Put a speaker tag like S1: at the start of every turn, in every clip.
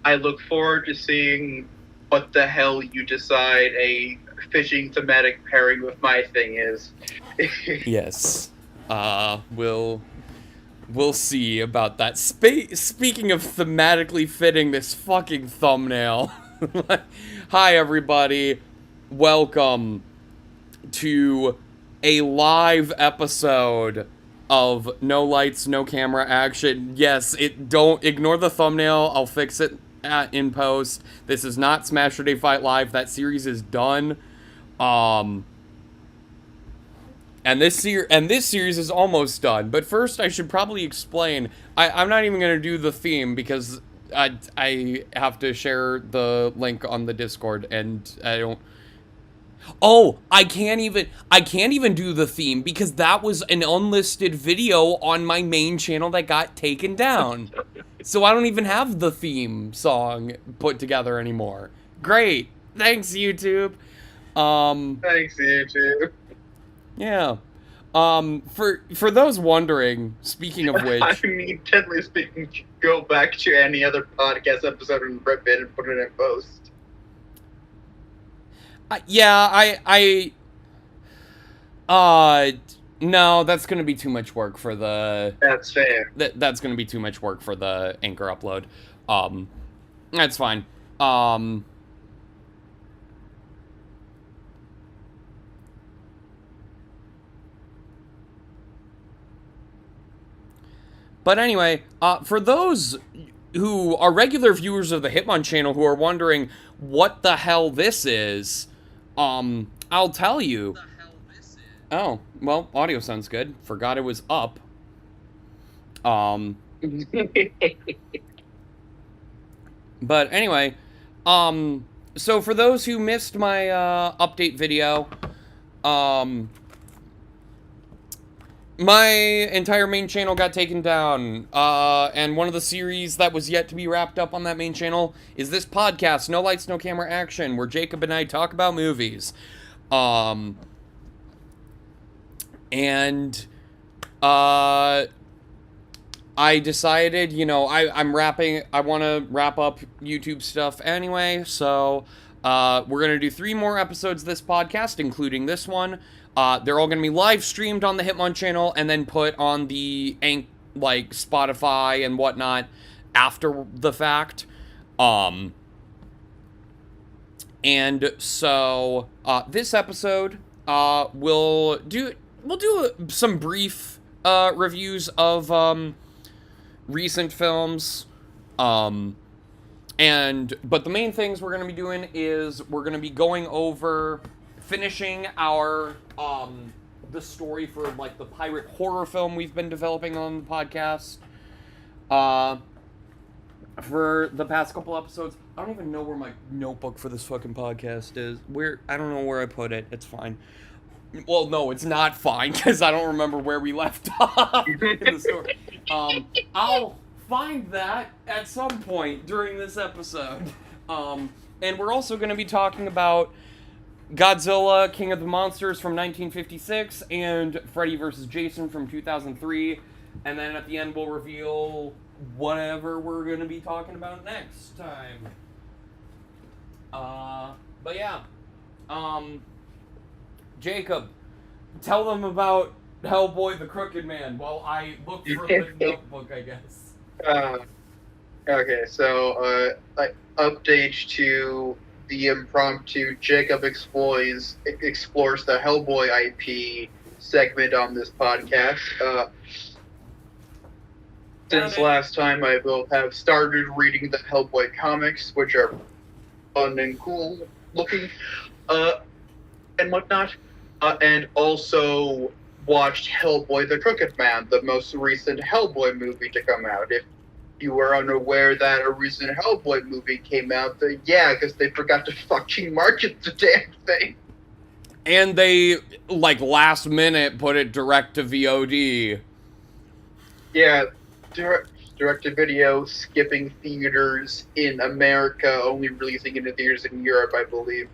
S1: I look forward to seeing what the hell you decide a fishing thematic pairing with my thing is.
S2: Yes. We'll see about that. Speaking of thematically fitting this fucking thumbnail. Hi everybody. Welcome to a live episode of No Lights, No Camera Action. Yes, don't ignore the thumbnail. I'll fix it in post. This is not Smash or Day Fight Live. That series is done. Um and this series is almost done. But first, I should probably explain. I'm not even gonna do the theme because I have to share the link on the Discord, and I don't. Oh, I can't even do the theme because that was an unlisted video on my main channel that got taken down. So I don't even have the theme song put together anymore. Great. Thanks, YouTube.
S1: Thanks, YouTube.
S2: Yeah. For those wondering, speaking of which,
S1: I mean, technically speaking, go back to any other podcast episode and rip it and put it in post.
S2: No, that's gonna be too much work for the.
S1: That's fair.
S2: That's gonna be too much work for the Anchor upload. That's fine. But anyway, for those who are regular viewers of the HitmonChannel who are wondering what the hell this is, I'll tell you. Oh, well, audio sounds good. Forgot it was up. But anyway, so for those who missed my update video, my entire main channel got taken down, and one of the series that was yet to be wrapped up on that main channel is this podcast, No Lights, No Camera Action, where Jacob and I talk about movies. I decided, I want to wrap up YouTube stuff anyway, so we're going to do 3 more episodes of this podcast, including this one. They're all going to be live streamed on the HitmonChannel and then put on the Spotify and whatnot after the fact. And so this episode we'll do some brief reviews of recent films. But the main things we're going to be doing is we're going to be going over finishing our the story for the pirate horror film we've been developing on the podcast for the past couple episodes. I don't even know where my notebook for this fucking podcast is. I don't know where I put it. It's fine. Well, no, it's not fine because I don't remember where we left off in the story. I'll find that at some point during this episode. And we're also going to be talking about Godzilla, King of the Monsters from 1956, and Freddy vs. Jason from 2003. And then at the end, we'll reveal whatever we're going to be talking about next time. But yeah. Jacob, tell them about Hellboy the Crooked Man while I look for the notebook, I guess.
S1: Okay, so update to the impromptu Jacob explores the Hellboy IP segment on this podcast. Since last time, I will have started reading the Hellboy comics, which are fun and cool looking, and whatnot. And also watched Hellboy the Crooked Man, the most recent Hellboy movie to come out. If you were unaware that a recent Hellboy movie came out, then yeah, because they forgot to fucking market the damn thing.
S2: And they, last minute, put it direct to VOD.
S1: Yeah, direct to video, skipping theaters in America, only releasing into theaters in Europe, I believe.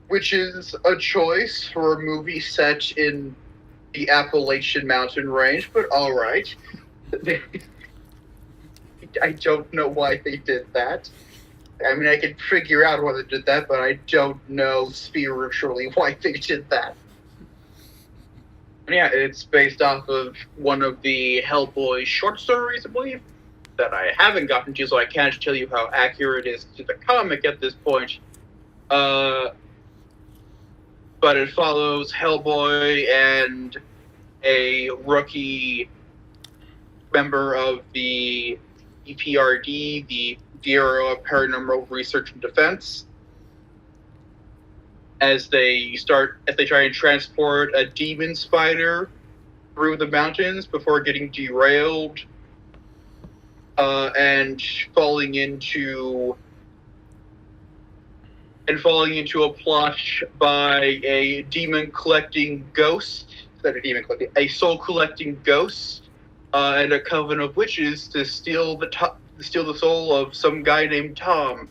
S1: Which is a choice for a movie set in the Appalachian Mountain Range, but alright. I don't know why they did that. I mean, I can figure out why they did that, but I don't know spiritually why they did that. Yeah, it's based off of one of the Hellboy short stories, I believe, that I haven't gotten to, so I can't tell you how accurate it is to the comic at this point. But it follows Hellboy and a rookie member of the EPRD, the Bureau of Paranormal Research and Defense, as they try and transport a demon spider through the mountains before getting derailed and falling into a plot by a soul collecting ghost, and a coven of witches to steal the soul of some guy named Tom.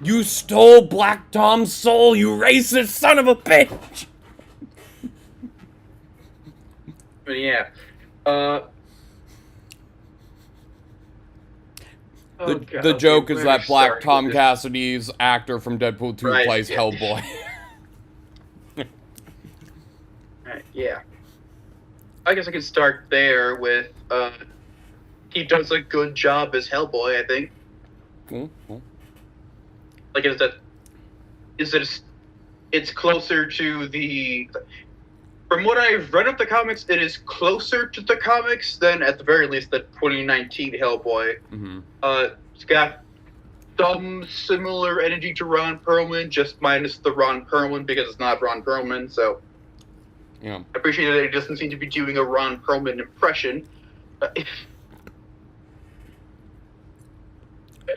S2: You stole Black Tom's soul, you racist son of a bitch!
S1: But yeah.
S2: The joke is that Black Tom Cassidy's actor from Deadpool 2
S1: Right,
S2: plays
S1: yeah.
S2: Hellboy.
S1: Yeah. I guess I could start there with, he does a good job as Hellboy, I think.
S2: Cool.
S1: Like, it's closer to the... From what I've read of the comics, it is closer to the comics than, at the very least, the 2019 Hellboy.
S2: Mm-hmm.
S1: It's got some similar energy to Ron Perlman, just minus the Ron Perlman, because it's not Ron Perlman, so...
S2: Yeah.
S1: I appreciate that it doesn't seem to be doing a Ron Perlman impression.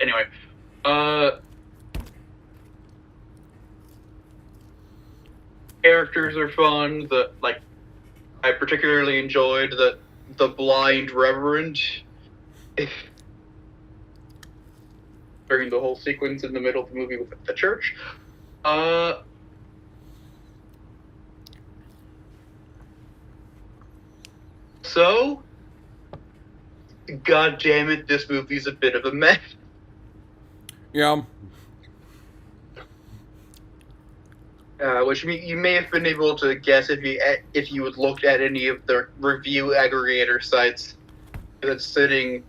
S1: Anyway, characters are fun. I particularly enjoyed the blind reverend during the whole sequence in the middle of the movie with the church. So, god damn it, this movie's a bit of a mess.
S2: Yeah.
S1: Which you may have been able to guess if you had looked at any of the review aggregator sites. That's sitting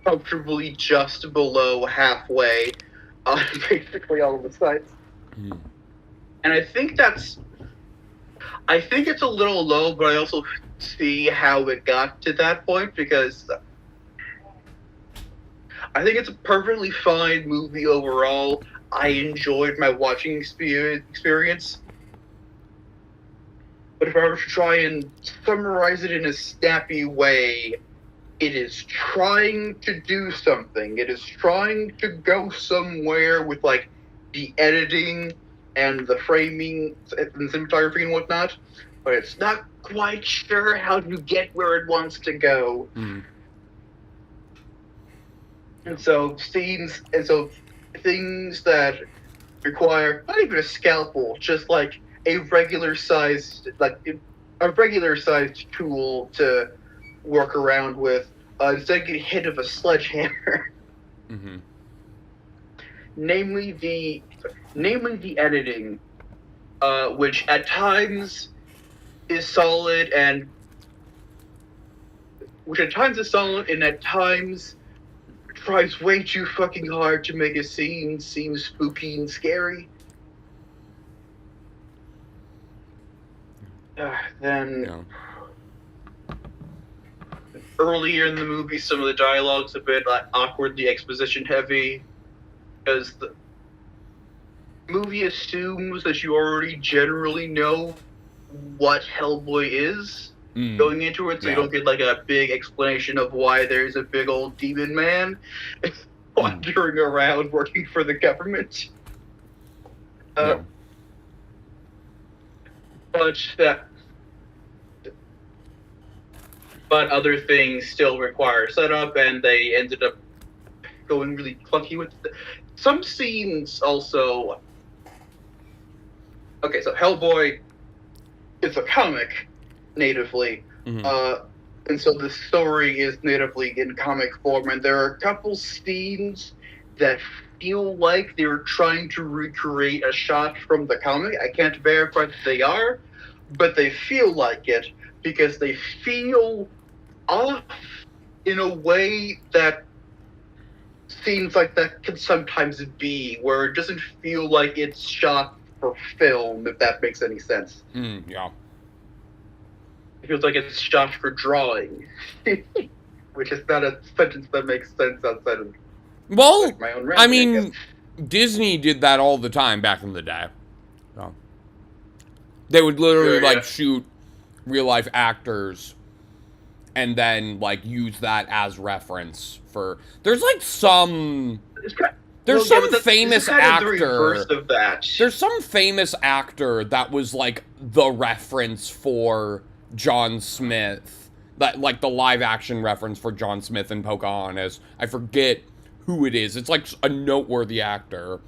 S1: comfortably just below halfway on basically all of the sites.
S2: Mm.
S1: And I think it's a little low, but I also see how it got to that point, because I think it's a perfectly fine movie overall. I enjoyed my watching experience. But if I were to try and summarize it in a snappy way, it is trying to do something. It is trying to go somewhere with, like, the editing and the framing and cinematography and whatnot, but it's not quite sure how to get where it wants to go.
S2: Mm.
S1: And so things that require not even a scalpel, just like a regular sized tool to work around with, instead of getting hit of a sledgehammer.
S2: Mm-hmm.
S1: Namely the editing, which at times is solid and at times tries way too fucking hard to make a scene seem spooky and scary. Then earlier in the movie, some of the dialogue's a bit awkwardly exposition heavy, because the movie assumes that you already generally know what Hellboy is going into it, so you don't get like a big explanation of why there's a big old demon man wandering around working for the government. But other things still require setup, and they ended up going really clunky with some scenes also. Okay, so Hellboy it's a comic natively.
S2: Mm-hmm.
S1: And so the story is natively in comic form, and there are a couple scenes that feel like they're trying to recreate a shot from the comic. I can't verify that they are, but they feel like it because they feel off in a way that scenes like that can sometimes be, where it doesn't feel like it's shot for film, if that makes any sense.
S2: Yeah.
S1: It feels like it's shot for drawing, which is not a sentence that makes sense outside of
S2: Well,
S1: my own
S2: I
S1: rambling, I
S2: mean,
S1: guess.
S2: Disney did that all the time back in the day. So they would literally
S1: Sure, yeah.
S2: shoot real life actors and then use that as reference for. There's some. There's some famous
S1: kind of the reverse
S2: actor.
S1: of that.
S2: There's some famous actor that was the reference for John Smith. That the live action reference for John Smith in Pocahontas. I forget who it is. It's a noteworthy actor.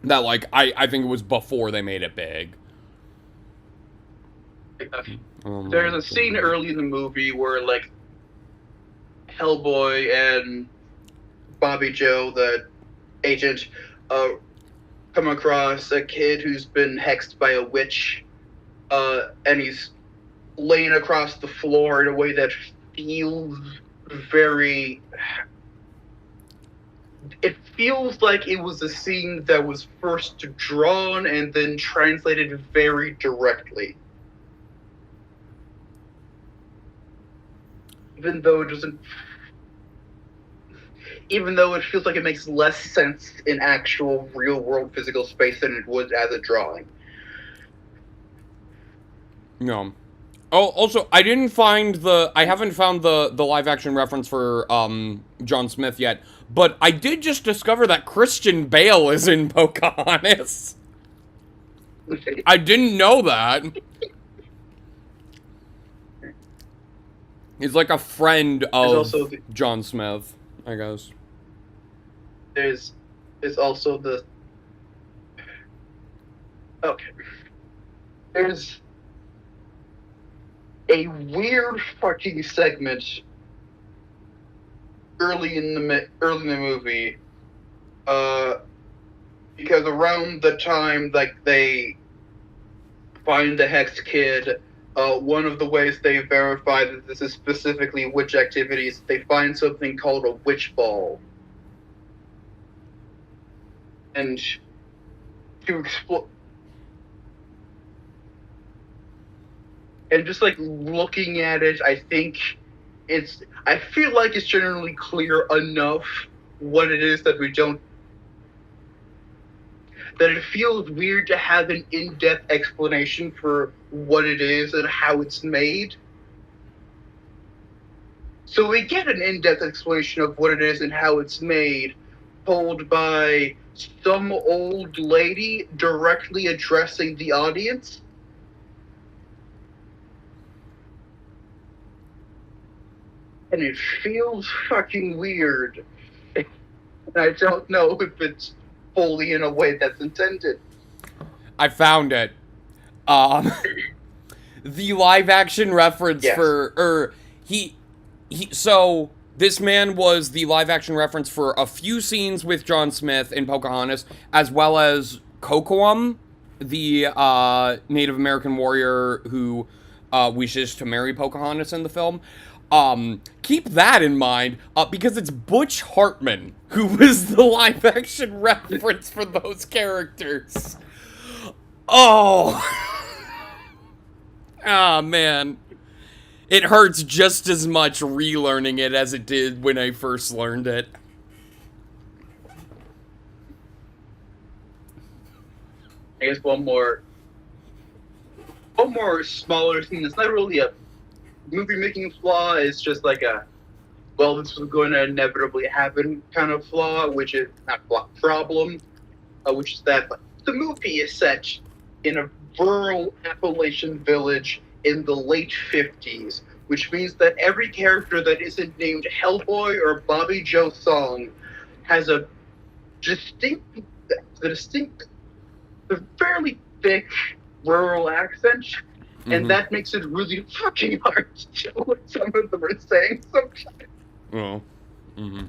S2: That I think it was before they made it big.
S1: There's a scene early in the movie where Hellboy and Bobby Joe, the agent, come across a kid who's been hexed by a witch, and he's laying across the floor in a way that feels very... It feels like it was a scene that was first drawn and then translated very directly. Even though it feels like it makes less sense in actual real world physical space than it would as a drawing.
S2: No. Oh, also, I haven't found the live action reference for John Smith yet, but I did just discover that Christian Bale is in Pocahontas. I didn't know that. He's a friend of John Smith, I guess.
S1: There's also the... Okay. There's a weird fucking segment early in the movie, because around the time they find the hexed kid, one of the ways they verify that this is specifically witch activities, they find something called a witch ball. And to explore... And just looking at it, I feel like it's generally clear enough what it is that it feels weird to have an in-depth explanation for what it is and how it's made. So we get an in-depth explanation of what it is and how it's made, told by some old lady directly addressing the audience. And it feels fucking weird. And I don't know if it's fully in a way that's intended.
S2: I found it. The live action reference so this man was the live action reference for a few scenes with John Smith in Pocahontas, as well as Kocoum, the Native American warrior who wishes to marry Pocahontas in the film. Keep that in mind, because it's Butch Hartman who was the live action reference for those characters. Oh. Ah, man. It hurts just as much relearning it as it did when I first learned it.
S1: I guess one more smaller thing that's not really a movie making flaw, is just this was going to inevitably happen kind of flaw, which is not flaw, problem, which is that the movie is set in a rural Appalachian village in the late 50s, which means that every character that isn't named Hellboy or Bobby Joe Song has a fairly thick rural accent. And that makes it really fucking hard to tell what some of them are saying sometimes.
S2: Oh. Mm-hmm.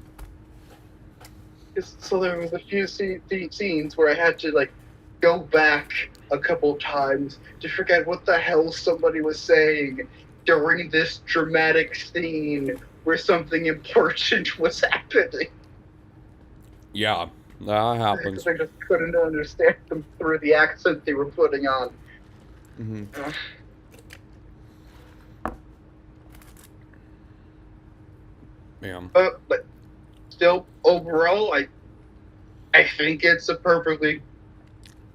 S1: So there was a few scenes where I had to, like, go back a couple times to forget what the hell somebody was saying during this dramatic scene where something important was happening.
S2: Yeah, that happens.
S1: Because I just couldn't understand them through the accent they were putting on.
S2: Mm-hmm. Yeah.
S1: But still, overall, I think it's a perfectly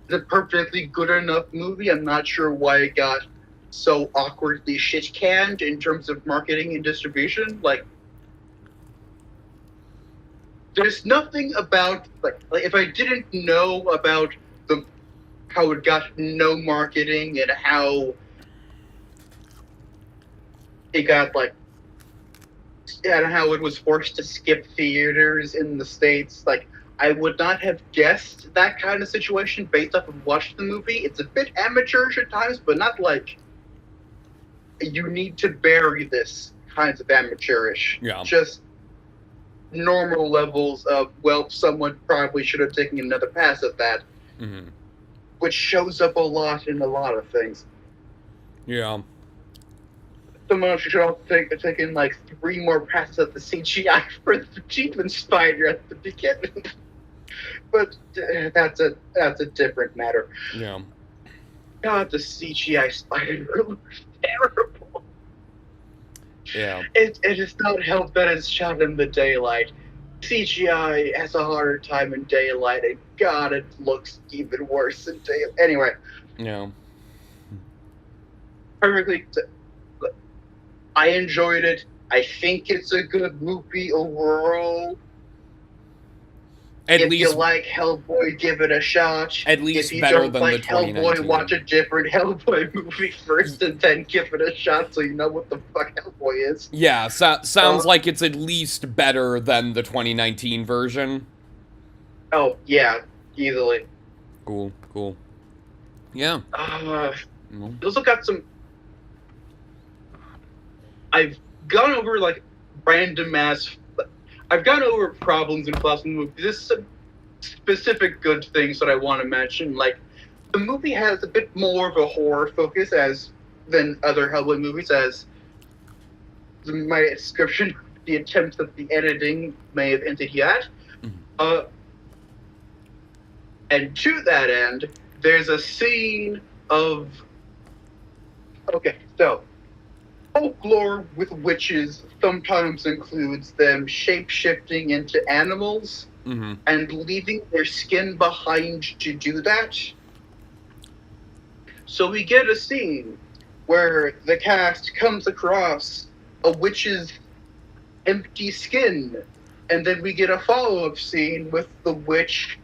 S1: good enough movie. I'm not sure why it got so awkwardly shit canned in terms of marketing and distribution. Like, there's nothing about like if I didn't know about how it got no marketing and how it got like and how it was forced to skip theaters in the States, like I would not have guessed that kind of situation based off of watching the movie. It's a bit amateurish at times, but not like you need to bury this kinds of amateurish.
S2: Yeah.
S1: Just normal levels of, well, someone probably should have taken another pass at that.
S2: Mm-hmm.
S1: Which shows up a lot in a lot of things.
S2: Yeah.
S1: Someone should also take in like 3 more passes at the CGI for the Demon Spider at the beginning. But that's a different matter.
S2: Yeah.
S1: God, the CGI Spider looks terrible.
S2: Yeah.
S1: It is not helped that it's shot in the daylight. CGI has a harder time in daylight, and God, it looks even worse in daylight. Anyway.
S2: Yeah.
S1: Perfectly. I enjoyed it. I think it's a good movie overall. If you like Hellboy, give it a shot.
S2: At least
S1: if you
S2: better
S1: don't
S2: than
S1: like
S2: the 2019.
S1: Hellboy, watch a different Hellboy movie first and then give it a shot so you know what the fuck Hellboy is.
S2: Yeah, sounds like it's at least better than the 2019 version.
S1: Oh, yeah, easily.
S2: Cool. Yeah.
S1: It also got some... I've gone over, like, random-ass... I've gone over problems in flaws in the movie. There's some specific good things that I want to mention. Like, the movie has a bit more of a horror focus than other Hellboy movies, as my description, the attempts at the editing may have hinted at. And to that end, there's a scene of... Okay, so... folklore with witches sometimes includes them shape-shifting into animals and leaving their skin behind to do that. So we get a scene where the cast comes across a witch's empty skin, and then we get a follow-up scene with the witch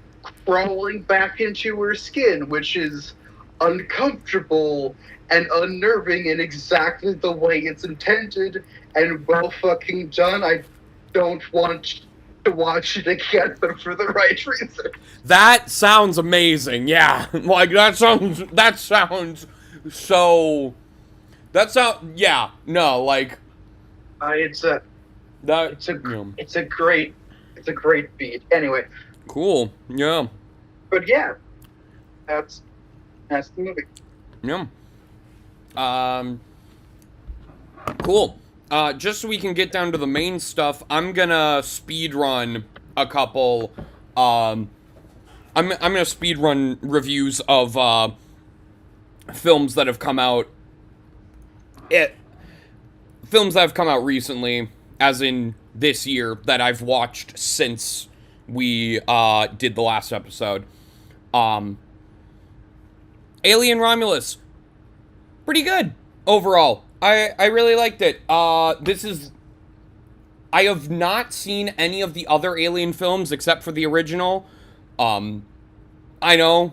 S1: crawling back into her skin, which is uncomfortable and unnerving in exactly the way it's intended and well fucking done. I don't want to watch it again, but for the right reason.
S2: That sounds amazing, yeah. Like, that sounds so... yeah, no, like...
S1: It's a great beat. Anyway.
S2: Cool, yeah.
S1: But yeah, that's the movie.
S2: Yeah. Cool. Just so we can get down to the main stuff, I'm gonna speedrun a couple, I'm gonna speedrun reviews of, films that have come out, films that have come out recently, as in this year, that I've watched since we, did the last episode. Alien Romulus. Pretty good, overall. I really liked it. I have not seen any of the other Alien films except for the original. I know,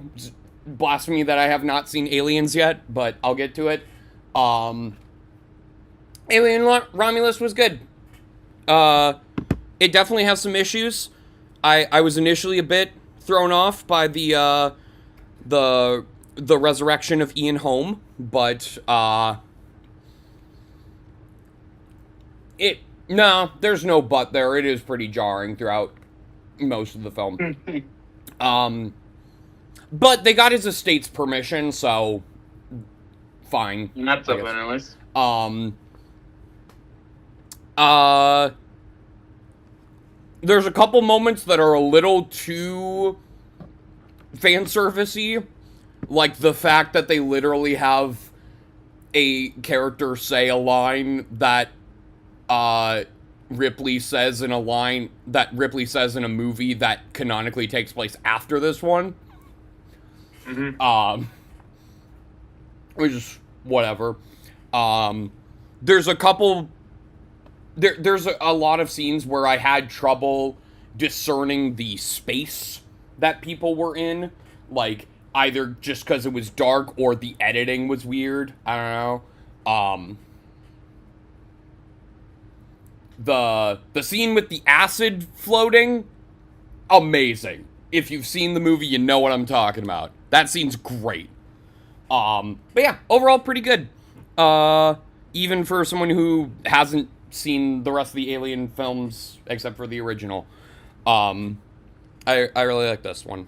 S2: blasphemy that I have not seen Aliens yet, but I'll get to it. Alien Romulus was good. It definitely has some issues. I was initially a bit thrown off by the the resurrection of Ian Holm, but there's no but there. It is pretty jarring throughout most of the film. But they got his estate's permission, so fine.
S3: Not so bad, at least.
S2: There's a couple moments that are a little too fan servicey, like the fact that they literally have a character say a line that Ripley says in a movie that canonically takes place after this one. Which is whatever. There's a couple. There's a lot of scenes where I had trouble discerning the space that people were in, like either just because it was dark or the editing was weird. I don't know. The scene with the acid floating, amazing. If you've seen the movie, you know what I'm talking about. That scene's great. But yeah, overall pretty good. Even for someone who hasn't seen the rest of the Alien films except for the original. I really like this one.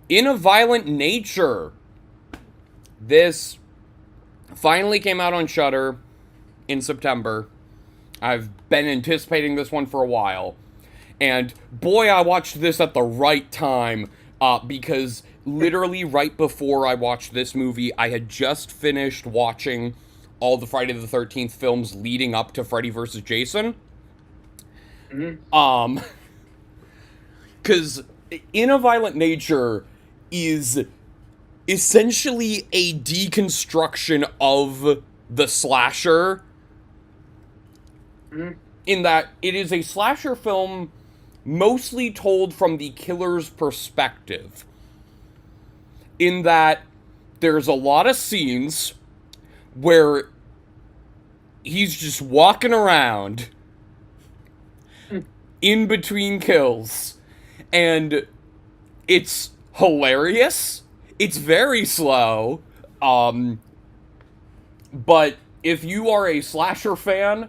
S2: In a Violent Nature. This finally came out on Shudder in September. I've been anticipating this one for a while. And boy, I watched this at the right time, because literally right before I watched this movie, I had just finished watching all the Friday the 13th films leading up to Freddy vs. Jason. Because In a Violent Nature is essentially a deconstruction of the slasher, in that it is a slasher film mostly told from the killer's perspective, in that there's a lot of scenes where he's just walking around in between kills, and it's hilarious. It's very slow, but if you are a slasher fan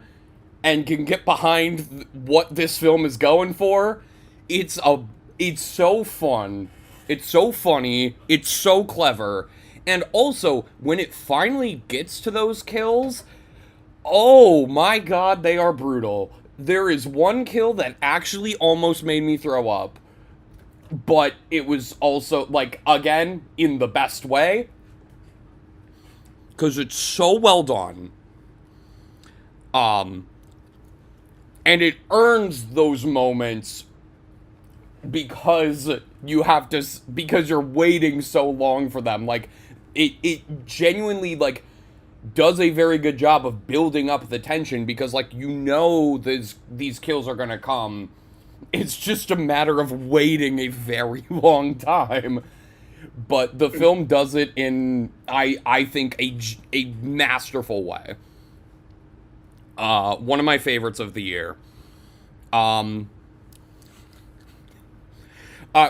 S2: and can get behind what this film is going for, it's so fun. It's so funny. It's so clever. And also, when it finally gets to those kills, oh my god, they are brutal. There is one kill that actually almost made me throw up. But it was also, like, again, in the best way. Because it's so well done. And it earns those moments because because you're waiting so long for them. Like, it genuinely, like, does a very good job of building up the tension, because, like, you know these kills are gonna come. It's just a matter of waiting a very long time. But the film does it in, I think, a masterful way. One of my favorites of the year.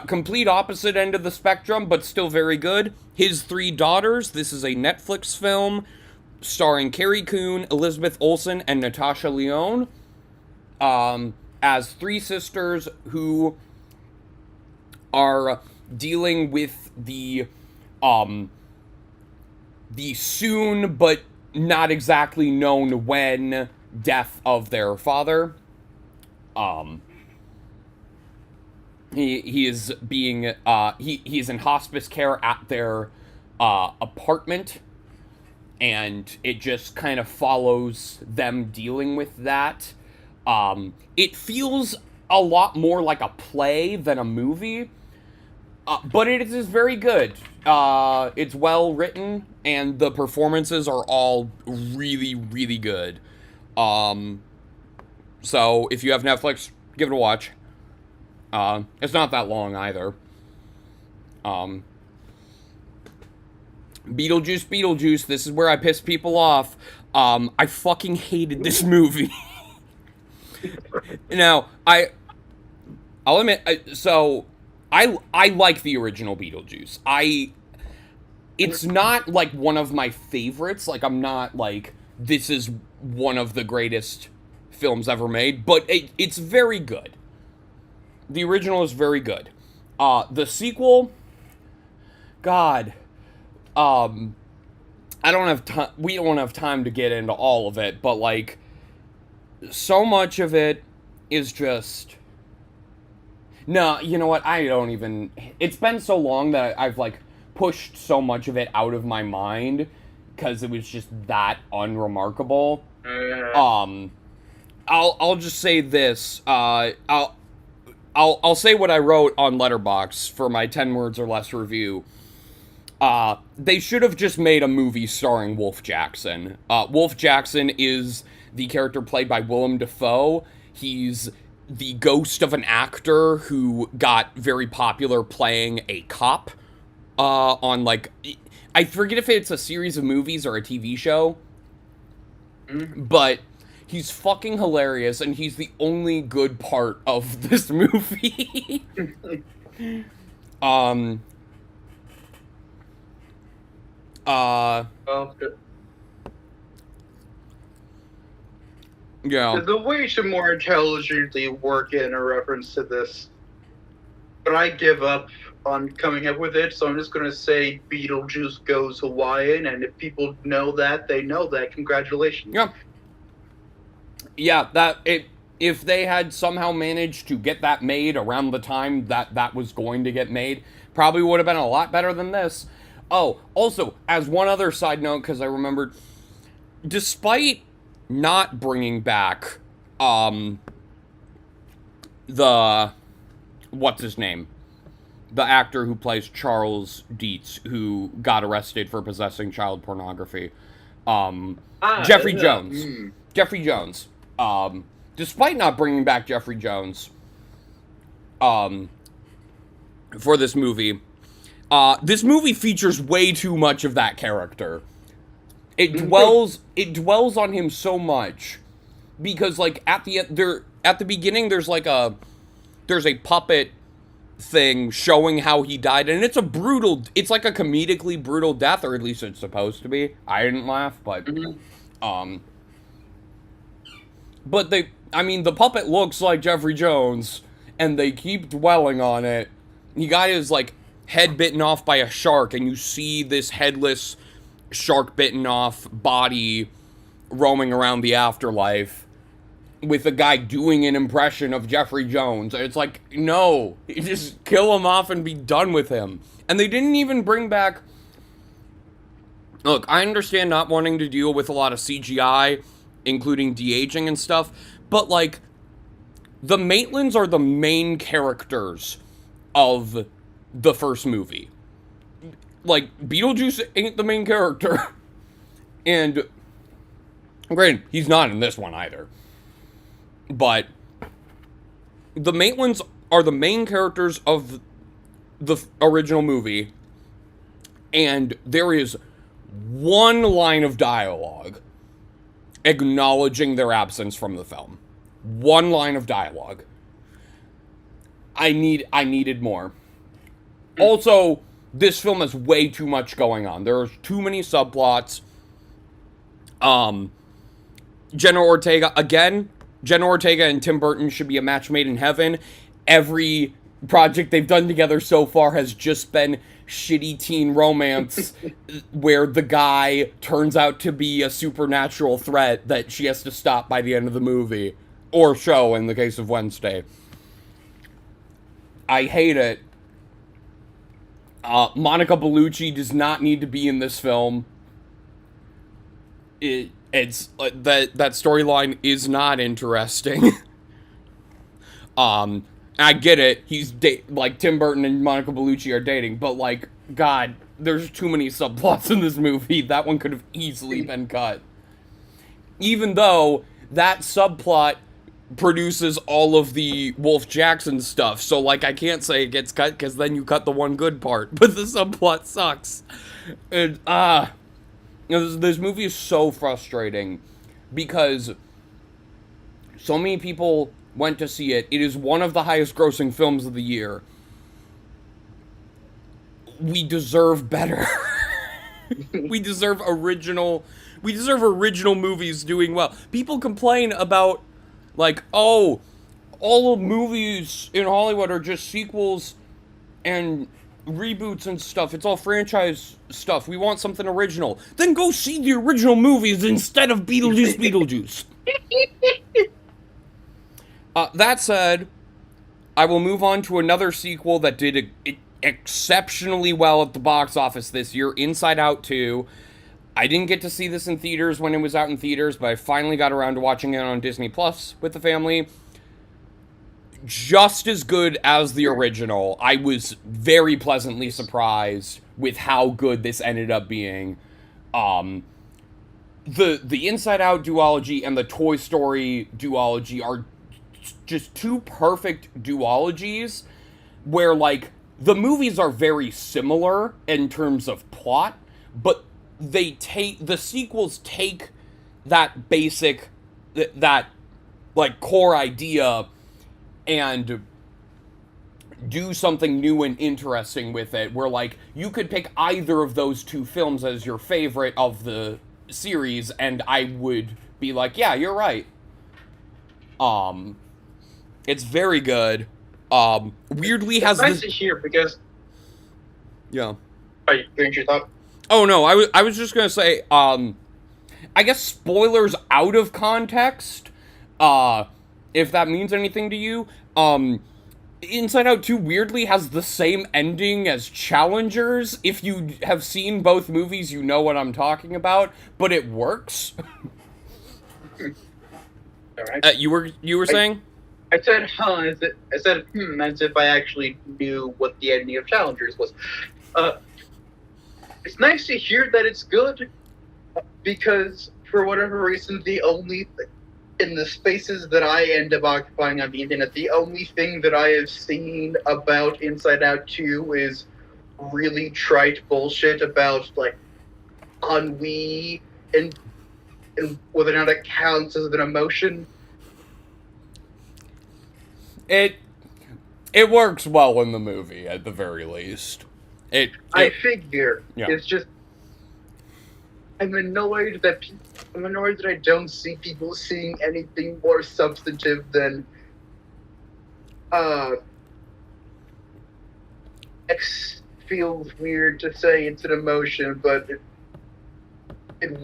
S2: Complete opposite end of the spectrum, but still very good. His Three Daughters. This is a Netflix film starring Carrie Coon, Elizabeth Olsen, and Natasha Lyonne. As three sisters who are dealing with the soon but not exactly known when death of their father. He is being he's in hospice care at their apartment, and it just kind of follows them dealing with that. It feels a lot more like a play than a movie, but it is very good. It's well written, and the performances are all really, really good. So if you have Netflix, give it a watch. It's not that long either. Beetlejuice, this is where I piss people off. I fucking hated this movie. Now, I'll admit. I like the original Beetlejuice. It's not like one of my favorites. Like, I'm not like, this is one of the greatest films ever made, but it's very good. The original is very good. The sequel, God, I don't have time. We don't have time to get into all of it, but like, so much of it is just. No, you know what? I don't even. It's been so long that I've like pushed so much of it out of my mind because it was just that unremarkable. I'll just say this. I'll say what I wrote on Letterboxd for my 10 words or less review. They should have just made a movie starring Wolf Jackson. Wolf Jackson is the character played by Willem Dafoe. He's the ghost of an actor who got very popular playing a cop on, like, I forget if it's a series of movies or a TV show, but he's fucking hilarious, and he's the only good part of this movie. Yeah.
S1: The way to more intelligently work in a reference to this, but I give up on coming up with it, so I'm just going to say Beetlejuice Goes Hawaiian, and if people know that, they know that. Congratulations.
S2: Yeah. Yeah, if they had somehow managed to get that made around the time that was going to get made, probably would have been a lot better than this. Oh, also, as one other side note, because I remembered, despite not bringing back, what's his name? The actor who plays Charles Dietz, who got arrested for possessing child pornography. Jeffrey Jones. Jeffrey Jones. Despite not bringing back Jeffrey Jones, for this movie features way too much of that character. It dwells on him so much because, like, at the beginning there's a puppet thing showing how he died, and it's like a comedically brutal death, or at least it's supposed to be. I didn't laugh, but the puppet looks like Jeffrey Jones, and they keep dwelling on it. He got his, like, head bitten off by a shark, and you see this headless, shark-bitten off body roaming around the afterlife with a guy doing an impression of Jeffrey Jones. It's like, no, you just kill him off and be done with him. And they didn't even bring back... Look, I understand not wanting to deal with a lot of CGI, including de-aging and stuff, but, like, the Maitlands are the main characters of the first movie. Like, Beetlejuice ain't the main character. And, granted, he's not in this one either. But the Maitlands are the main characters of the original movie, and there is one line of dialogue acknowledging their absence from the film. One line of dialogue. I needed more. Also, this film has way too much going on. There's too many subplots. Jenna Ortega and Tim Burton should be a match made in heaven. Every project they've done together so far has just been shitty teen romance where the guy turns out to be a supernatural threat that she has to stop by the end of the movie. Or show, in the case of Wednesday. I hate it. Monica Bellucci does not need to be in this film. It's that storyline is not interesting. I get it. He's like Tim Burton and Monica Bellucci are dating, but like, God, there's too many subplots in this movie. That one could have easily been cut. Even though that subplot produces all of the Wolf Jackson stuff, so like, I can't say it gets cut because then you cut the one good part, but the subplot sucks. And this movie is so frustrating because so many people went to see it. It is one of the highest grossing films of the year. We deserve better. We deserve original movies doing well. People complain about, like, oh, all movies in Hollywood are just sequels and reboots and stuff. It's all franchise stuff. We want something original. Then go see the original movies instead of Beetlejuice. That said, I will move on to another sequel that did exceptionally well at the box office this year, Inside Out 2. I didn't get to see this in theaters when it was out in theaters, but I finally got around to watching it on Disney Plus with the family. Just as good as the original. I was very pleasantly surprised with how good this ended up being. The Inside Out duology and the Toy Story duology are just two perfect duologies where, like, the movies are very similar in terms of plot, but the sequels take that basic, that like core idea and do something new and interesting with it, where, like, you could pick either of those two films as your favorite of the series, and I would be like, yeah, you're right. It's very good. Weirdly has
S1: nice to hear, because...
S2: Yeah.
S1: Are you finished your thought?
S2: Oh, no, I was just gonna say, I guess spoilers out of context, if that means anything to you, Inside Out 2 weirdly has the same ending as Challengers. If you have seen both movies, you know what I'm talking about, but it works.
S1: All right.
S2: You were saying?
S1: I said, as if I actually knew what the ending of Challengers was. It's nice to hear that it's good, because for whatever reason, in the spaces that I end up occupying on the internet, the only thing that I have seen about Inside Out 2 is really trite bullshit about, like, ennui and whether or not it counts as an emotion.
S2: It works well in the movie, at the very least.
S1: I figure.
S2: Yeah.
S1: It's just, I'm annoyed that I don't see people seeing anything more substantive than X feels weird to say it's an emotion, but it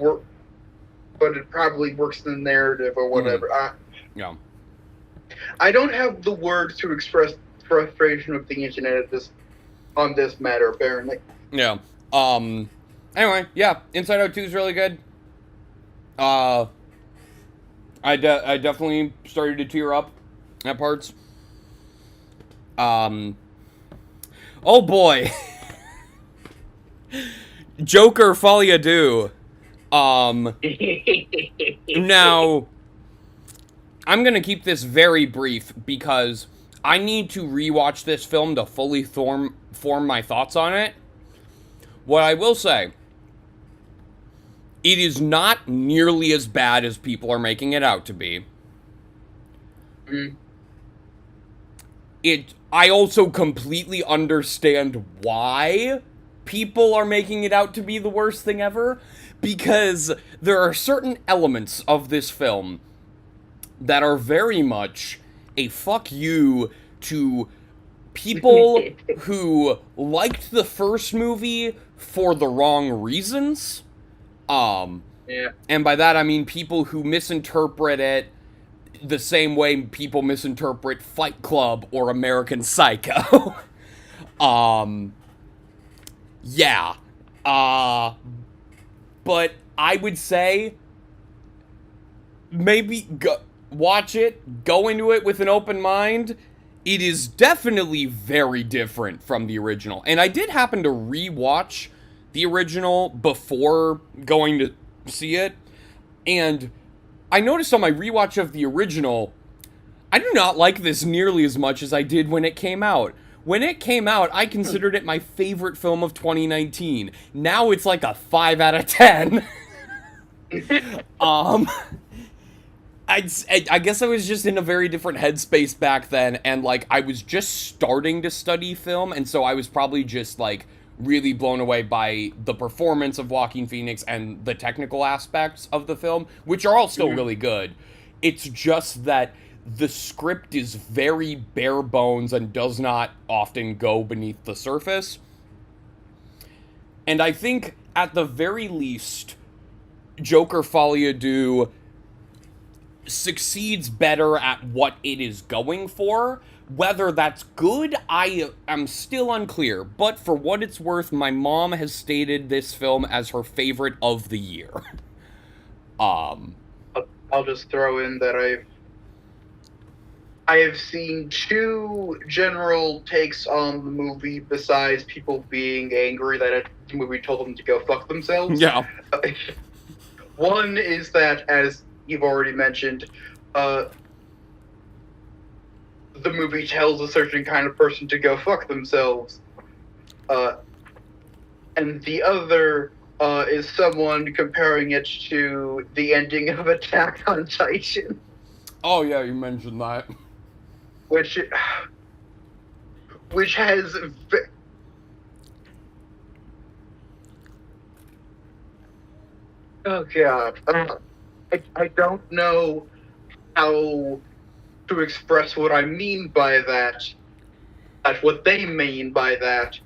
S1: probably works in the narrative or whatever.
S2: Yeah.
S1: I don't have the words to express frustration with the internet on this matter, apparently.
S2: Yeah. Anyway, yeah, Inside Out 2 is really good. I definitely started to tear up at parts. Oh boy. Joker Folie à Deux. Now, I'm gonna keep this very brief because I need to rewatch this film to fully form my thoughts on it. What I will say, it is not nearly as bad as people are making it out to be. I also completely understand why people are making it out to be the worst thing ever, because there are certain elements of this film that are very much a fuck you to people who liked the first movie for the wrong reasons.
S1: Yeah.
S2: And by that I mean people who misinterpret it the same way people misinterpret Fight Club or American Psycho. Yeah. But I would say maybe watch it, go into it with an open mind. It is definitely very different from the original. And I did happen to rewatch the original before going to see it. And I noticed on my rewatch of the original, I do not like this nearly as much as I did when it came out. When it came out, I considered it my favorite film of 2019. Now it's like a 5 out of 10. I guess I was just in a very different headspace back then, and like I was just starting to study film, and so I was probably just like really blown away by the performance of Joaquin Phoenix and the technical aspects of the film, which are all still really good. It's just that the script is very bare bones and does not often go beneath the surface. And I think at the very least, Joker Folie à Deux succeeds better at what it is going for. Whether that's good, I am still unclear. But for what it's worth, my mom has stated this film as her favorite of the year.
S1: I'll just throw in that I have seen two general takes on the movie besides people being angry that the movie told them to go fuck themselves.
S2: Yeah.
S1: One is that, as you've already mentioned, the movie tells a certain kind of person to go fuck themselves. And the other is someone comparing it to the ending of Attack on Titan.
S2: Oh, yeah, you mentioned that.
S1: Which has... Oh, God. I don't know how to express what I mean by that, what they mean by that,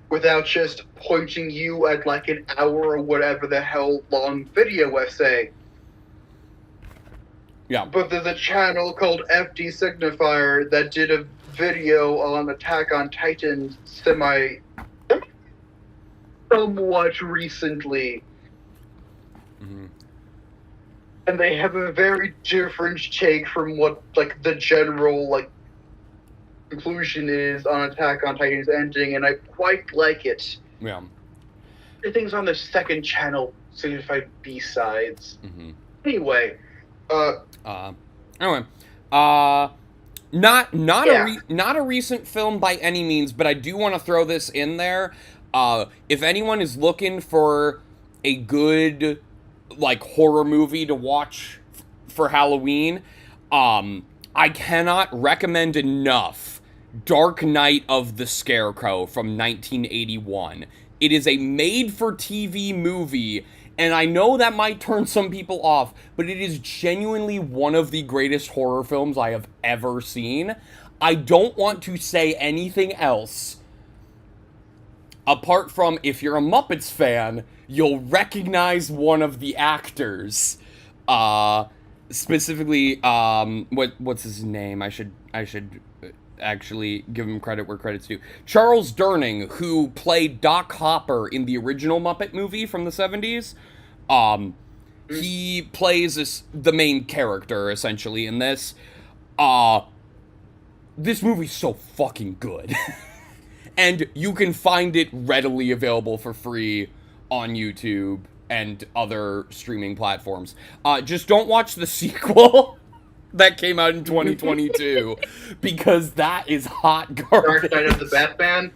S1: without just pointing you at like an hour or whatever the hell long video essay.
S2: Yeah.
S1: But there's a channel called FD Signifier that did a video on Attack on Titan somewhat recently.
S2: Mm-hmm.
S1: And they have a very different take from what, like, the general, like, conclusion is on Attack on Titan's ending, and I quite like it.
S2: Yeah.
S1: The thing's on the second channel, Signified B-Sides.
S2: Mm-hmm.
S1: Anyway,
S2: Anyway, not a recent film by any means, but I do want to throw this in there. If anyone is looking for a good like horror movie to watch for Halloween, I cannot recommend enough Dark Knight of the Scarecrow from 1981. It is a made-for-TV movie, and I know that might turn some people off, but it is genuinely one of the greatest horror films I have ever seen. I don't want to say anything else apart from, if you're a Muppets fan, you'll recognize one of the actors. Specifically, what's his name? I should actually give him credit where credit's due. Charles Durning, who played Doc Hopper in the original Muppet movie from the 70s. He plays the main character, essentially, in this. This movie's so fucking good. And you can find it readily available for free on YouTube and other streaming platforms. Just don't watch the sequel that came out in 2022, because that is hot garbage.
S1: Dark Knight of the Batman?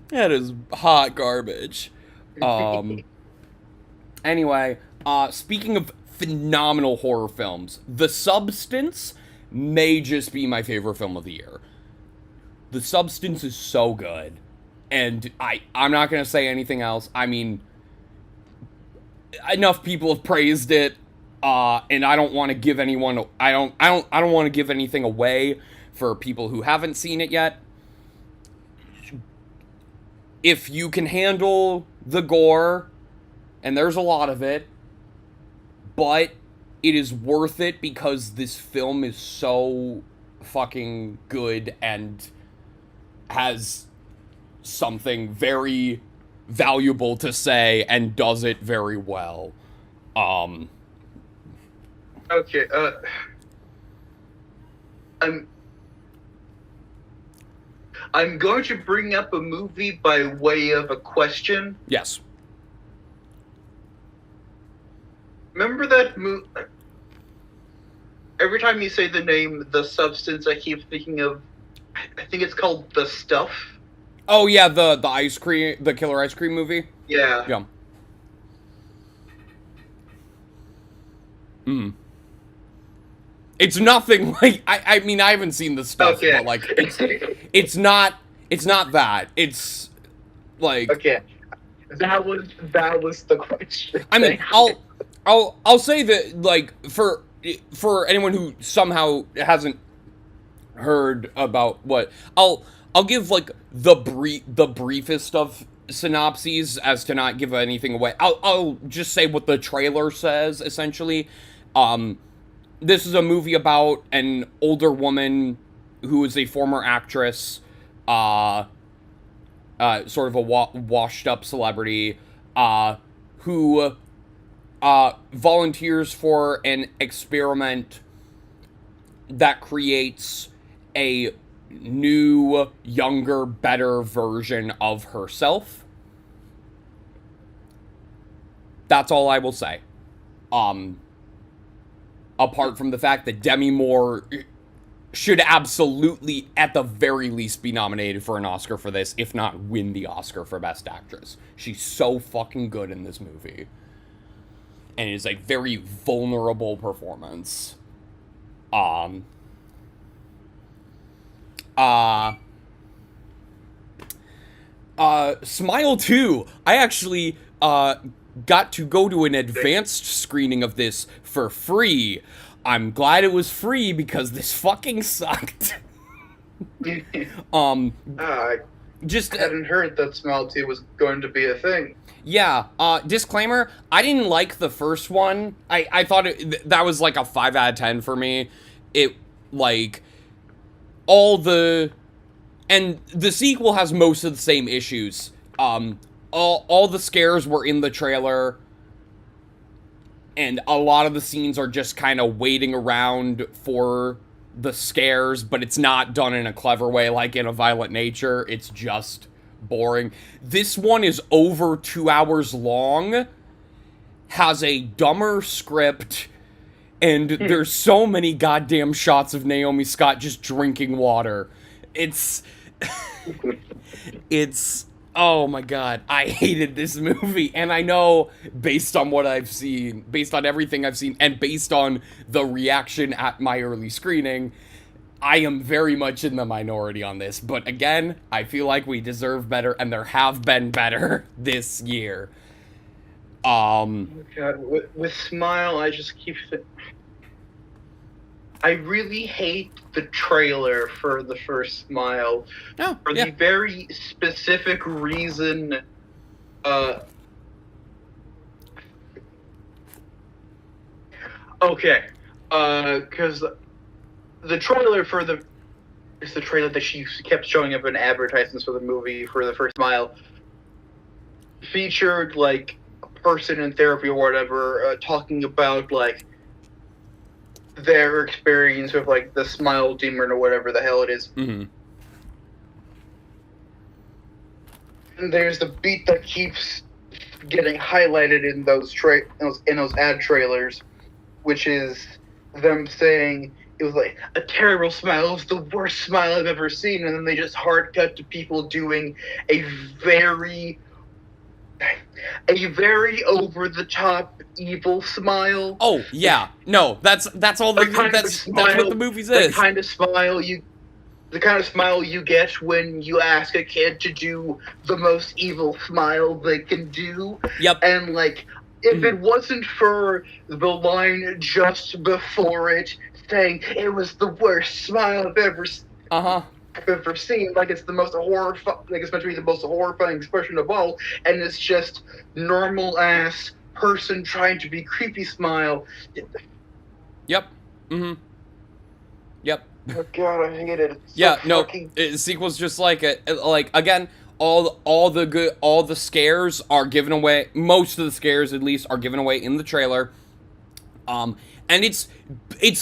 S2: That is hot garbage. Anyway, speaking of phenomenal horror films, The Substance may just be my favorite film of the year. The Substance is so good. And I'm not going to say anything else. I mean, enough people have praised it. And I don't want to give anyone, I don't want to give anything away for people who haven't seen it yet. If you can handle the gore, and there's a lot of it, but it is worth it because this film is so fucking good and has something very valuable to say and does it very well.
S1: Okay, I'm going to bring up a movie by way of a question.
S2: Yes.
S1: Remember that movie? Every time you say the name The Substance, I keep thinking of, I think it's called The Stuff.
S2: Oh yeah, the ice cream, the killer ice cream movie?
S1: Yeah.
S2: Yeah. It's nothing like I mean I haven't seen the stuff,
S1: Okay.
S2: but like it's not that. It's like
S1: Okay. That was the question.
S2: I mean I'll say that like for anyone who somehow hasn't heard about what I'll give like the briefest of synopses as to not give anything away. I'll just say what the trailer says essentially. This is a movie about an older woman who is a former actress, sort of a washed up celebrity, who volunteers for an experiment that creates a new, younger, better version of herself. That's all I will say. Apart from the fact that Demi Moore should absolutely, at the very least, be nominated for an Oscar for this, if not win the Oscar for Best Actress. She's so fucking good in this movie. And it is a very vulnerable performance. Smile 2. I actually, got to go to an advanced screening of this for free. I'm glad it was free because this fucking sucked.
S1: I
S2: Just
S1: hadn't heard that Smile 2 was going to be a thing.
S2: yeah, disclaimer, I didn't like the first one. I thought that was like a 5 out of 10 for me. It, like, and the sequel has most of the same issues. All the scares were in the trailer, and a lot of the scenes are just kind of waiting around for the scares, but it's not done in a clever way like in A Violent Nature. It's just boring. This one is over 2 hours long, has a dumber script, and there's so many goddamn shots of Naomi Scott just drinking water. It's oh my god, I hated this movie, and I know based on what I've seen, based on everything I've seen, and based on the reaction at my early screening, I am very much in the minority on this. But again, I feel like we deserve better, and there have been better this year.
S1: Oh God, with Smile, I just keep I really hate the trailer for the first Smile for the very specific reason. Okay, because the trailer for it's the trailer that she kept showing up in advertisements for the movie for the first Smile featured like a person in therapy or whatever talking about like their experience with like the Smile demon or whatever the hell it is.
S2: Mm-hmm.
S1: And there's the beat that keeps getting highlighted in those ad trailers, which is them saying it was like a terrible smile. It was the worst smile I've ever seen, and then they just hard cut to people doing a very over the top evil smile.
S2: Oh yeah, no, that's all that's what the movies is.
S1: The kind of smile you get when you ask a kid to do the most evil smile they can do.
S2: Yep.
S1: And like, if it wasn't for the line just before it saying it was the worst smile I've ever seen. I've ever seen, like it's the most like it's meant to be the most horrifying expression of all, and it's just normal ass person trying to be creepy smile.
S2: Yep. Mm-hmm. Yep.
S1: Oh God, I hate it.
S2: Sequel's just like it. Like again, all the scares are given away. Most of the scares, at least, are given away in the trailer. And it's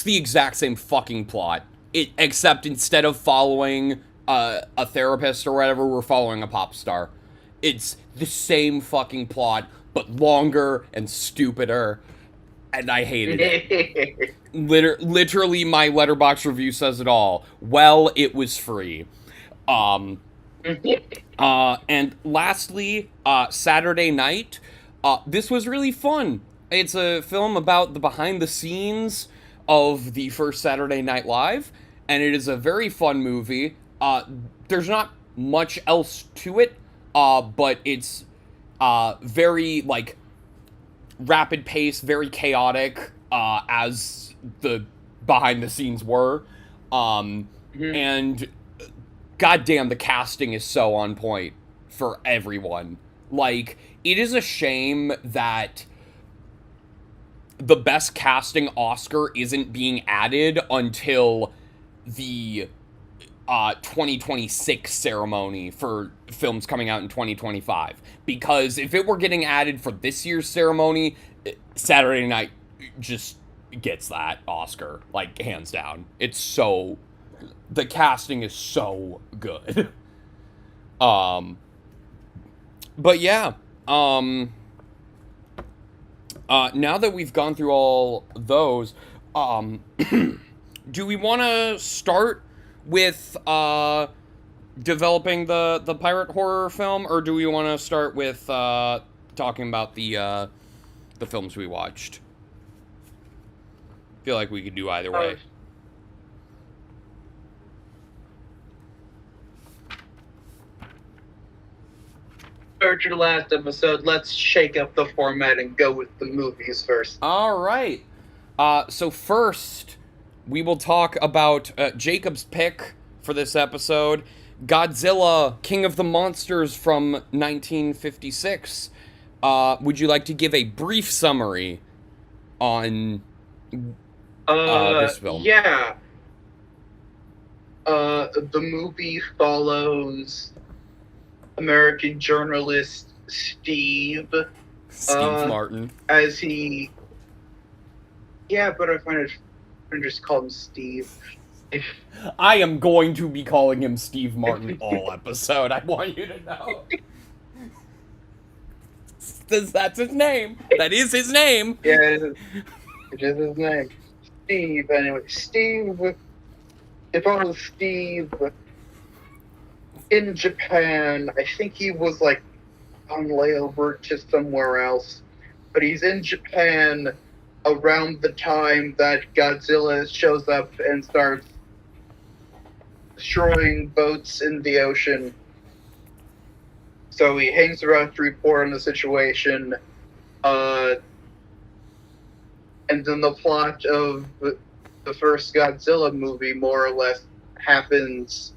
S2: the exact same fucking plot. Except instead of following a therapist or whatever, we're following a pop star. It's the same fucking plot, but longer and stupider, and I hated it. Literally, my Letterboxd review says it all. Well, it was free. And lastly, Saturday Night. This was really fun. It's a film about the behind the scenes of the first Saturday Night Live, and it is a very fun movie. There's not much else to it, but it's very like rapid pace, very chaotic, as the behind the scenes were, and goddamn, the casting is so on point for everyone. Like, it is a shame that the best casting Oscar isn't being added until the 2026 ceremony for films coming out in 2025. Because if it were getting added for this year's ceremony, Saturday Night just gets that Oscar, like, hands down. It's so... The casting is so good. But yeah, now that we've gone through all those, do we want to start with developing the pirate horror film, or do we want to start with talking about the films we watched? I feel like we could do either way.
S1: After your last episode, let's shake up the format and go with the movies first.
S2: All right. So first, we will talk about Jacob's pick for this episode, Godzilla, King of the Monsters from 1956. Would you like to give a brief summary on this film?
S1: Yeah. The movie follows American journalist Steve
S2: Martin.
S1: as he... Yeah, but I find it just call him Steve.
S2: I am going to be calling him Steve Martin all episode. I want you to know. That's his name. That is his name.
S1: Yeah, it is his name. Steve, anyway. Steve... If I was Steve in Japan, I think he was, like, on layover to somewhere else. But he's in Japan around the time that Godzilla shows up and starts destroying boats in the ocean. So he hangs around to report on the situation. And then the plot of the first Godzilla movie, more or less, happens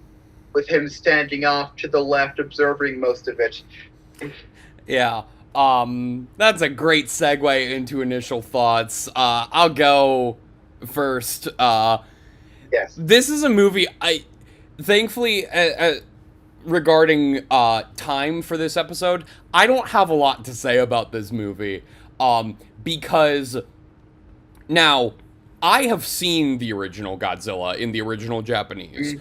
S1: with him standing off to the left, observing most of it.
S2: Yeah. That's a great segue into initial thoughts. I'll go first.
S1: Yes.
S2: This is a movie thankfully, regarding time for this episode, I don't have a lot to say about this movie. Because now I have seen the original Godzilla in the original Japanese.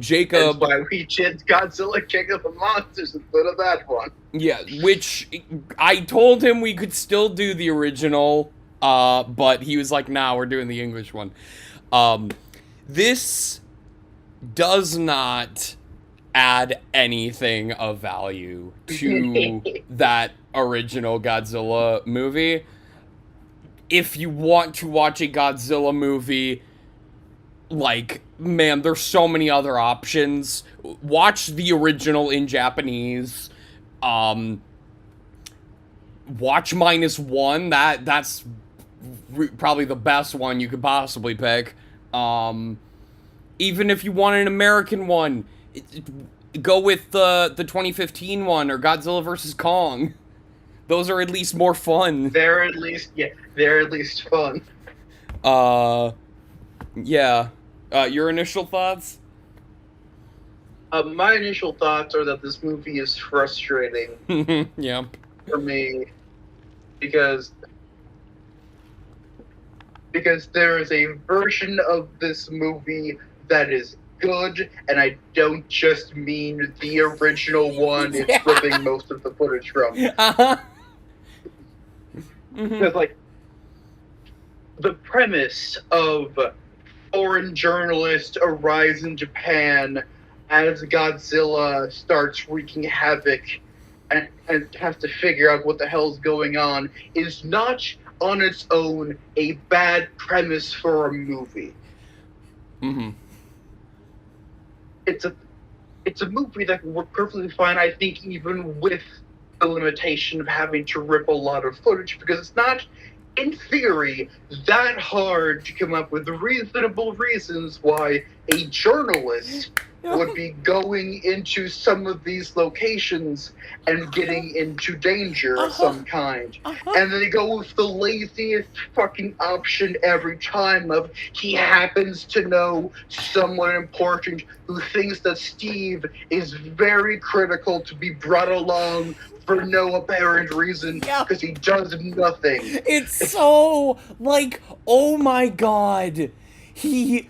S2: Jacob...
S1: That's why we did Godzilla King of the Monsters instead of that one.
S2: Yeah, which I told him we could still do the original, but he was like, nah, we're doing the English one. This does not add anything of value to that original Godzilla movie. If you want to watch a Godzilla movie, like, man, there's so many other options. Watch the original in Japanese. Watch -1. That's probably the best one you could possibly pick. Even if you want an American one, go with the 2015 one or Godzilla vs. Kong. Those are at least more fun.
S1: They're at least fun.
S2: Yeah. Your initial thoughts?
S1: My initial thoughts are that this movie is frustrating.
S2: Yep.
S1: For me, because there is a version of this movie that is good, and I don't just mean the original one it's ripping most of the footage from. Because, like, the premise of foreign journalists arrives in Japan as Godzilla starts wreaking havoc and has to figure out what the hell's going on is not on its own a bad premise for a movie.
S2: Mm-hmm.
S1: It's a movie that can work perfectly fine, I think, even with the limitation of having to rip a lot of footage, because it's not, in theory, that hard to come up with reasonable reasons why a journalist would be going into some of these locations and getting into danger of some kind. And then they go with the laziest fucking option every time of he happens to know someone important who thinks that Steve is very critical to be brought along for no apparent reason because he does nothing.
S2: It's so, like, oh my god. He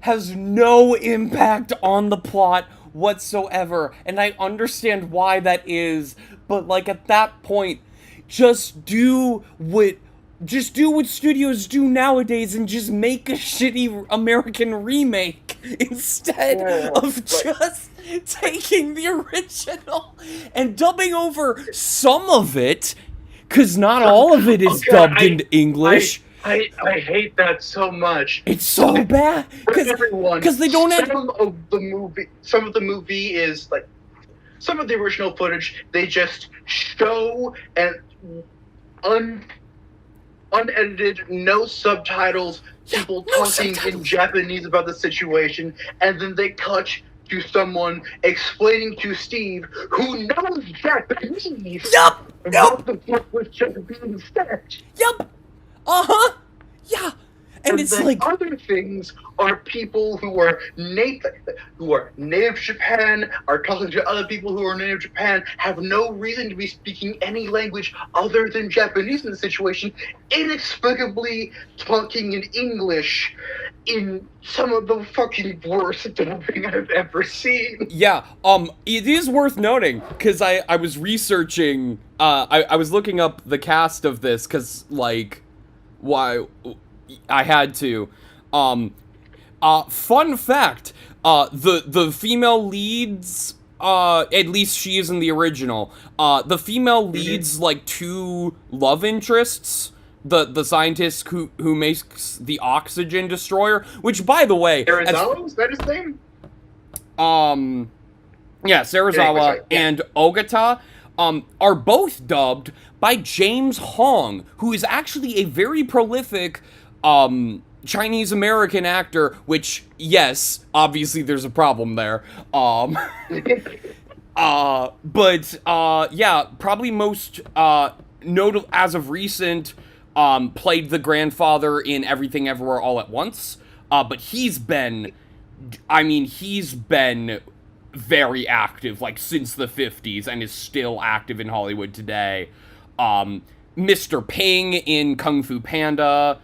S2: has no impact on the plot whatsoever. And I understand why that is, but, like, at that point, just do what studios do nowadays and just make a shitty American remake instead of just taking the original and dubbing over some of it, because not all of it is dubbed in English.
S1: I hate that so much.
S2: It's so bad because they don't have
S1: some of the movie is like some of the original footage they just show and unedited, no subtitles, people talking in Japanese about the situation, and then they cut to someone explaining to Steve, who knows Japanese, what the fuck was just being said.
S2: Yeah. And it's like
S1: other things are people who are native Japan are talking to other people who are native Japan, have no reason to be speaking any language other than Japanese in the situation, inexplicably talking in English in some of the fucking worst dubbing I've ever seen.
S2: Yeah, it is worth noting, because I was researching, I was looking up the cast of this, because, like, why I had to. Fun fact, the female leads, at least she is in the original, the female leads, like, two love interests, the scientist who makes the oxygen destroyer, which, by the way...
S1: Serizawa? Is that his name?
S2: Yeah, Serizawa and Ogata, are both dubbed by James Hong, who is actually a very prolific, Chinese-American actor, which, yes, obviously there's a problem there. Yeah, probably most, notable, as of recent, played the grandfather in Everything Everywhere All at Once. But he's been very active, like, since the 50s, and is still active in Hollywood today. Mr. Ping in Kung Fu Panda,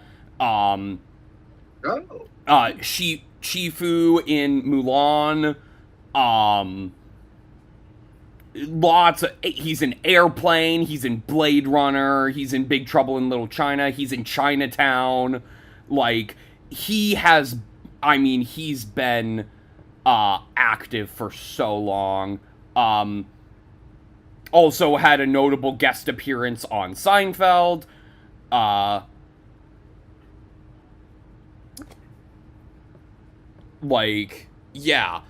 S2: Shifu in Mulan, he's in Airplane, he's in Blade Runner, he's in Big Trouble in Little China, he's in Chinatown, like, he's been, active for so long. Also had a notable guest appearance on Seinfeld, like, yeah,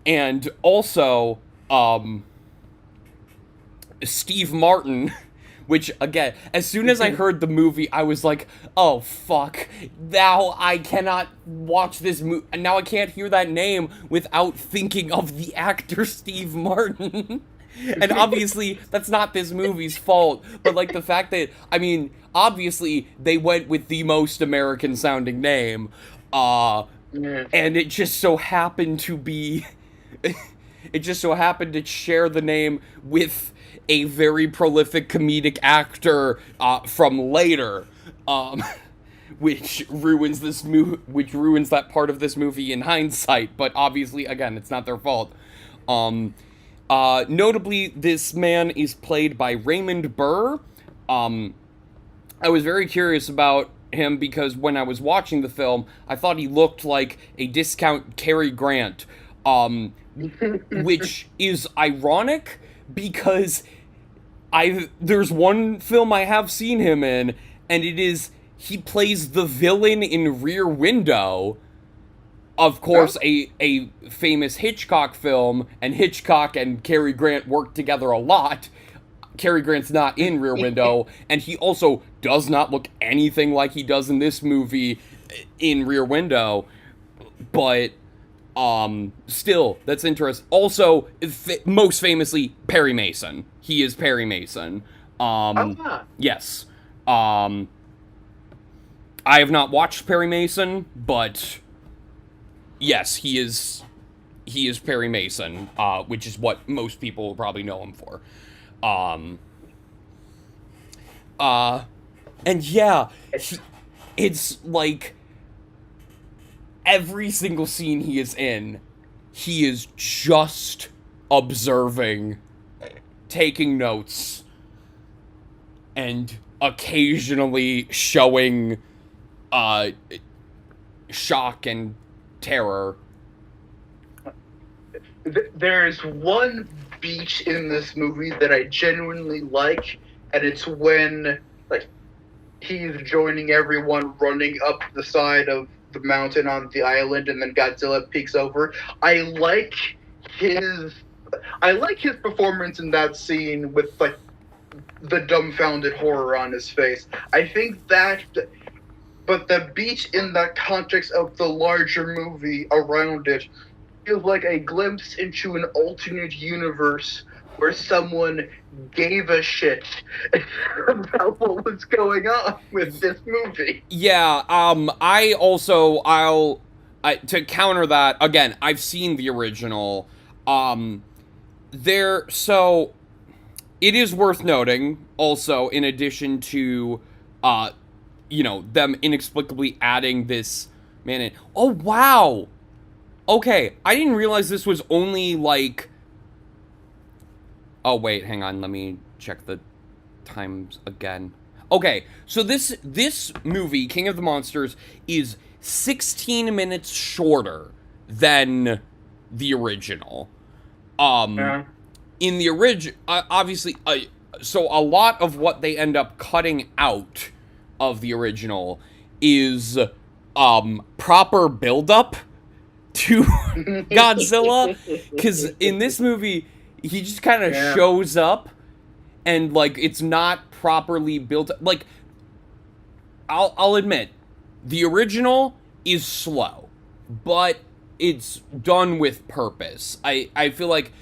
S2: and also, Steve Martin, which, again, as soon as I heard the movie, I was like, oh, fuck, now I cannot watch this movie, and now I can't hear that name without thinking of the actor Steve Martin. And obviously, that's not this movie's fault, but, like, the fact that, obviously, they went with the most American-sounding name, and it just so happened to be... it just so happened to share the name with a very prolific comedic actor from later, which ruins that part of this movie in hindsight. But obviously, again, it's not their fault. Notably, this man is played by Raymond Burr. I was very curious about him because when I was watching the film, I thought he looked like a discount Cary Grant, which is ironic because there's one film I have seen him in, and he plays the villain in Rear Window. Of course, a famous Hitchcock film, and Hitchcock and Cary Grant worked together a lot. Cary Grant's not in Rear Window, and he also does not look anything like he does in this movie in Rear Window. But still, that's interesting. Also, most famously, Perry Mason. He is Perry Mason. Yes. I have not watched Perry Mason, but yes, he is Perry Mason, which is what most people will probably know him for. And yeah, it's like every single scene he is in, he is just observing, taking notes, and occasionally showing shock and terror.
S1: There's one beat in this movie that I genuinely like, and it's when he's joining everyone running up the side of the mountain on the island, and then Godzilla peeks over. I like his performance in that scene with the dumbfounded horror on his face. I think that, but the beat in the context of the larger movie around it feels like a glimpse into an alternate universe where someone gave a shit about what was going on with this movie.
S2: Yeah, to counter that, again, I've seen the original. So it is worth noting, also, in addition to, them inexplicably adding this man in. Oh, wow! Okay, I didn't realize this was only, oh, wait, hang on, let me check the times again. Okay, so this movie, King of the Monsters, is 16 minutes shorter than the original. In the original, obviously, so a lot of what they end up cutting out of the original is proper build-up to Godzilla, because in this movie, he just kind of shows up, and, it's not properly built. I'll admit, the original is slow, but it's done with purpose. I feel like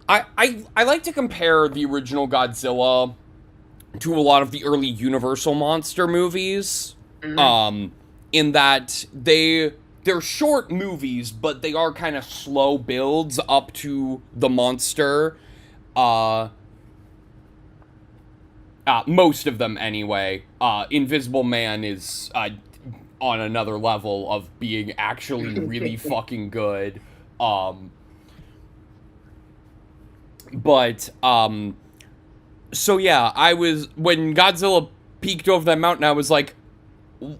S2: I like to compare the original Godzilla to a lot of the early Universal monster movies, in that they're short movies, but they are kind of slow builds up to the monster. Most of them, anyway. Invisible Man is on another level of being actually really fucking good. So yeah, when Godzilla peeked over that mountain, I was like,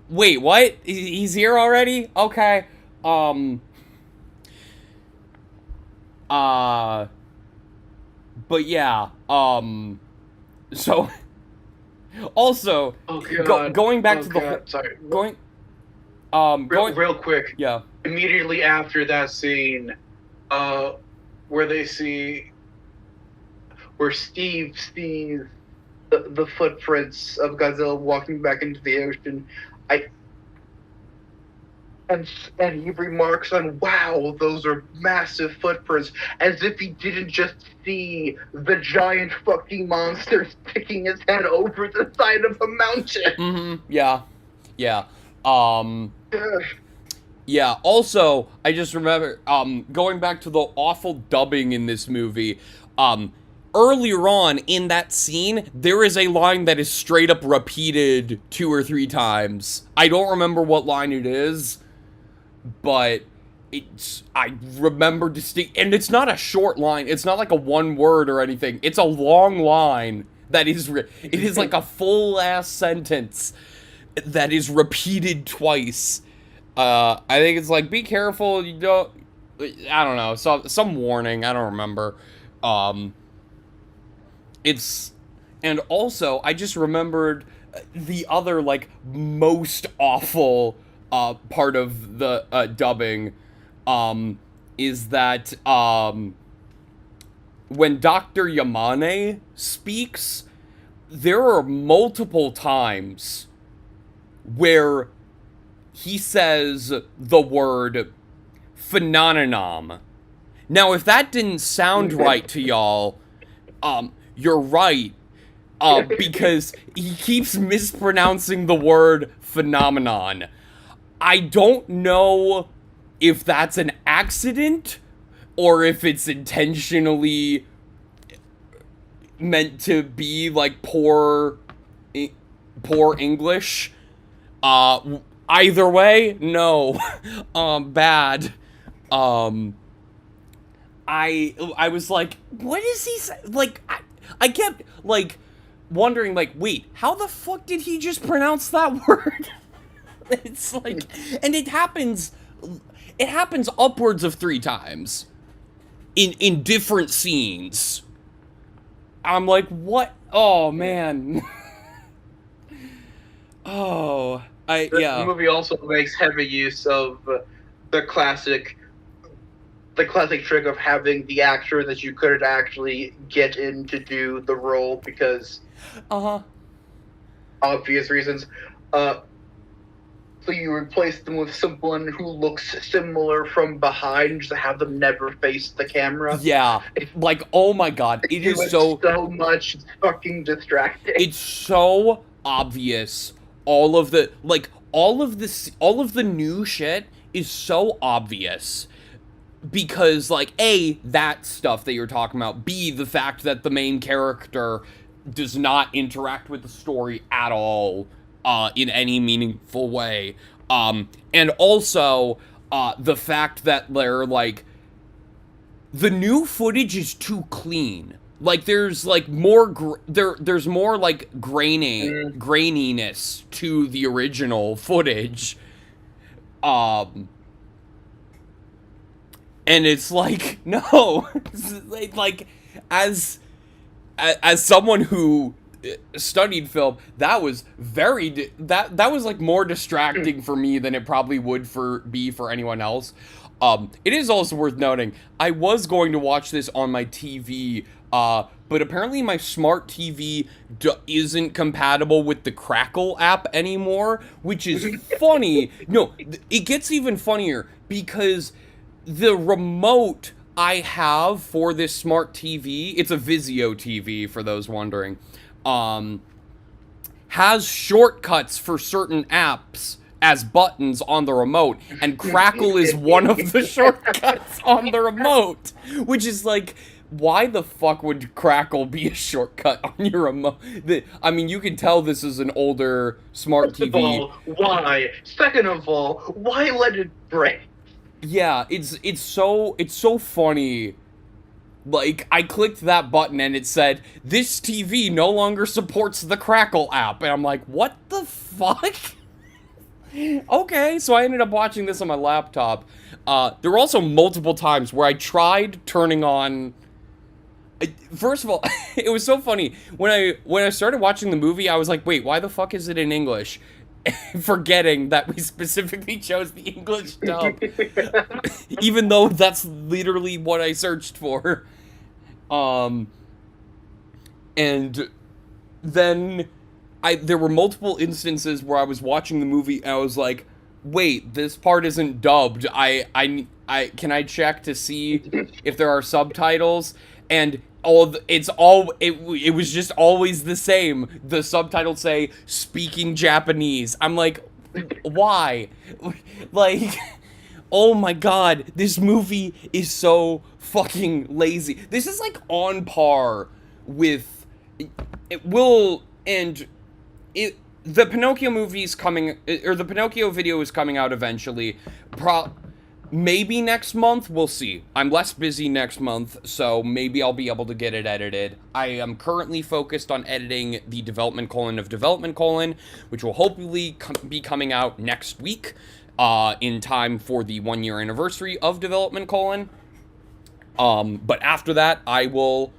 S2: wait, what? He's here already? Okay. But yeah, so also, going back to the
S1: sorry.
S2: going
S1: real quick.
S2: Yeah.
S1: Immediately after that scene, where Steve sees the footprints of Godzilla walking back into the ocean, and he remarks on, "Wow, those are massive footprints," as if he didn't just see the giant fucking monster sticking his head over the side of a mountain.
S2: Mm-hmm. Yeah. Yeah, also, I just remember, going back to the awful dubbing in this movie, earlier on in that scene, there is a line that is straight up repeated 2 or 3 times. I don't remember what line it is, but I remember distinct, and it's not a short line, it's not like a one word or anything, it's a long line that it is like a full-ass sentence that is repeated twice. I think it's like, be careful, you don't, I don't know, some warning, I don't remember. it's, and also I just remembered the other like most awful part of the dubbing is that when Dr. Yamane speaks, there are multiple times where he says the word phenomenon. Now, if that didn't sound right to y'all, you're right, because he keeps mispronouncing the word phenomenon. I don't know if that's an accident or if it's intentionally meant to be like poor English. Either way, no. Bad. I was like, what is he say? Like, I kept like wondering, like, wait, how the fuck did he just pronounce that word? It's like, and it happens upwards of 3 times in different scenes. I'm like, what? Oh man. Oh,
S1: The movie also makes heavy use of the classic trick of having the actor that you couldn't actually get in to do the role because obvious reasons. So you replace them with someone who looks similar from behind, just to have them never face the camera.
S2: Yeah, like, oh my god, it is so
S1: much fucking distracting.
S2: It's so obvious. All of the new shit is so obvious. Because, like, A, that stuff that you're talking about. B, the fact that the main character does not interact with the story at all in any meaningful way. And also, the fact that they're, like, the new footage is too clean. Like, there's, like, more, there's more, like, graininess to the original footage. And it's like, no, like, as someone who studied film, that was that was like more distracting for me than it probably would be for anyone else. It is also worth noting, I was going to watch this on my TV, but apparently my smart TV isn't compatible with the Crackle app anymore, which is funny. No, it gets even funnier because the remote I have for this smart TV, it's a Vizio TV for those wondering, has shortcuts for certain apps as buttons on the remote, and Crackle is one of the shortcuts on the remote, which is like, why the fuck would Crackle be a shortcut on your remote? I mean, you can tell this is an older smart TV.
S1: First of all, why? Second of all, why let it break?
S2: Yeah, it's so funny. Like, I clicked that button and it said, this TV no longer supports the Crackle app. And I'm like, what the fuck? Okay, so I ended up watching this on my laptop. There were also multiple times where I tried turning on... First of all, it was so funny. When I started watching the movie, I was like, wait, why the fuck is it in English? Forgetting that we specifically chose the English dub. Even though that's literally what I searched for. And then there were multiple instances where I was watching the movie and I was like, wait, this part isn't dubbed. Can I check to see if there are subtitles? And it was just always the same. The subtitles say, speaking Japanese. I'm like, why? Like, oh my god, this movie is so fucking lazy. This is like on par with the Pinocchio movie's coming, or the Pinocchio video is coming out eventually. Maybe next month, we'll see. I'm less busy next month, so maybe I'll be able to get it edited. I am currently focused on editing the Development Colon of Development Colon, which will hopefully be coming out next week, in time for the 1-year anniversary of Development Colon. But after that, I will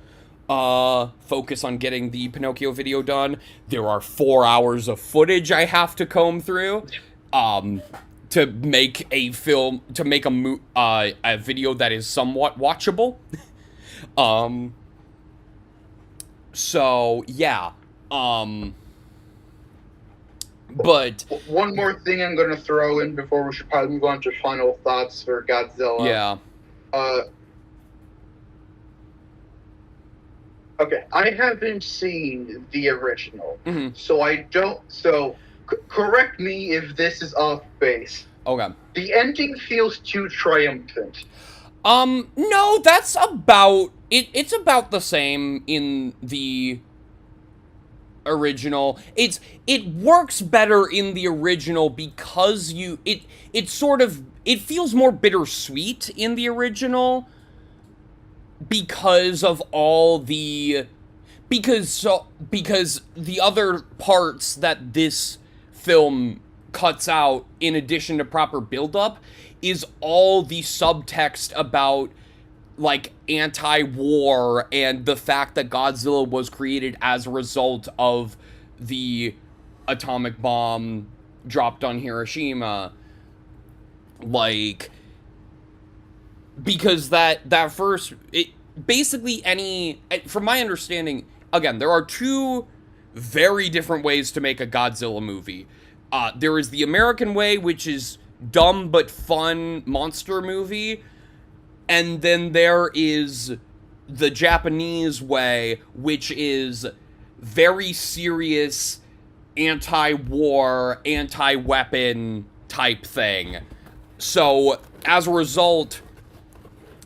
S2: focus on getting the Pinocchio video done. There are 4 hours of footage I have to comb through, to make a film, to make a video that is somewhat watchable. So yeah. But
S1: one more thing I'm going to throw in before we should probably move on to final thoughts for Godzilla.
S2: yeah.
S1: Okay, I haven't seen the original,
S2: Mhm.
S1: so I don't. So, correct me if this is off base.
S2: Okay.
S1: The ending feels too triumphant.
S2: No, that's about it. It's about the same in the original. It works better in the original because it feels more bittersweet in the original because of all the because the other parts that this film cuts out in addition to proper build-up is all the subtext about like anti-war and the fact that Godzilla was created as a result of the atomic bomb dropped on Hiroshima. Like, because that first, it basically from my understanding, again, there are two very different ways to make a Godzilla movie. There is the American way, which is dumb but fun monster movie. And then there is the Japanese way, which is very serious anti-war, anti-weapon type thing. So, as a result,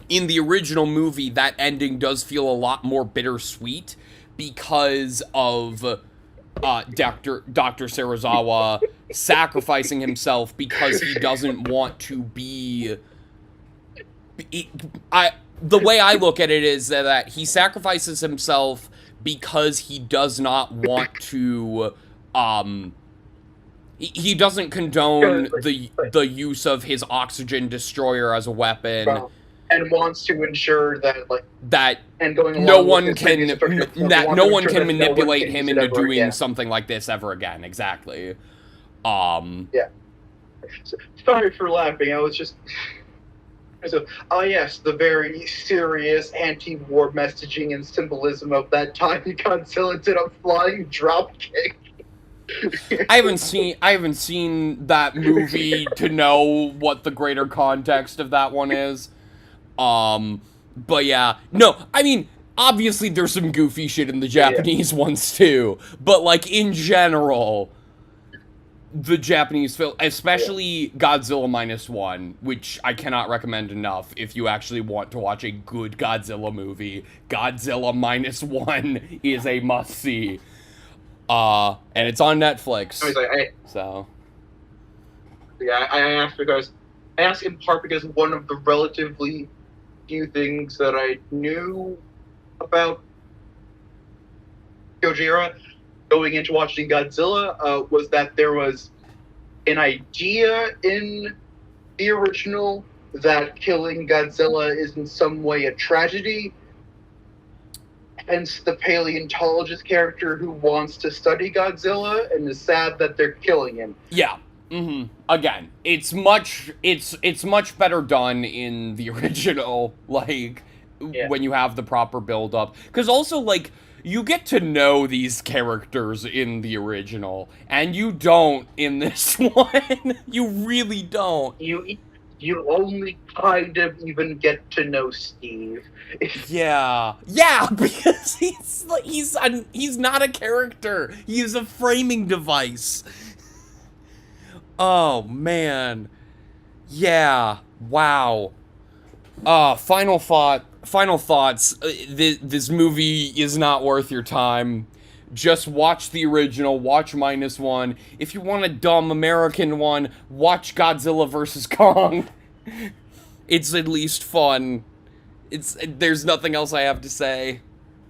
S2: in the original movie, that ending does feel a lot more bittersweet because of Dr. Serizawa sacrificing himself because he doesn't want to be... the way I look at it is that he sacrifices himself because he does not want to, he doesn't condone the use of his oxygen destroyer as a weapon.
S1: And wants to ensure that and going
S2: no one can manipulate him into doing something like this ever again. Exactly.
S1: Yeah. Sorry for laughing. I was just. So, yes, the very serious anti-war messaging and symbolism of that time Godzilla did a flying drop kick.
S2: I haven't seen that movie to know what the greater context of that one is. But yeah, no, I mean, obviously there's some goofy shit in the Japanese ones too, but like in general, the Japanese film, especially Godzilla -1, which I cannot recommend enough if you actually want to watch a good Godzilla movie. Godzilla -1 is a must-see. And it's on Netflix. So.
S1: Yeah, I asked in part because one of the relatively few things that I knew about Gojira going into watching Godzilla was that there was an idea in the original that killing Godzilla is in some way a tragedy. Hence the paleontologist character who wants to study Godzilla and is sad that they're killing him.
S2: Yeah. Mm-hmm. Again, it's much better done in the original, like, when you have the proper build-up. Because also, like, you get to know these characters in the original, and you don't in this one. You really don't.
S1: You only kind of even get to know Steve.
S2: Yeah, because he's not a character. He's a framing device. Oh man, yeah, wow. Final thoughts. This movie is not worth your time. Just watch the original. Watch -1. If you want a dumb American one, watch Godzilla vs. Kong. It's at least fun. There's nothing else I have to say.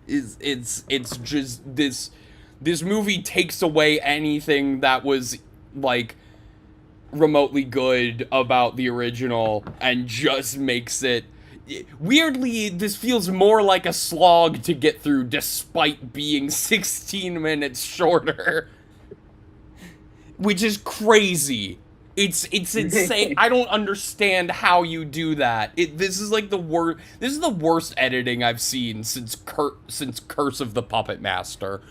S2: It's just this movie takes away anything that was like remotely good about the original and just makes it weirdly, this feels more like a slog to get through despite being 16 minutes shorter. Which is crazy. It's insane. I don't understand how you do that. This is like the worst. This is the worst editing I've seen since Curse of the Puppet Master,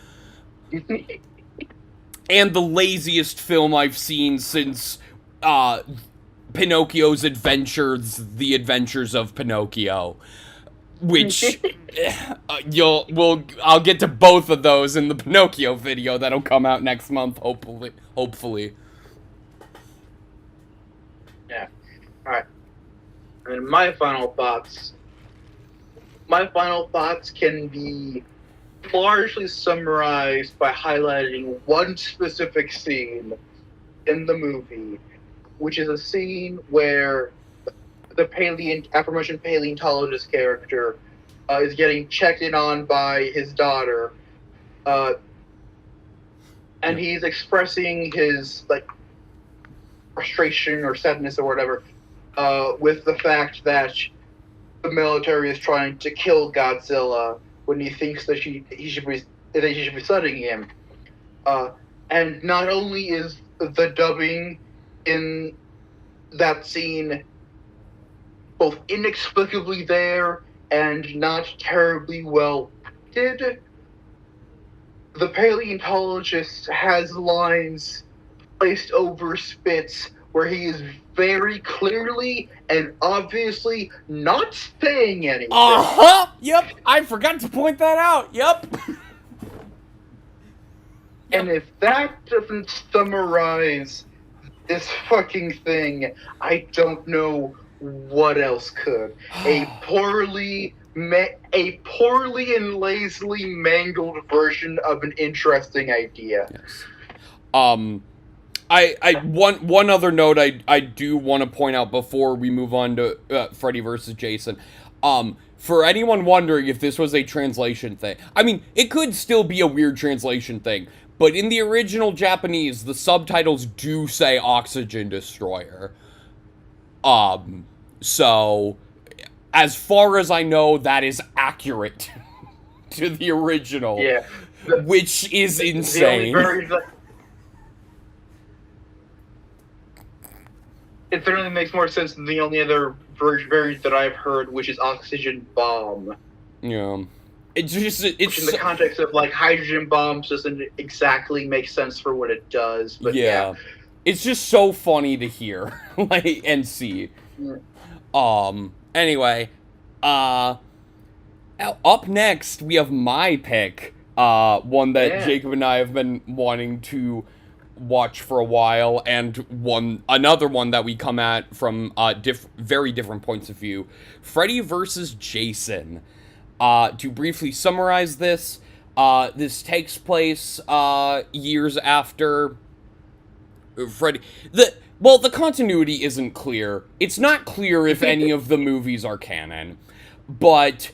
S2: and the laziest film I've seen since Pinocchio's Adventures: The Adventures of Pinocchio. Which I'll get to both of those in the Pinocchio video that'll come out next month, hopefully.
S1: Yeah. Alright. And my final thoughts. My final thoughts can be largely summarized by highlighting one specific scene in the movie, which is a scene where the aforementioned paleontologist character is getting checked in on by his daughter, and he's expressing his frustration or sadness or whatever with the fact that the military is trying to kill Godzilla when he thinks that he should be studying him. And not only is the dubbing in that scene both inexplicably there and not terribly well acted, the paleontologist has lines placed over spits where he is very clearly and obviously not saying anything.
S2: Yep, I forgot to point that out. Yep.
S1: And if that doesn't summarize this fucking thing, I don't know what else could. A poorly and lazily mangled version of an interesting idea.
S2: Yes. One other note I do want to point out before we move on to Freddy versus Jason. For anyone wondering if this was a translation thing, I mean, it could still be a weird translation thing, but in the original Japanese, the subtitles do say Oxygen Destroyer. So, as far as I know, that is accurate to the original.
S1: Yeah.
S2: Which is insane.
S1: It certainly makes more sense than the only other variant that I've heard, which is Oxygen Bomb.
S2: Yeah. It's
S1: which in the context of hydrogen bombs doesn't exactly make sense for what it does, but yeah.
S2: It's just so funny to hear and see. Yeah. Anyway, up next we have my pick, one that Jacob and I have been wanting to watch for a while, and another one that we come at from very different points of view. Freddy versus Jason. To briefly summarize this, this takes place years after Freddy. The continuity isn't clear. It's not clear if any of the movies are canon, but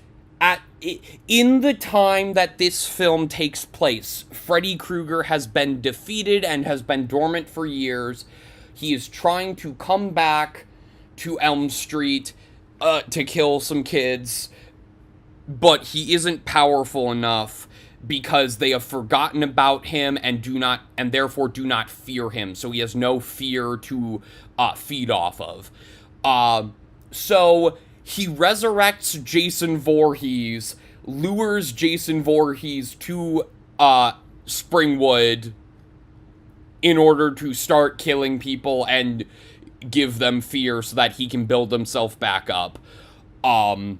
S2: in the time that this film takes place, Freddy Krueger has been defeated and has been dormant for years. He is trying to come back to Elm Street to kill some kids, but he isn't powerful enough because they have forgotten about him and therefore do not fear him. So he has no fear to feed off of. So he resurrects Jason Voorhees, lures Jason Voorhees to Springwood in order to start killing people and give them fear so that he can build himself back up. And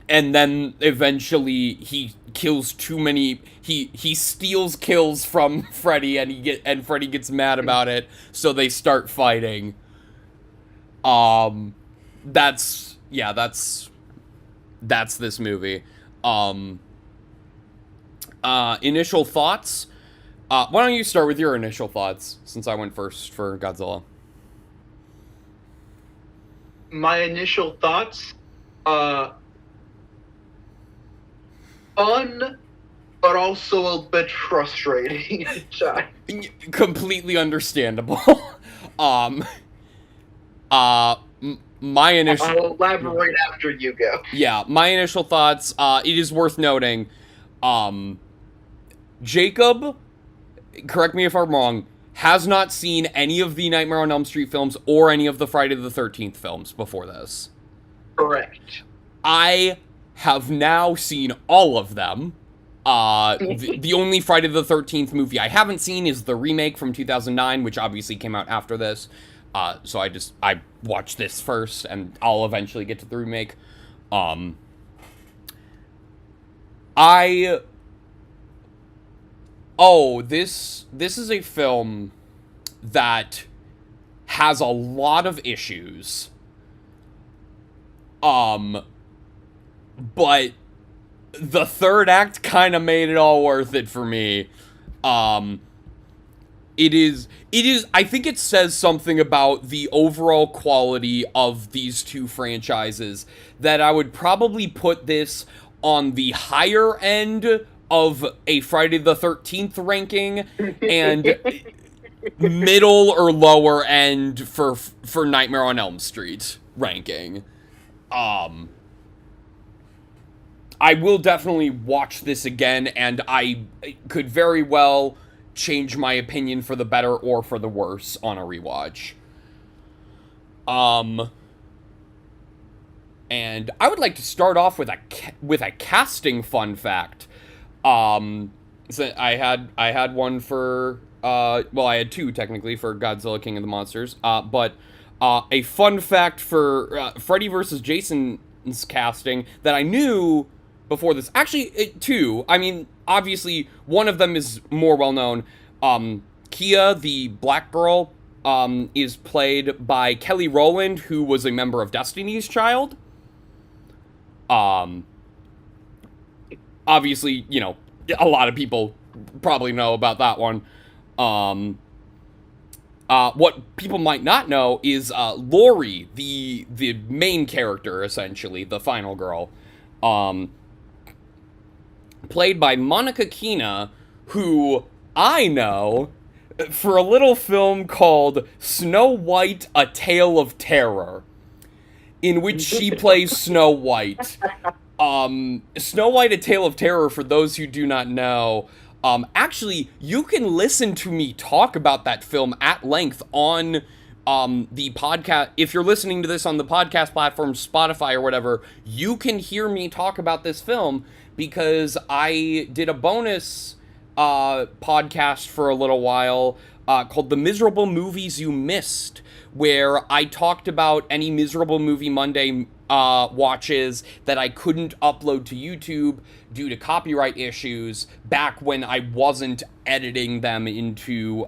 S2: then eventually he kills too many. He steals kills from Freddy, and Freddy gets mad about it. So they start fighting. That's this movie. Initial thoughts. Why don't you start with your initial thoughts, since I went first for Godzilla?
S1: My initial thoughts. Fun, but also a bit frustrating.
S2: Completely understandable. my initial...
S1: I'll elaborate after you go.
S2: Yeah, my initial thoughts, it is worth noting, Jacob, correct me if I'm wrong, has not seen any of the Nightmare on Elm Street films or any of the Friday the 13th films before this.
S1: Correct.
S2: I have now seen all of them. The only Friday the 13th movie I haven't seen is the remake from 2009, which obviously came out after this. So I watched this first, and I'll eventually get to the remake. This is a film that has a lot of issues. But the third act kind of made it all worth it for me. It is, I think it says something about the overall quality of these two franchises that I would probably put this on the higher end of a Friday the 13th ranking and middle or lower end for Nightmare on Elm Street ranking. I will definitely watch this again, and I could very well change my opinion for the better or for the worse on a rewatch. And I would like to start off with a casting fun fact. So I had one for I had two technically for Godzilla King of the Monsters. But a fun fact for Freddy vs. Jason's casting that I knew before this. Actually, two. I mean, obviously, one of them is more well-known. Kia, the black girl, is played by Kelly Rowland, who was a member of Destiny's Child. Obviously, you know, a lot of people probably know about that one. What people might not know is Lori, the main character, essentially, the final girl, played by Monica Keena, who I know for a little film called Snow White, A Tale of Terror, in which she plays Snow White. Snow White, A Tale of Terror, for those who do not know, actually, you can listen to me talk about that film at length on the podcast. If you're listening to this on the podcast platform, Spotify or whatever, you can hear me talk about this film because I did a bonus podcast for a little while called The Miserable Movies You Missed, where I talked about any Miserable Movie Monday watches that I couldn't upload to YouTube due to copyright issues back when I wasn't editing them into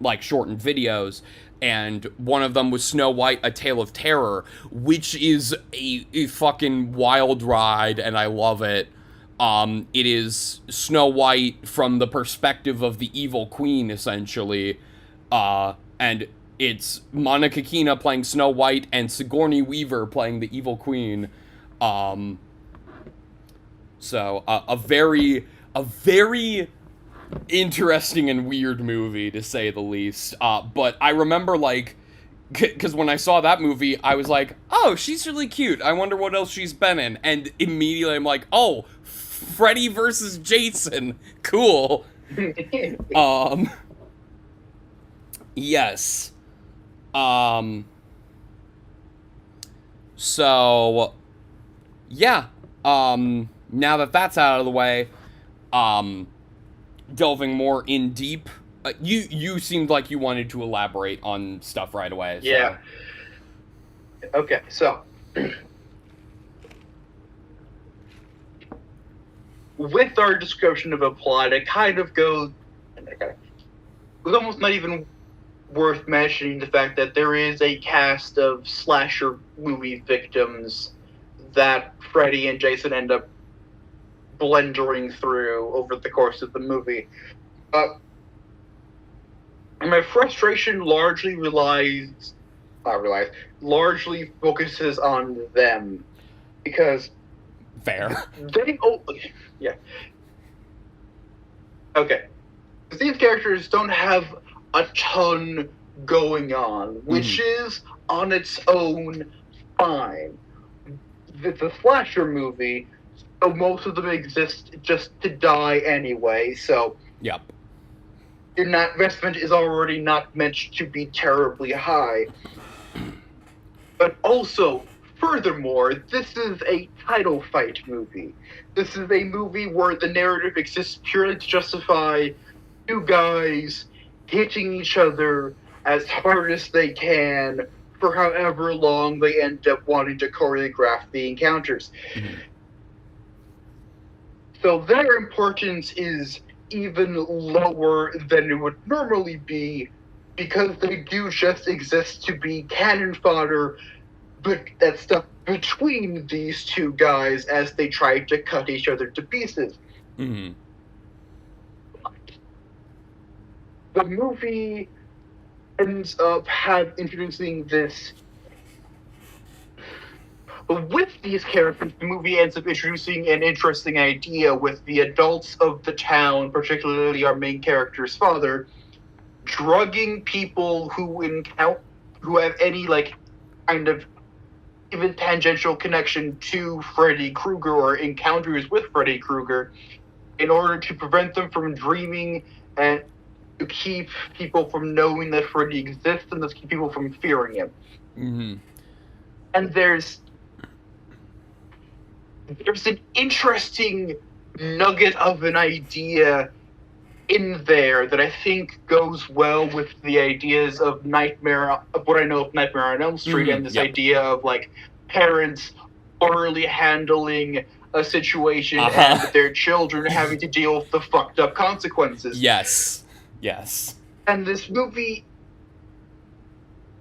S2: like shortened videos. And one of them was Snow White, A Tale of Terror, which is a fucking wild ride, and I love it. It is Snow White from the perspective of the evil queen, essentially. And it's Monica Keena playing Snow White and Sigourney Weaver playing the evil queen. So a very interesting and weird movie, to say the least. But I remember, like, because when I saw that movie, I was like, oh, she's really cute. I wonder what else she's been in. And immediately I'm like, oh, Freddy versus Jason. Cool. Yes. So, yeah. Now that that's out of the way, delving more in deep, you seemed like you wanted to elaborate on stuff right away. So.
S1: Yeah. Okay, so with our description of a plot, it kind of goes. It's almost not even worth mentioning the fact that there is a cast of slasher movie victims that Freddy and Jason end up blendering through over the course of the movie. My frustration largely largely focuses on them, because
S2: fair.
S1: Yeah. Okay. These characters don't have a ton going on, which is on its own fine. It's a slasher movie, so most of them exist just to die anyway, so
S2: Yep.
S1: your investment is already not meant to be terribly high. But also, furthermore, this is a title fight movie. This is a movie where the narrative exists purely to justify two guys hitting each other as hard as they can for however long they end up wanting to choreograph the encounters. So their importance is even lower than it would normally be, because they do just exist to be cannon fodder, but that stuff between these two guys as they try to cut each other to pieces.
S2: Mm-hmm.
S1: The movie ends up introducing this. With these characters, the movie ends up introducing an interesting idea with the adults of the town, particularly our main character's father, drugging people who have any kind of even tangential connection to Freddy Krueger or encounters with Freddy Krueger, in order to prevent them from dreaming and to keep people from knowing that Freddy exists and to keep people from fearing him.
S2: Mm-hmm.
S1: And there's an interesting nugget of an idea in there that I think goes well with the ideas of what I know of Nightmare on Elm Street, and this idea of parents orally handling a situation and their children having to deal with the fucked up consequences.
S2: Yes.
S1: And this movie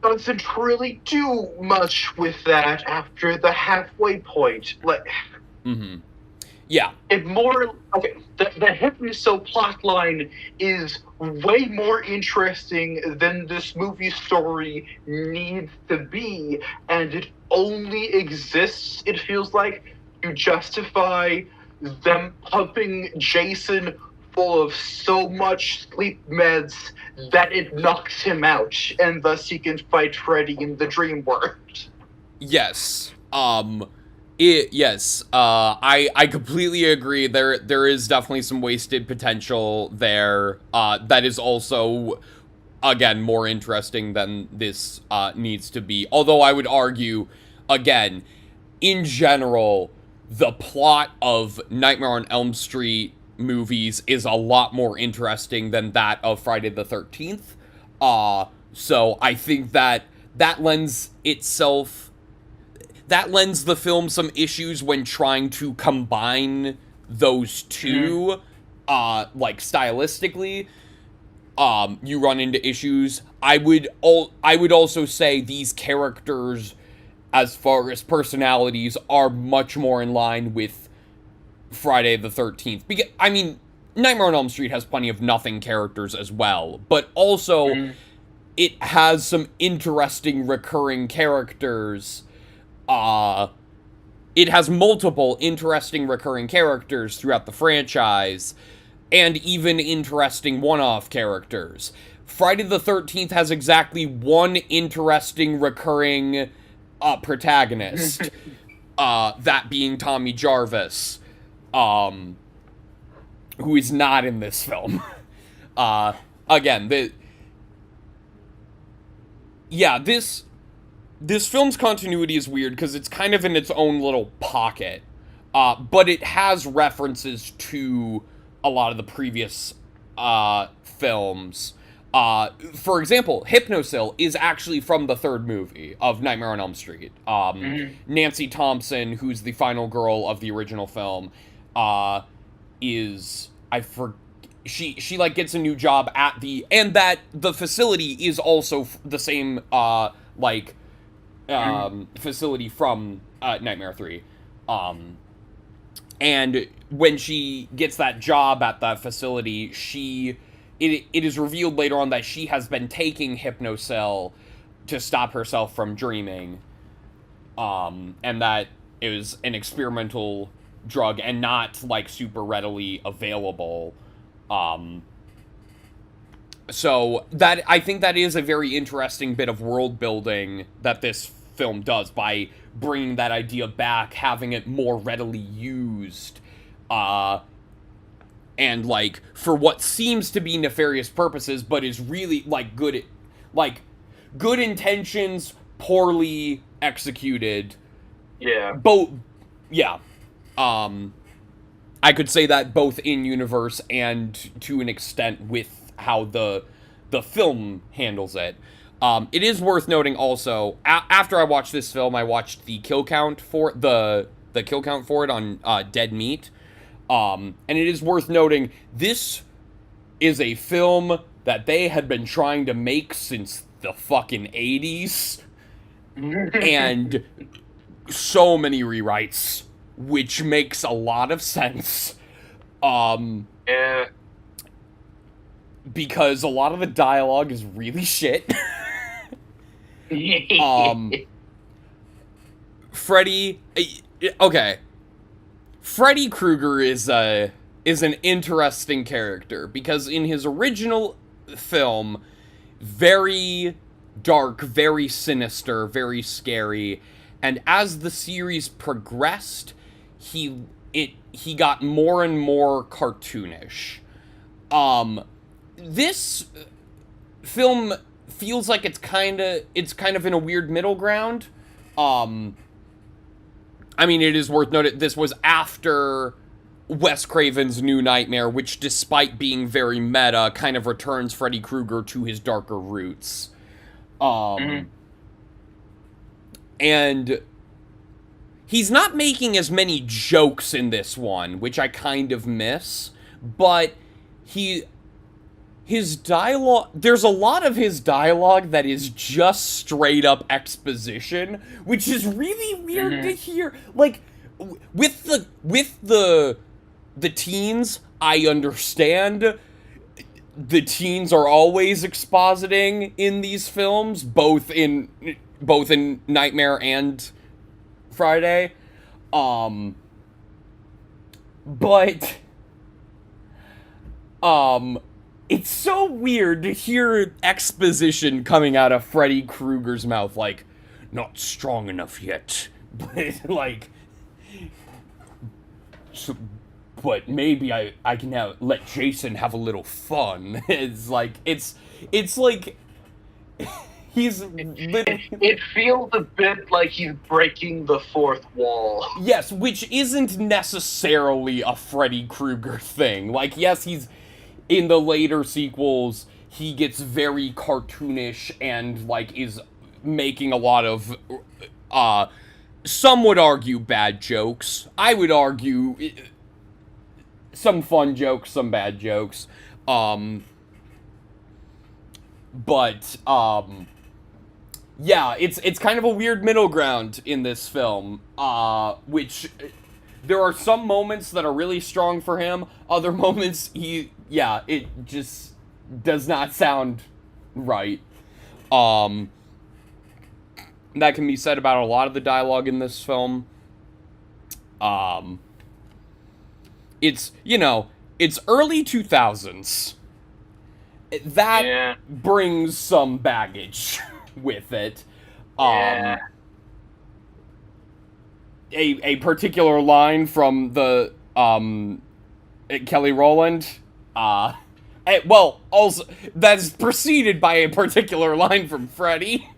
S1: doesn't really do much with that after the halfway point.
S2: Yeah.
S1: The Hypnosil plotline is way more interesting than this movie story needs to be, and it only exists, it feels like, to justify them pumping Jason full of so much sleep meds that it knocks him out, and thus he can fight Freddy in the dream world.
S2: Yes. I completely agree. There is definitely some wasted potential there. That is also, again, more interesting than this needs to be. Although I would argue, again, in general, the plot of Nightmare on Elm Street movies is a lot more interesting than that of Friday the 13th. So I think that lends the film some issues when trying to combine those two, stylistically. You run into issues. I would also say these characters, as far as personalities, are much more in line with Friday the 13th. Because, I mean, Nightmare on Elm Street has plenty of nothing characters as well, but also it has some interesting recurring characters. It has multiple interesting recurring characters throughout the franchise, and even interesting one-off characters. Friday the 13th has exactly one interesting recurring protagonist, that being Tommy Jarvis, who is not in this film. Again, this film's continuity is weird because it's kind of in its own little pocket, but it has references to a lot of the previous films. For example, Hypnosil is actually from the third movie of Nightmare on Elm Street. Nancy Thompson, who's the final girl of the original film, she gets a new job at and that the facility is also the same facility from Nightmare 3. And when she gets that job at that facility, it is revealed later on that she has been taking Hypnosil to stop herself from dreaming, and that it was an experimental drug and not super readily available. So that I think that is a very interesting bit of world building that this film does by bringing that idea back, having it more readily used, and like for what seems to be nefarious purposes, but is really like good intentions, poorly executed.
S1: Yeah.
S2: Both, yeah. I could say that both in universe and to an extent with how the film handles it. It is worth noting also, after I watched this film, I watched the kill count for the kill count for it on Dead Meat. And it is worth noting, this is a film that they had been trying to make since the fucking 80s. And so many rewrites, which makes a lot of sense.
S1: Yeah.
S2: Because a lot of the dialogue is really shit. Freddy, okay. Freddy Krueger is an interesting character because in his original film, very dark, very sinister, very scary, and as the series progressed, he got more and more cartoonish. This film feels like it's kind of in a weird middle ground. I mean, it is worth noting this was after Wes Craven's New Nightmare, which, despite being very meta, kind of returns Freddy Krueger to his darker roots. And he's not making as many jokes in this one, which I kind of miss, but his dialogue, there's a lot of his dialogue that is just straight up exposition, which is really weird to hear. Like, with the teens, I understand. The teens are always expositing in these films, both in Nightmare and Friday. But it's so weird to hear exposition coming out of Freddy Krueger's mouth, like, not strong enough yet, but, like, so, but maybe I can let Jason have a little fun. It's like, he's literally...
S1: It feels a bit like he's breaking the fourth wall.
S2: Yes, which isn't necessarily a Freddy Krueger thing. Like, yes, in the later sequels, he gets very cartoonish and, like, is making a lot of, some would argue bad jokes. I would argue some fun jokes, some bad jokes. Yeah, it's kind of a weird middle ground in this film, which there are some moments that are really strong for him, other moments it just does not sound right. That can be said about a lot of the dialogue in this film. It's early 2000s. That brings some baggage with it. A particular line from the Kelly Rowland, also that's preceded by a particular line from Freddy,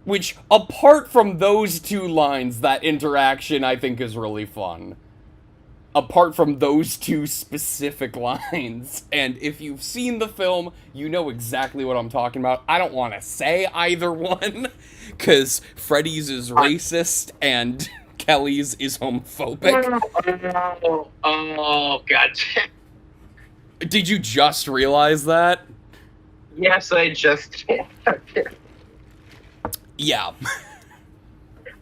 S2: which apart from those two lines, that interaction I think is really fun. Apart from those two specific lines. And if you've seen the film, you know exactly what I'm talking about. I don't want to say either one, because Freddy's is racist and Kelly's is homophobic.
S1: Oh, God.
S2: Did you just realize that?
S1: Yes, I just did.
S2: Yeah.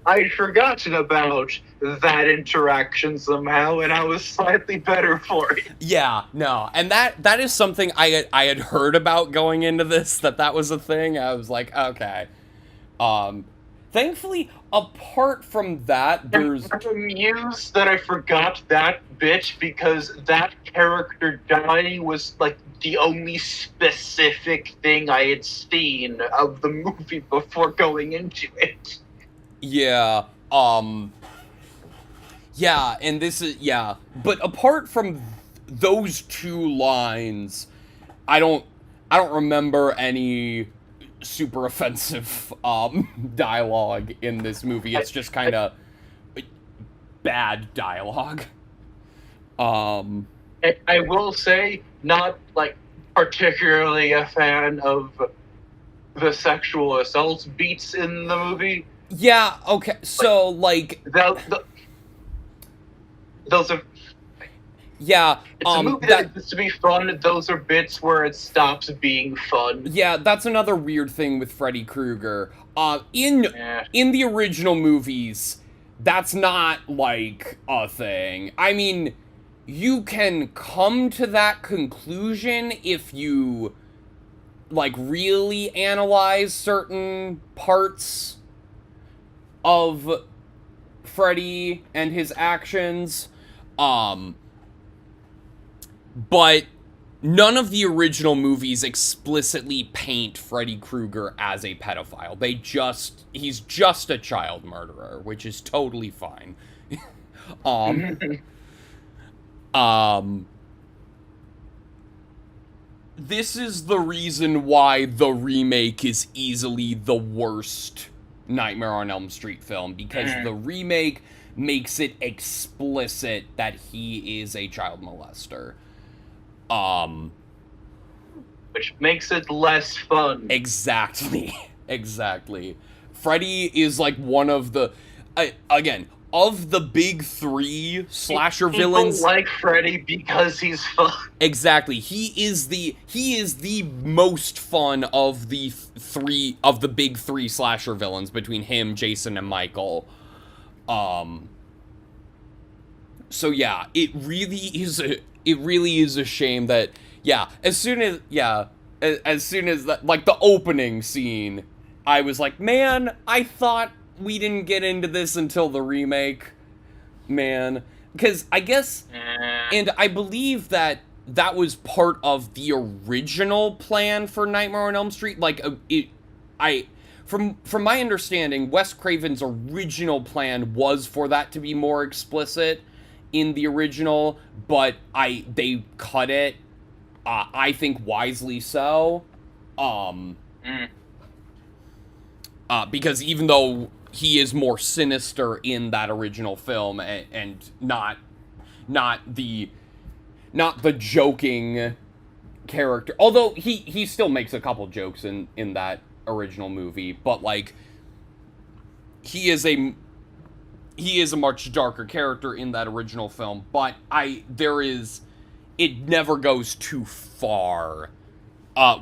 S1: I'd forgotten about that interaction somehow, and I was slightly better for it.
S2: Yeah, no, and that is something I had heard about going into this, that was a thing. I was like, okay. thankfully, apart from that, there's...
S1: I'm amused that I forgot that bit, because that character dying was, like, the only specific thing I had seen of the movie before going into it.
S2: Yeah, yeah, and this is... Yeah, but apart from those two lines, I don't remember any super offensive dialogue in this movie. It's just kind of bad dialogue.
S1: I will say, not, like, particularly a fan of the sexual assault beats in the movie.
S2: Yeah, okay, so, like...
S1: Those are...
S2: Yeah,
S1: it's a movie that used to be fun. Those are bits where it stops being fun.
S2: Yeah, that's another weird thing with Freddy Krueger. In the original movies, that's not, like, a thing. I mean, you can come to that conclusion if you, like, really analyze certain parts of Freddy and his actions. But none of the original movies explicitly paint Freddy Krueger as a pedophile. He's just a child murderer, which is totally fine. This is the reason why the remake is easily the worst Nightmare on Elm Street film, because the remake makes it explicit that he is a child molester.
S1: Which makes it less fun.
S2: Exactly. Freddy is like one of the... again, of the big three slasher villains...
S1: People like Freddy because he's fun.
S2: Exactly. He is the most fun of the big three slasher villains, between him, Jason, and Michael. So yeah, it really is a shame that, yeah, as soon as that, like, the opening scene, I was like, man, I thought we didn't get into this until the remake, man. Because I guess, and I believe that was part of the original plan for Nightmare on Elm Street. Like, from my understanding, Wes Craven's original plan was for that to be more explicit in the original, but they cut it, I think wisely so, because even though he is more sinister in that original film, and not the joking character, although he still makes a couple jokes in that original movie, but, like, he is a much darker character in that original film, but it never goes too far,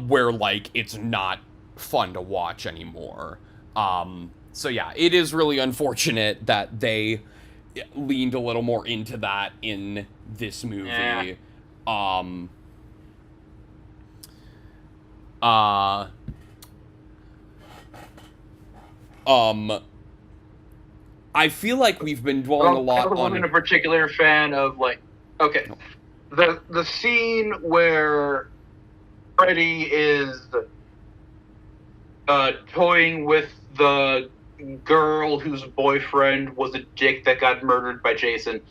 S2: where, like, it's not fun to watch anymore. So yeah, it is really unfortunate that they leaned a little more into that in this movie. Yeah. I feel like we've been dwelling a lot on... I wasn't
S1: a particular fan of, like... Okay. The scene where Freddy is toying with the girl whose boyfriend was a dick that got murdered by Jason.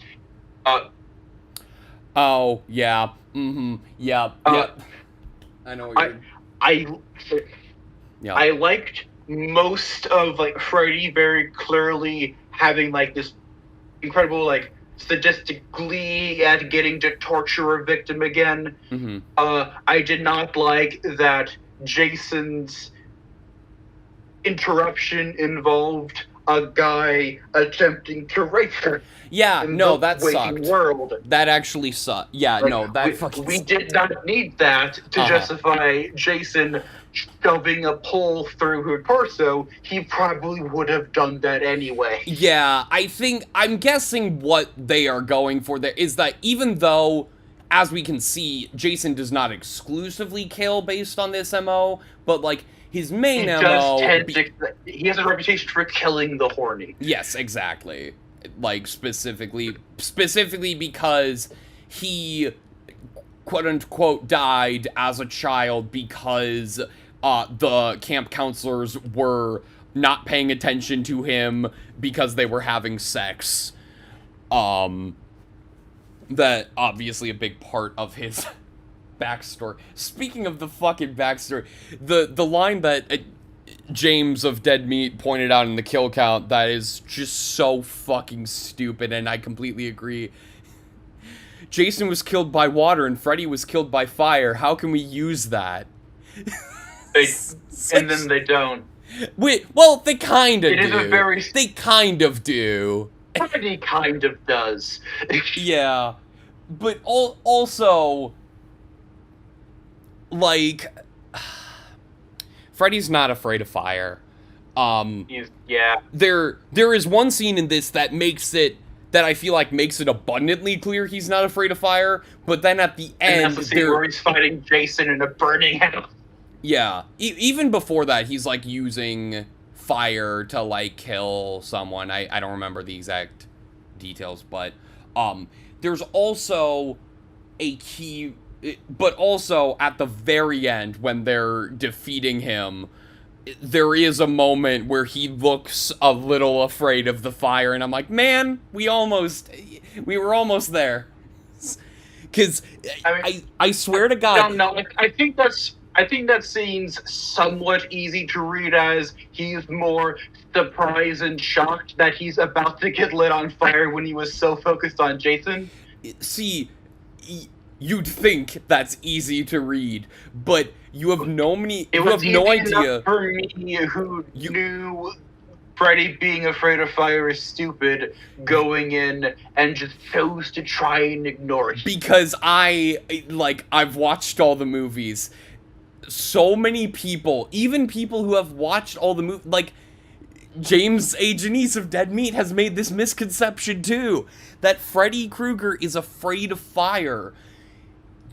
S2: Oh, yeah. Mm-hmm. Yeah. Yep. I know what you're...
S1: I liked most of, like, Freddy very clearly having, like, this incredible, like, sadistic glee at getting to torture a victim again.
S2: Mm-hmm.
S1: I did not like that Jason's interruption involved a guy attempting to rape her.
S2: Yeah, no, that sucked.
S1: World.
S2: That actually sucked. Yeah, like, no, that fucking...
S1: We did not need that to justify Jason shoving a pole through her torso. He probably would have done that anyway.
S2: Yeah, I'm guessing what they are going for there is that even though, as we can see, Jason does not exclusively kill based on this MO, but, like, his main
S1: He
S2: MO...
S1: does tend to... He has a reputation for killing the horny.
S2: Yes, exactly. Like, specifically because he, quote-unquote, died as a child because the camp counselors were not paying attention to him because they were having sex. That, obviously, a big part of his backstory. Speaking of the fucking backstory, the line that James of Dead Meat pointed out in the kill count that is just so fucking stupid, and I completely agree. Jason was killed by water and Freddy was killed by fire. How can we use that?
S1: And then they don't.
S2: Wait, well, they kind of do.
S1: It is a very...
S2: They kind of do.
S1: Freddy kind of does.
S2: Yeah. But also, like, Freddy's not afraid of fire.
S1: Yeah.
S2: There is one scene in this that I feel like makes it abundantly clear he's not afraid of fire, but then at the end...
S1: And that's the scene where he's fighting Jason in a burning house.
S2: Yeah. Even before that, he's, like, using fire to, like, kill someone. I don't remember the exact details, but, there's also a key... But also, at the very end, when they're defeating him, there is a moment where he looks a little afraid of the fire, and I'm like, man, we were almost there. Because, I swear to God...
S1: I don't know, I think that scene's somewhat easy to read as he's more surprised and shocked that he's about to get lit on fire when he was so focused on Jason.
S2: See, you'd think that's easy to read, but you have no idea.
S1: For me, who knew Freddy being afraid of fire is stupid, going in and just chose to try and ignore it.
S2: Because I've watched all the movies. So many people, even people who have watched all the movies, like, James A. Janice of Dead Meat has made this misconception too, that Freddy Krueger is afraid of fire.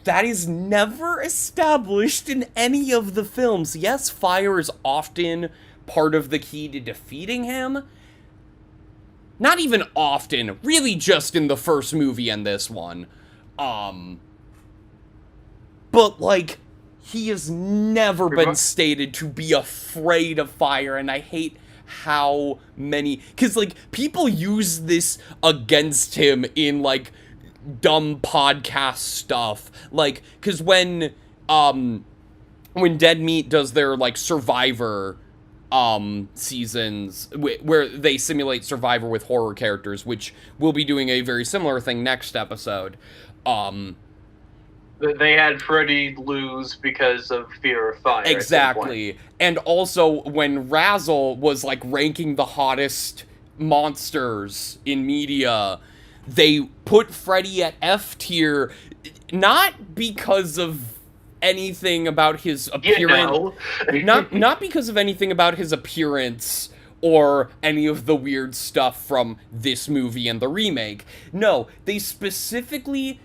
S2: That is never established in any of the films. Yes, fire is often part of the key to defeating him. Not even often, really just in the first movie and this one. But, like, he has never been stated to be afraid of fire, and I hate how many... Because, like, people use this against him in, like, dumb podcast stuff. Like, because when Dead Meat does their, like, Survivor seasons, where they simulate Survivor with horror characters, which we'll be doing a very similar thing next episode,
S1: they had Freddy lose because of fear of fire.
S2: Exactly. And also, when Razzle was, like, ranking the hottest monsters in media, they put Freddy at F tier, not because of anything about his appearance.
S1: You know.
S2: not because of anything about his appearance or any of the weird stuff from this movie and the remake. No, they specifically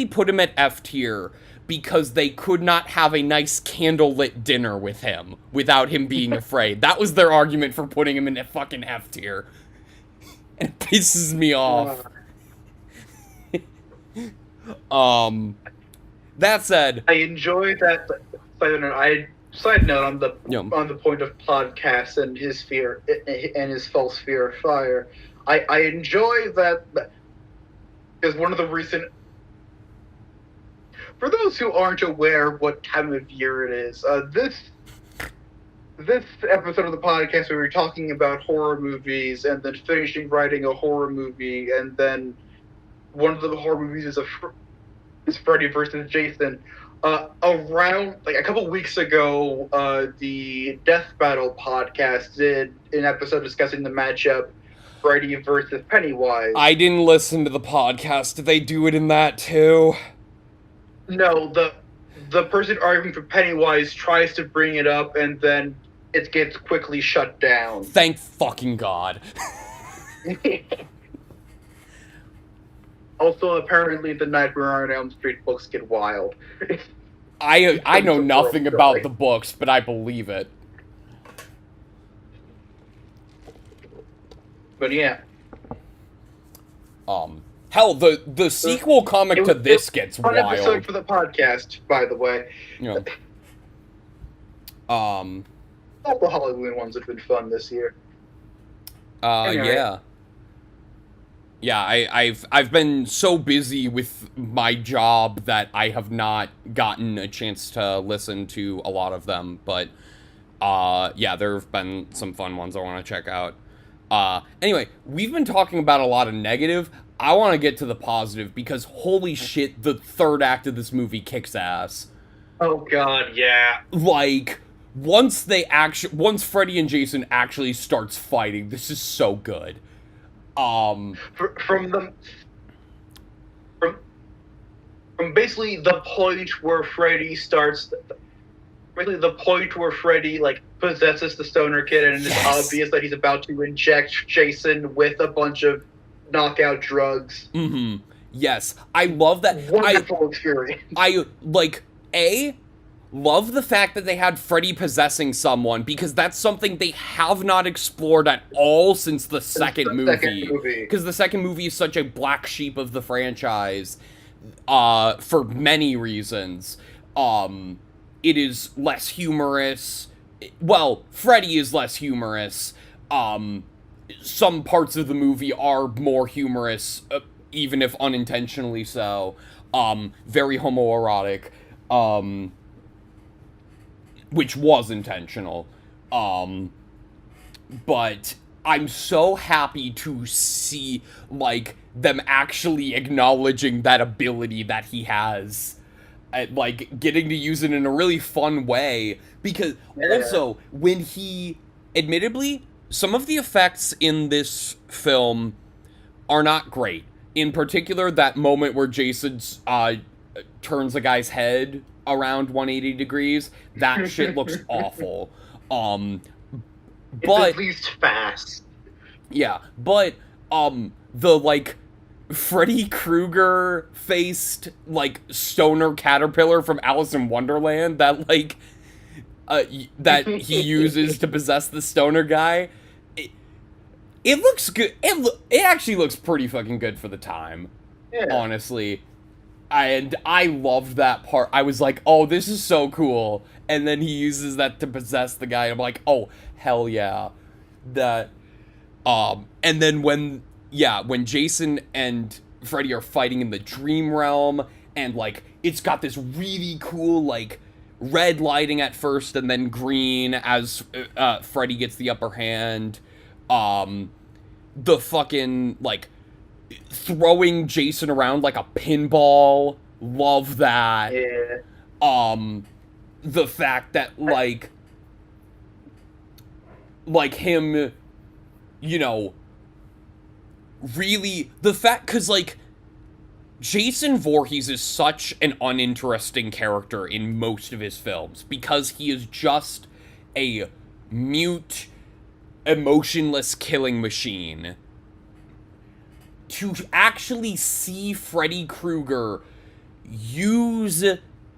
S2: put him at F tier because they could not have a nice candlelit dinner with him without him being afraid. That was their argument for putting him in a fucking F tier. And it pisses me off. That said,
S1: I enjoy that. Side note on the point of podcasts and his fear and his false fear of fire. I enjoy that because one of the recent. For those who aren't aware what time of year it is, this episode of the podcast we were talking about horror movies and then finishing writing a horror movie, and then one of the horror movies is Freddy versus Jason. Around, like, a couple weeks ago, the Death Battle podcast did an episode discussing the matchup Freddy versus Pennywise.
S2: I didn't listen to the podcast. Did they do it in that too?
S1: No, the person arguing for Pennywise tries to bring it up, and then it gets quickly shut down.
S2: Thank fucking God.
S1: Also, apparently, the Nightmare on Elm Street books get wild.
S2: I know
S1: It's a
S2: nothing
S1: real
S2: about
S1: story.
S2: the books, but I believe it.
S1: But yeah.
S2: Hell, the sequel comic to this gets
S1: Fun episode
S2: wild.
S1: for the podcast, by the way.
S2: You know.
S1: All the Halloween ones have been fun this year. Anyway.
S2: Yeah. Yeah, I've been so busy with my job that I have not gotten a chance to listen to a lot of them, but yeah, there have been some fun ones I want to check out. Anyway, we've been talking about a lot of negative. I want to get to the positive because holy shit, the third act of this movie kicks ass.
S1: Oh god, yeah.
S2: Like once Freddy and Jason actually starts fighting, this is so good.
S1: From basically the point where Freddy starts, really the point where Freddy like possesses the stoner kid, and it's obvious that he's about to inject Jason with a bunch of knockout drugs.
S2: Mm-hmm. Yes, I love that.
S1: Wonderful experience.
S2: I love the fact that they had Freddy possessing someone because that's something they have not explored at all since the second movie. Because the second movie is such a black sheep of the franchise, for many reasons. It is less humorous. Well, Freddy is less humorous. Some parts of the movie are more humorous, even if unintentionally so. Very homoerotic. Which was intentional. But I'm so happy to see, like, them actually acknowledging that ability that he has. Like, getting to use it in a really fun way. Because, also, when he... Admittedly, some of the effects in this film are not great. In particular, that moment where Jason turns a guy's head around 180 degrees, that shit looks awful. But
S1: it's at least fast.
S2: Yeah, but the like Freddy Krueger faced like stoner caterpillar from Alice in Wonderland that like that he uses to possess the stoner guy, it looks good. It actually looks pretty fucking good for the time. Yeah. Honestly. And I loved that part. I was like, oh, this is so cool. And then he uses that to possess the guy. I'm like, oh, hell yeah. That, and then when Jason and Freddy are fighting in the dream realm, and, like, it's got this really cool, like, red lighting at first, and then green as, Freddy gets the upper hand. The fucking, like, throwing Jason around like a pinball. Love that. Yeah. The fact that like him, you know, really the fact, cause like Jason Voorhees is such an uninteresting character in most of his films because he is just a mute, emotionless killing machine. To actually see Freddy Krueger use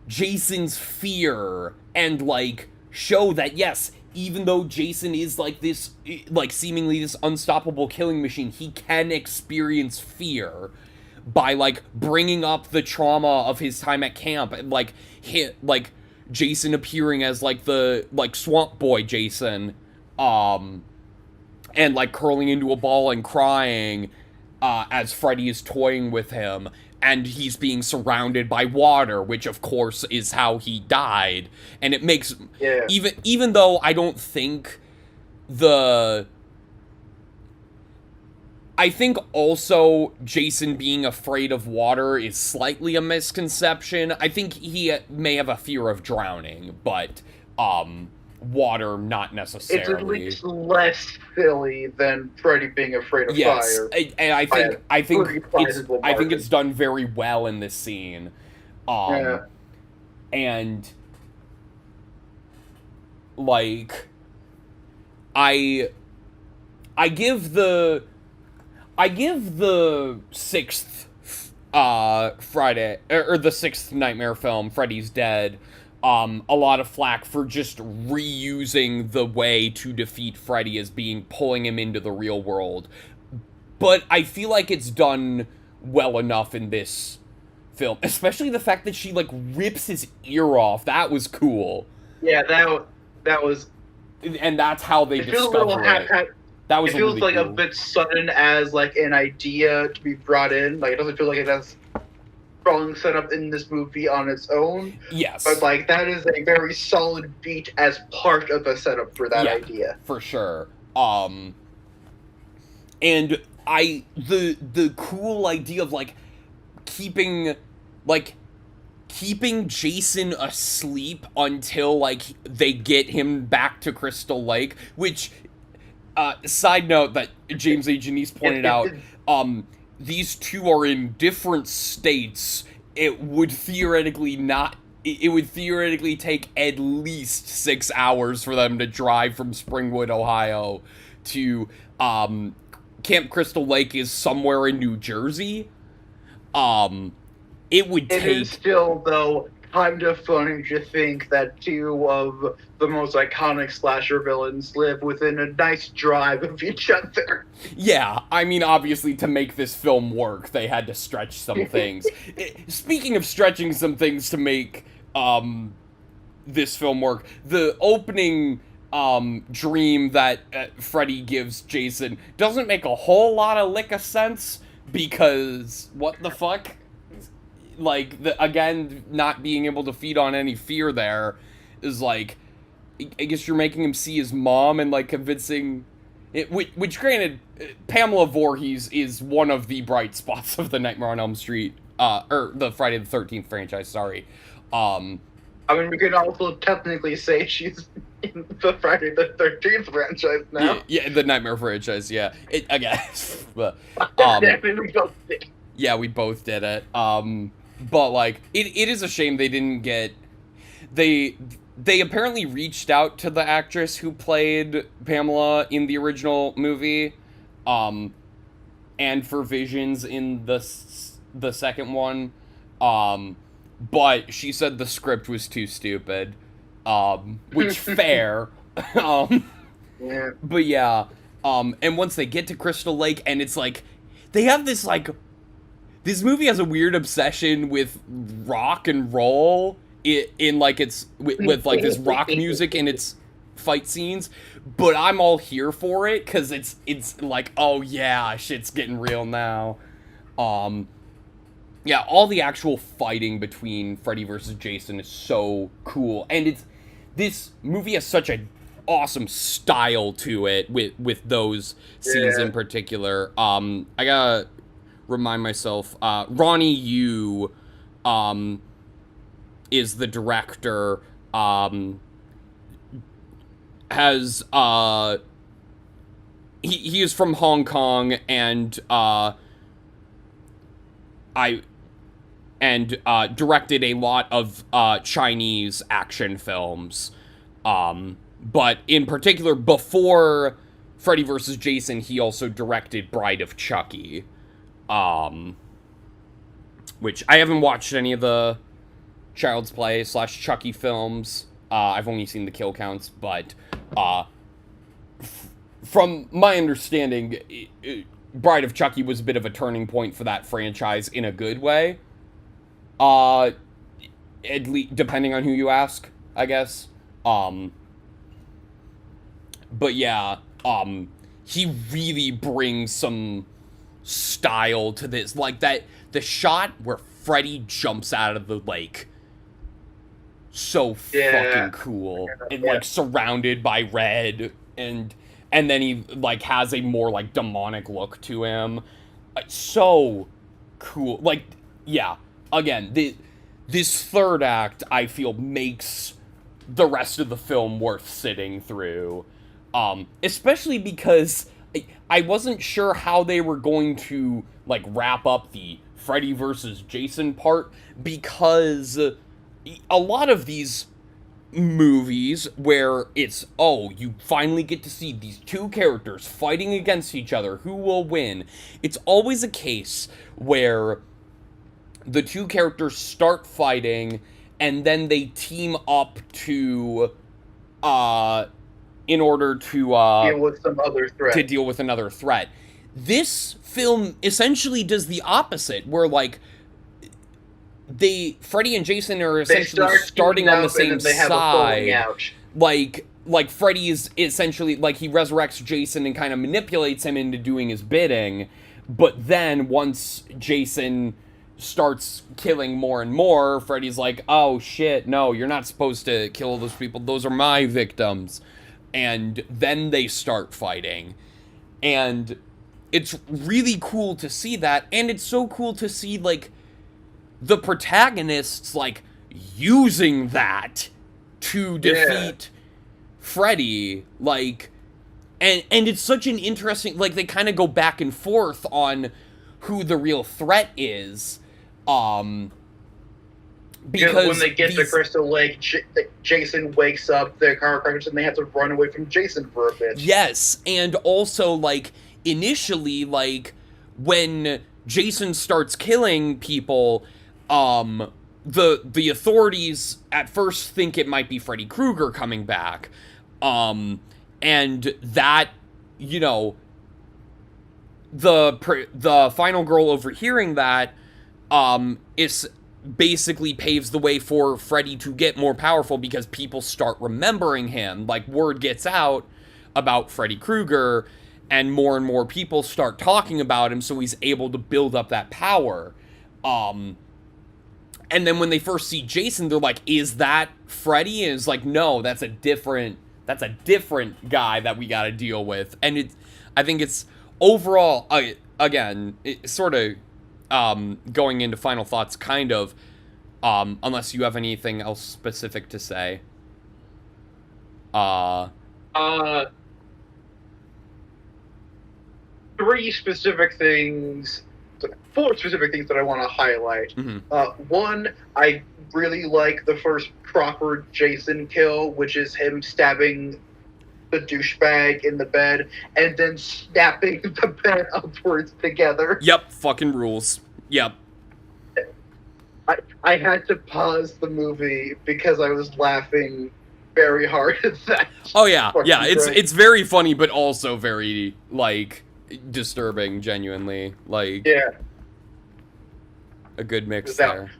S2: Jason's fear and, like, show that, yes, even though Jason is, like, this, like, seemingly this unstoppable killing machine, he can experience fear by, like, bringing up the trauma of his time at camp and, like, Jason appearing as, like, the, like, swamp boy Jason, and, like, curling into a ball and crying, as Freddy is toying with him, and he's being surrounded by water, which of course is how he died. And it makes, even though I don't think I think also Jason being afraid of water is slightly a misconception. I think he may have a fear of drowning, but, water, not necessarily.
S1: It's at least less silly than Freddy being afraid of fire.
S2: And I think it's done very well in this scene. And like I give the sixth Friday, or the sixth Nightmare film, Freddy's Dead, a lot of flack for just reusing the way to defeat Freddy as being pulling him into the real world. But I feel like it's done well enough in this film, especially the fact that she like rips his ear off. That was cool.
S1: Yeah, that was.
S2: And that's how they discover it. That was
S1: it feels
S2: really
S1: like
S2: cool.
S1: a bit sudden as like an idea to be brought in. Like it doesn't feel like it has strong setup in this movie on its own.
S2: Yes,
S1: but like that is a very solid beat as part of the setup for that idea.
S2: For sure. And the cool idea of like keeping Jason asleep until like they get him back to Crystal Lake, which side note that James A. Janice pointed out, these two are in different states. It would theoretically take at least 6 hours for them to drive from Springwood, Ohio to Camp Crystal Lake is somewhere in New Jersey. It is
S1: still, though, kind of funny to think that two of the most iconic slasher villains live within a nice drive of each other.
S2: Yeah, I mean, obviously, to make this film work, they had to stretch some things. Speaking of stretching some things to make this film work, the opening dream that Freddy gives Jason doesn't make a whole lot of lick of sense, because what the fuck? Like, again, not being able to feed on any fear there is like, I guess you're making him see his mom and like convincing it, which granted, Pamela Voorhees is one of the bright spots of the Nightmare on Elm Street, or the Friday the 13th franchise, sorry.
S1: I mean, we could also technically say she's in the Friday the 13th franchise now.
S2: Yeah, the Nightmare franchise, yeah. I guess. But, yeah, we both did it. But, like, it is a shame they didn't get... They apparently reached out to the actress who played Pamela in the original movie, and for Visions in the second one, but she said the script was too stupid, which fair.
S1: Yeah.
S2: But yeah, and once they get to Crystal Lake, and it's like, they have this, like, this movie has a weird obsession with rock and roll in like, it's, with like, this rock music in its fight scenes, but I'm all here for it, because it's like, oh yeah, shit's getting real now. Yeah, all the actual fighting between Freddy versus Jason is so cool, and this movie has such an awesome style to it with those scenes in particular. I gotta remind myself, Ronnie Yu is the director, has he is from Hong Kong, and directed a lot of Chinese action films. But in particular, before Freddy vs. Jason, he also directed Bride of Chucky. Which I haven't watched any of the Child's Play / Chucky films. I've only seen the kill counts, but from my understanding, Bride of Chucky was a bit of a turning point for that franchise in a good way. At least, depending on who you ask, I guess. But yeah, he really brings some style to this. Like, the shot where Freddy jumps out of the lake. So fucking cool. And, like, surrounded by red. And then he, like, has a more, like, demonic look to him. So cool. Like, yeah. Again, this third act, I feel, makes the rest of the film worth sitting through. Especially because I wasn't sure how they were going to, like, wrap up the Freddy versus Jason part, because a lot of these movies where it's, oh, you finally get to see these two characters fighting against each other, who will win? It's always a case where the two characters start fighting, and then they team up to, in order to
S1: deal with some other threat.
S2: deal with another threat. This film essentially does the opposite, where like Freddy and Jason are essentially starting on the same side. Like Freddy is essentially like he resurrects Jason and kind of manipulates him into doing his bidding, but then once Jason starts killing more and more, Freddy's like, oh shit, no, you're not supposed to kill those people, those are my victims. And then they start fighting. And it's really cool to see that, and it's so cool to see, like, the protagonists, like, using that to defeat Freddy, like, and it's such an interesting, like, they kind of go back and forth on who the real threat is, because
S1: when they get to Crystal Lake, Jason wakes up, the car crashes, and they have to run away from Jason for a bit.
S2: Yes, and also, like, initially, like, when Jason starts killing people, the authorities at first think it might be Freddy Krueger coming back, and that, you know, the final girl overhearing that, is basically paves the way for Freddy to get more powerful because people start remembering him. Like, word gets out about Freddy Krueger, and more people start talking about him, so he's able to build up that power. And then when they first see Jason, they're like, is that Freddy? And it's like, no, that's a different guy that we gotta deal with. And I think it's overall, again, it's sort of, going into final thoughts, kind of, unless you have anything else specific to say.
S1: Four specific things that I want to highlight.
S2: Mm-hmm.
S1: One, I really like the first proper Jason kill, which is him stabbing the douchebag in the bed and then snapping the bed upwards together.
S2: Yep, fucking rules. Yep.
S1: I had to pause the movie because I was laughing very hard at that.
S2: Oh yeah, it's very funny, but also very, like, disturbing, genuinely. Like,
S1: yeah,
S2: a good mix there.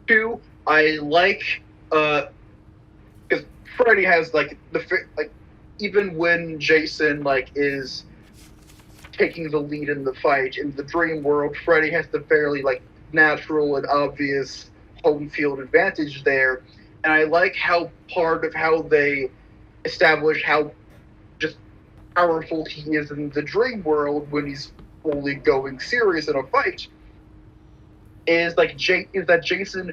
S1: Two, I like, because Freddy has, like, even when Jason, like, is taking the lead in the fight in the dream world, Freddy has the fairly, like, natural and obvious home field advantage there. And I like how part of how they establish how just powerful he is in the dream world when he's fully going serious in a fight is like that Jason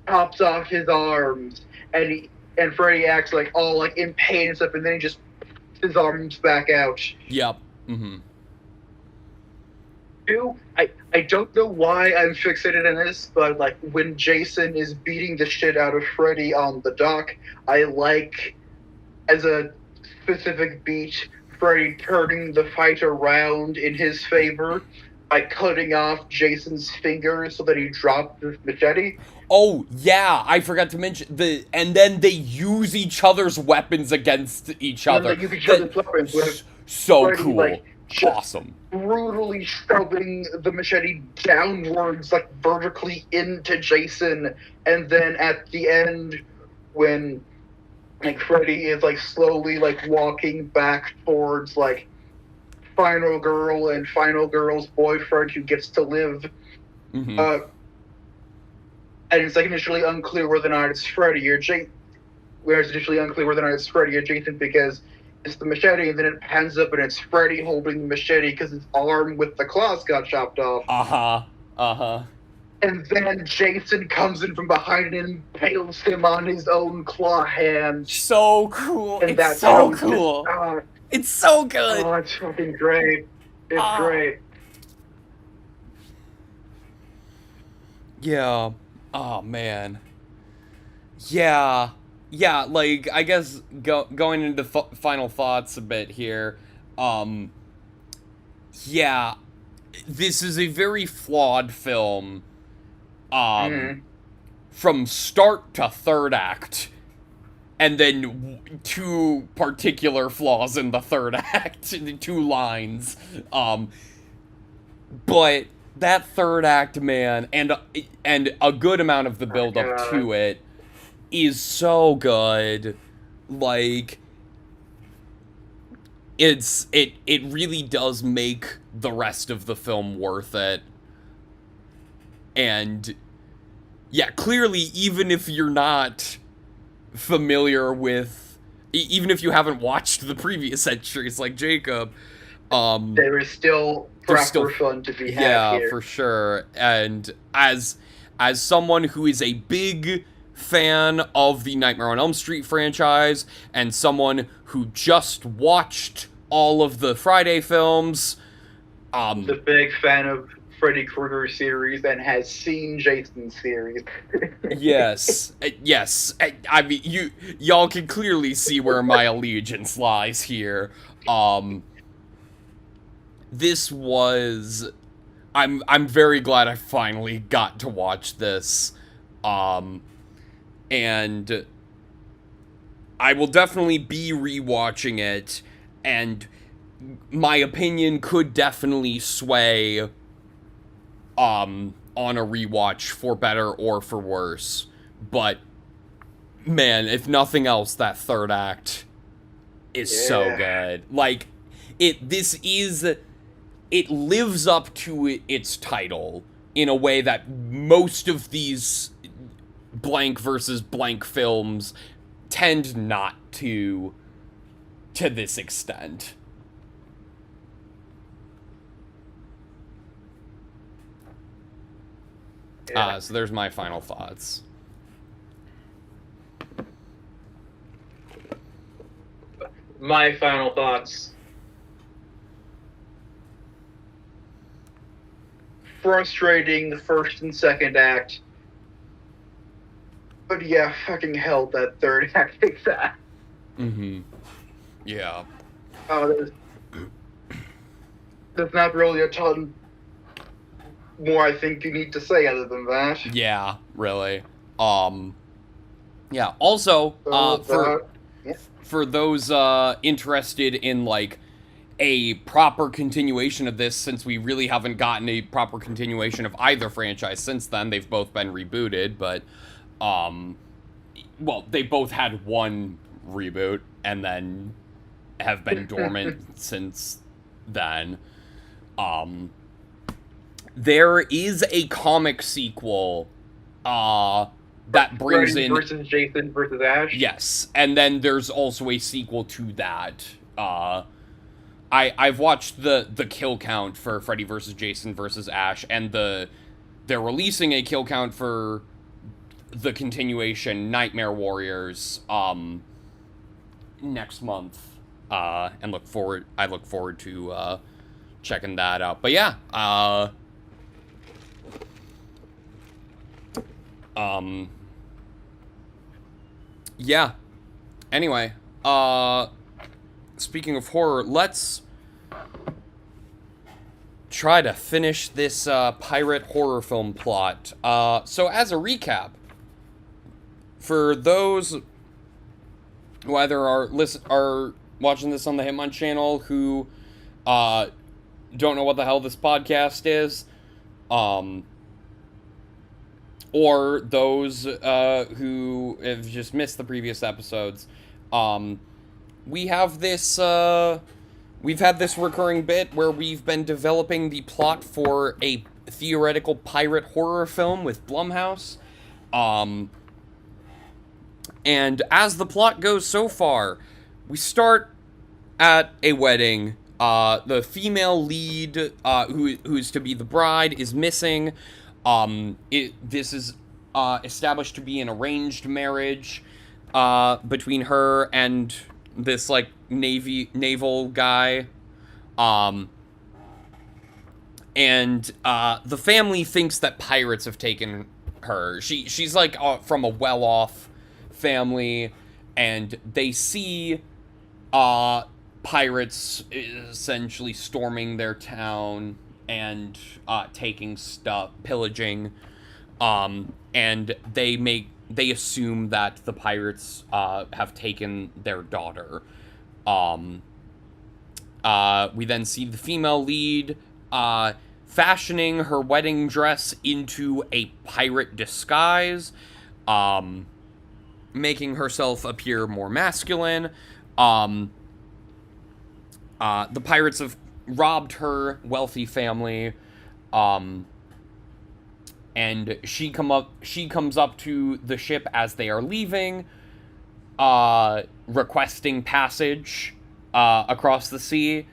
S1: chops off his arms and Freddy acts like all like in pain and stuff, and then he just his arms back out.
S2: Yep. Mm-hmm.
S1: Two, I don't know why I'm fixated on this, but like when Jason is beating the shit out of Freddy on the dock, I like, as a specific beat, Freddy turning the fight around in his favor by cutting off Jason's fingers so that he dropped his machete.
S2: Oh yeah, I forgot to mention and then they use each other's weapons against each other.
S1: They use each other's weapons with
S2: so
S1: Freddy,
S2: cool,
S1: like,
S2: awesome.
S1: Brutally shoving the machete downwards, like vertically into Jason, and then at the end, when like Freddy is like slowly like walking back towards like Final Girl and Final Girl's boyfriend who gets to live,
S2: Mm-hmm.
S1: And it's like initially unclear whether or not it's Freddy or Jason. Where it's initially unclear whether or not it's Freddy or Jason because it's the machete, and then it pans up and it's Freddy holding the machete because his arm with the claws got chopped off. And then Jason comes in from behind and impales him on his own claw hand.
S2: So cool.
S1: And
S2: it's so cool.
S1: Just,
S2: it's so good.
S1: Oh, it's fucking great. It's great.
S2: Yeah. Oh, man. Yeah. Yeah, like, I guess going into final thoughts a bit here. Yeah. this is a very flawed film,
S1: Mhm.
S2: from start to third act, and then two particular flaws in the third act, the two lines. But that third act, man, and a good amount of the
S1: My
S2: build up
S1: God.
S2: to it is so good. Like, it really does make the rest of the film worth it. And yeah, clearly, even if you're not familiar with, even if you haven't watched the previous entries like Jacob,
S1: There is still
S2: there's still,
S1: proper fun to be had
S2: yeah,
S1: here.
S2: for sure. And as someone who is a big fan of the Nightmare on Elm Street franchise, and someone who just watched all of the Friday films,
S1: The big fan of Freddy Krueger series and has seen Jason's series.
S2: yes, I mean, y'all can clearly see where my allegiance lies here. This was, I'm very glad I finally got to watch this, and I will definitely be rewatching it, and my opinion could definitely sway on a rewatch for better or for worse. But man, if nothing else, that third act is so
S1: Yeah.
S2: good. Like, it lives up to its title in a way that most of these blank versus blank films tend not to this extent.
S1: Yeah.
S2: So there's my final thoughts.
S1: My final thoughts. Frustrating the first and second act. But yeah, fucking hell, that third act takes that.
S2: Mm-hmm. Yeah.
S1: There's not really a ton more I think you need to say other than that.
S2: Yeah, really. Yeah, also, for those interested in, like, a proper continuation of this, since we really haven't gotten a proper continuation of either franchise since then, they've both been rebooted, but, well, they both had one reboot, and then have been dormant since then. There is a comic sequel, that brings
S1: Freddy
S2: in...
S1: versus Jason versus Ash?
S2: Yes, and then there's also a sequel to that. I've watched the kill count for Freddy versus Jason versus Ash, and they're releasing a kill count for the continuation, Nightmare Warriors, next month. And I look forward to checking that out. But yeah, yeah. Anyway, speaking of horror, let's try to finish this pirate horror film plot. So as a recap, for those who either are watching this on the HitmonChannel who don't know what the hell this podcast is, or those who have just missed the previous episodes, we have this, we've had this recurring bit where we've been developing the plot for a theoretical pirate horror film with Blumhouse. And as the plot goes so far, we start at a wedding. The female lead, who's to be the bride, is missing. This is established to be an arranged marriage between her and this, like, naval guy. And the family thinks that pirates have taken her. She's like from a well-off family, and they see pirates essentially storming their town, and taking stuff, pillaging, and they assume that the pirates have taken their daughter. We then see the female lead fashioning her wedding dress into a pirate disguise, making herself appear more masculine. The pirates have robbed her wealthy family, and she comes up to the ship as they are leaving, requesting passage across the sea.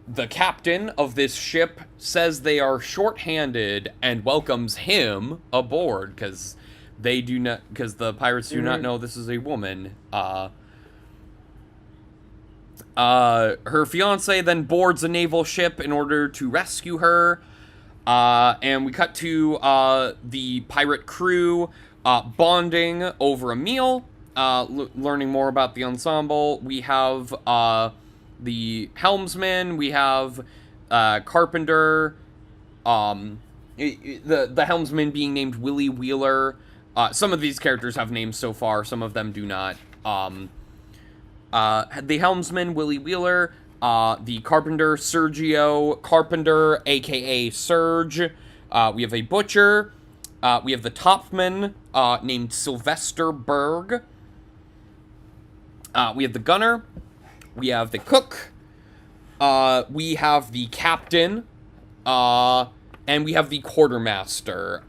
S2: The captain of this ship says they are short-handed and welcomes him aboard because the pirates do not know this is a woman. Her fiance then boards a naval ship in order to rescue her. And we cut to the pirate crew bonding over a meal, learning more about the ensemble. We have the helmsman, we have carpenter, the helmsman being named Willie Wheeler. Some of these characters have names so far, some of them do not. The helmsman, Willie Wheeler, the carpenter, Sergio Carpenter, aka Serge. We have a butcher. We have the topman, named Sylvester Berg. We have the gunner. We have the cook. We have the captain. And we have the quartermaster,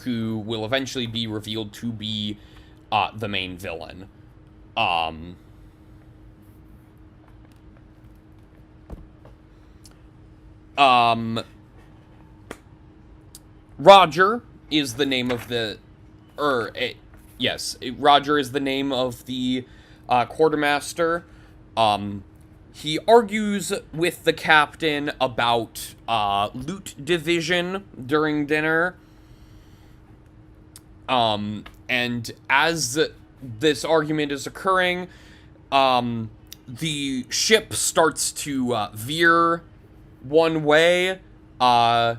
S2: who will eventually be revealed to be the main villain. Roger is the name of the, Roger is the name of the quartermaster. He argues with the captain about loot division during dinner. And as this argument is occurring, the ship starts to veer one way, and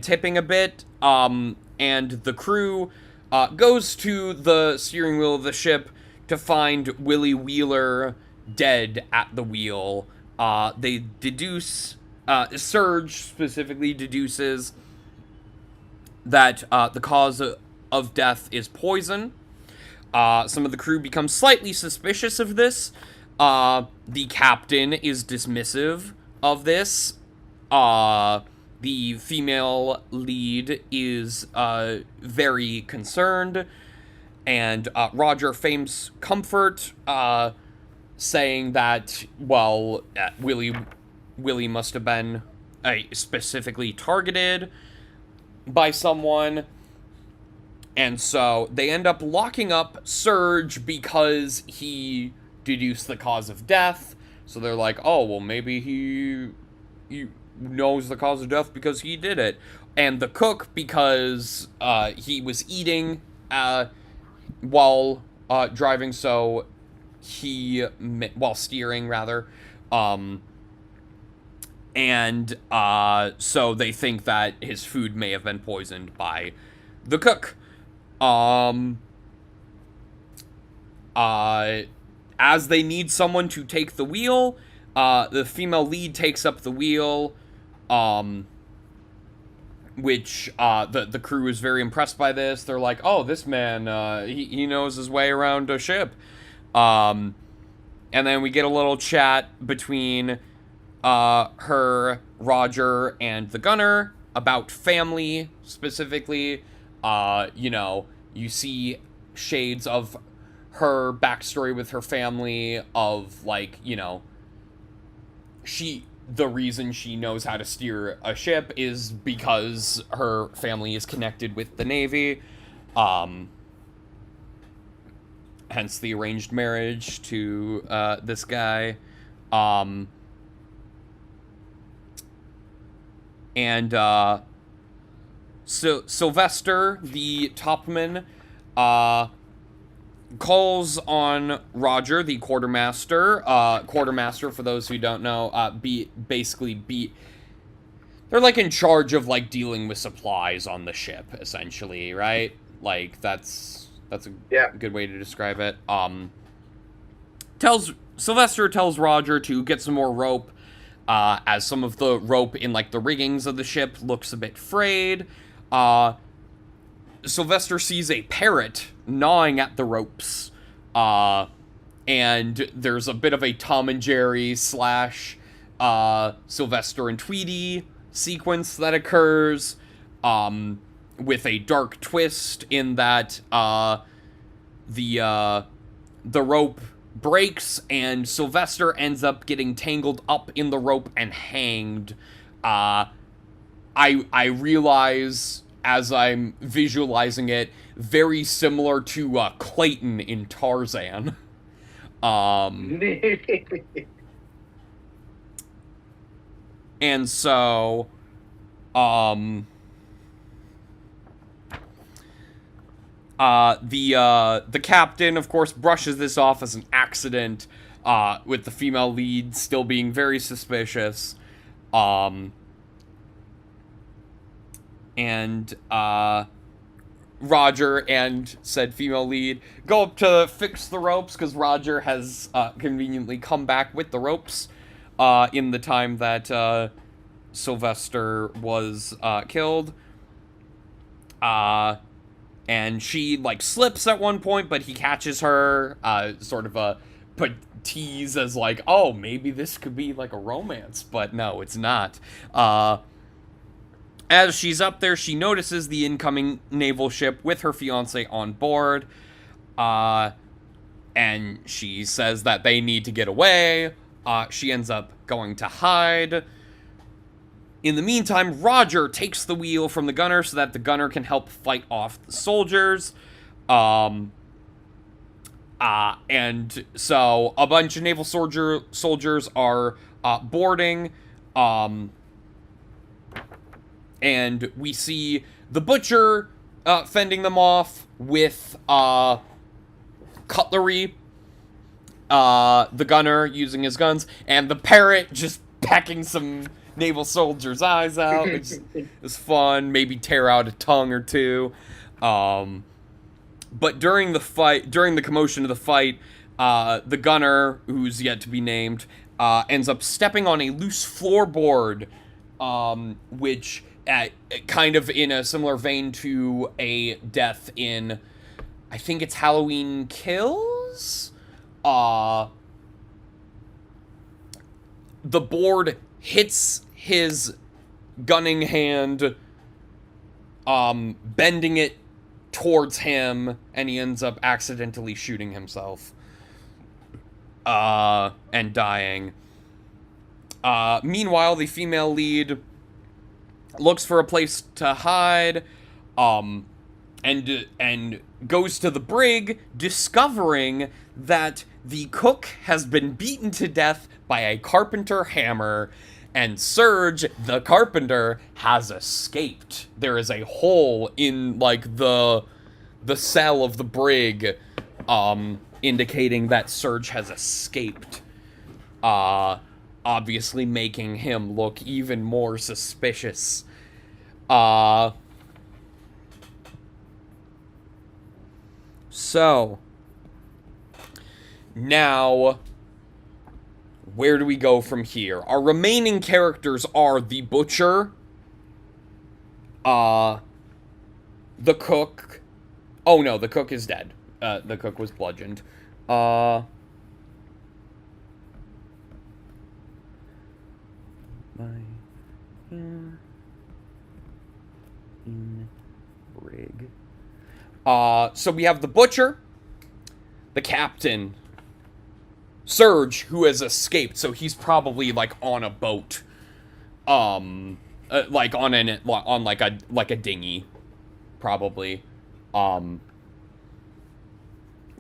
S2: tipping a bit, and the crew goes to the steering wheel of the ship to find Willie Wheeler dead at the wheel. They deduce, Serge specifically deduces that the cause of death is poison. Some of the crew become slightly suspicious of this. The captain is dismissive of this. The female lead is very concerned, and Roger feigns comfort, saying that, well, Willie must have been specifically targeted by someone, and so they end up locking up Serge because he deduced the cause of death. So they're like, oh, well, maybe he knows the cause of death because he did it. And the cook because he was eating while driving, so while steering, rather. And so they think that his food may have been poisoned by the cook. As they need someone to take the wheel, the female lead takes up the wheel, which the crew is very impressed by this. They're like, oh, this man, he knows his way around a ship. And then we get a little chat between her, Roger, and the gunner about family, specifically. You see shades of her backstory with her family, of, like, the reason she knows how to steer a ship is because her family is connected with the Navy. Hence the arranged marriage to this guy. So Sylvester, the topman, calls on Roger, the quartermaster. Quartermaster, for those who don't know, they're like in charge of like dealing with supplies on the ship, essentially, right? Like that's a good way to describe it. Sylvester tells Roger to get some more rope, as some of the rope in like the riggings of the ship looks a bit frayed. Sylvester sees a parrot gnawing at the ropes, and there's a bit of a Tom and Jerry / Sylvester and Tweety sequence that occurs, with a dark twist in that the rope breaks and Sylvester ends up getting tangled up in the rope and hanged. I realize as I'm visualizing it, very similar to Clayton in Tarzan. And so, the captain, of course, brushes this off as an accident, with the female lead still being very suspicious. Roger and said female lead go up to fix the ropes, because Roger has conveniently come back with the ropes in the time that Sylvester was killed. And she, like, slips at one point, but he catches her, sort of a tease as, like, oh, maybe this could be, like, a romance, but no, it's not. As she's up there, she notices the incoming naval ship with her fiancé on board, and she says that they need to get away. She ends up going to hide. In the meantime, Roger takes the wheel from the gunner so that the gunner can help fight off the soldiers. And so a bunch of naval soldiers are boarding. And we see the butcher fending them off with cutlery. The gunner using his guns, and the parrot just pecking some naval soldiers' eyes out, which is fun. Maybe tear out a tongue or two. But during the commotion of the fight, the gunner, who's yet to be named, ends up stepping on a loose floorboard, which, kind of in a similar vein to a death in, I think it's Halloween Kills? The board hits his gunning hand, bending it towards him, and he ends up accidentally shooting himself, and dying. Meanwhile, the female lead looks for a place to hide, and goes to the brig, discovering that the cook has been beaten to death by a carpenter hammer, and Serge, the carpenter, has escaped. There is a hole in, like, the cell of the brig, indicating that Serge has escaped. Obviously making him look even more suspicious. So, now, where do we go from here? Our remaining characters are the butcher, the cook. Oh no, the cook is dead. The cook was bludgeoned. In rig. So we have the butcher, the captain, Serge, who has escaped, so he's probably, like, on a boat, like on a dinghy, probably,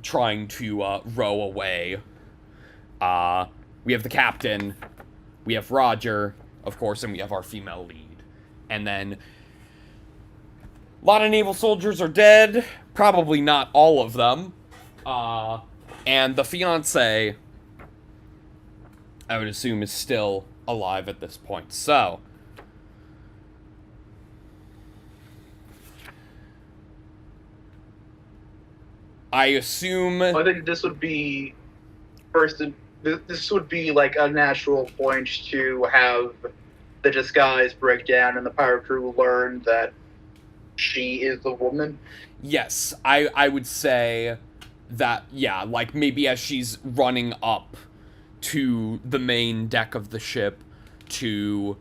S2: trying to row away. We have the captain, we have Roger, of course, and we have our female lead, and then a lot of naval soldiers are dead, probably not all of them, and the fiancé, I would assume, is still alive at this point. So, I assume...
S1: I think this would be first. This would be like a natural point to have the disguise break down and the pirate crew learn that she is the woman.
S2: Yes, I would say that, yeah, like maybe as she's running up to the main deck of the ship to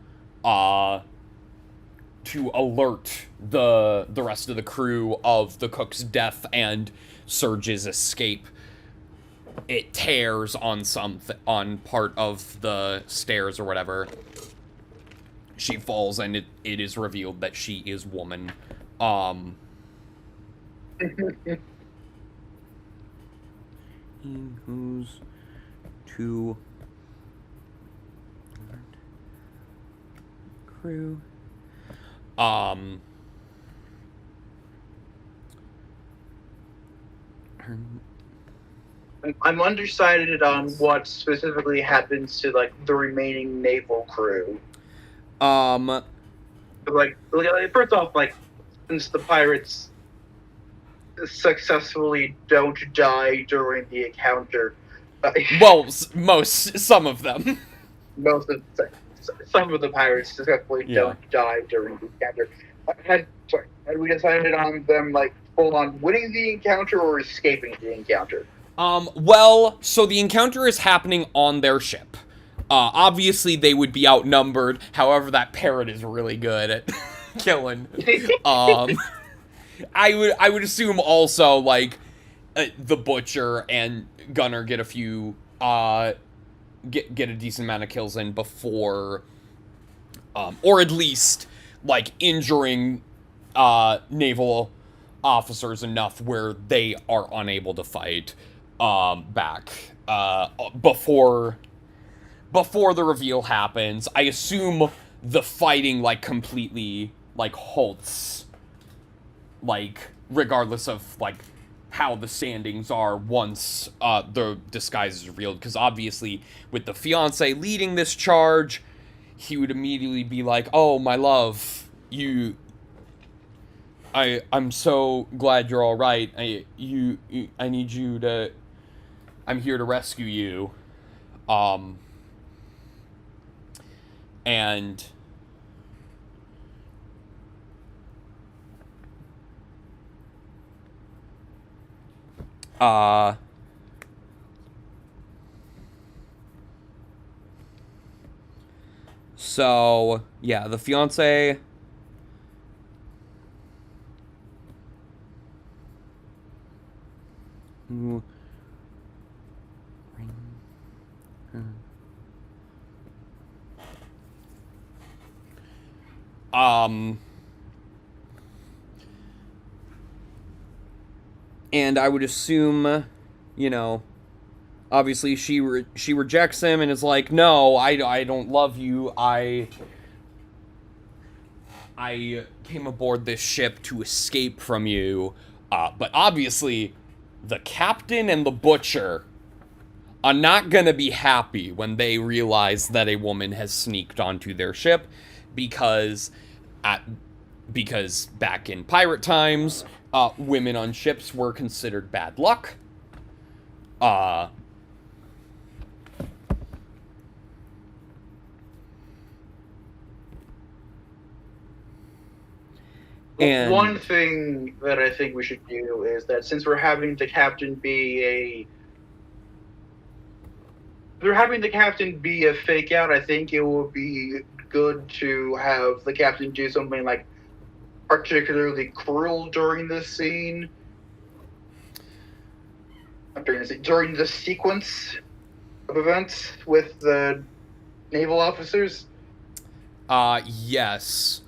S2: alert the rest of the crew of the cook's death and Surge's escape. It tears on on part of the stairs or whatever. She falls and it is revealed that she is woman. Who's to crew. I'm
S1: undecided on what specifically happens to like the remaining naval crew. Like first off, like since the pirates successfully don't die during the encounter.
S2: Well, some of them.
S1: Some of the pirates successfully don't die during the encounter. Had we decided on them like full on winning the encounter or escaping the encounter?
S2: Well, so the encounter is happening on their ship. Obviously they would be outnumbered. However, that parrot is really good at killing. I would assume also like the butcher and Gunner get a few get a decent amount of kills in before, or at least like injuring naval officers enough where they are unable to fight back before the reveal happens. I assume the fighting like completely like halts, like regardless of like how the standings are once the disguise is revealed, because obviously with the fiance leading this charge, he would immediately be like, "Oh, my love, I'm so glad you're all right. I need you to. I'm here to rescue you." And so yeah, the fiance and I would assume, you know, obviously she rejects him and is like, "No, I don't love you. I came aboard this ship to escape from you." But obviously, the captain and the butcher are not gonna be happy when they realize that a woman has sneaked onto their ship, because back in pirate times, women on ships were considered bad luck.
S1: And one thing that I think we should do is that since we're having the captain be a fake out, I think it would be good to have the captain do something like particularly cruel during this scene. During the sequence of events with the naval officers.
S2: Yes.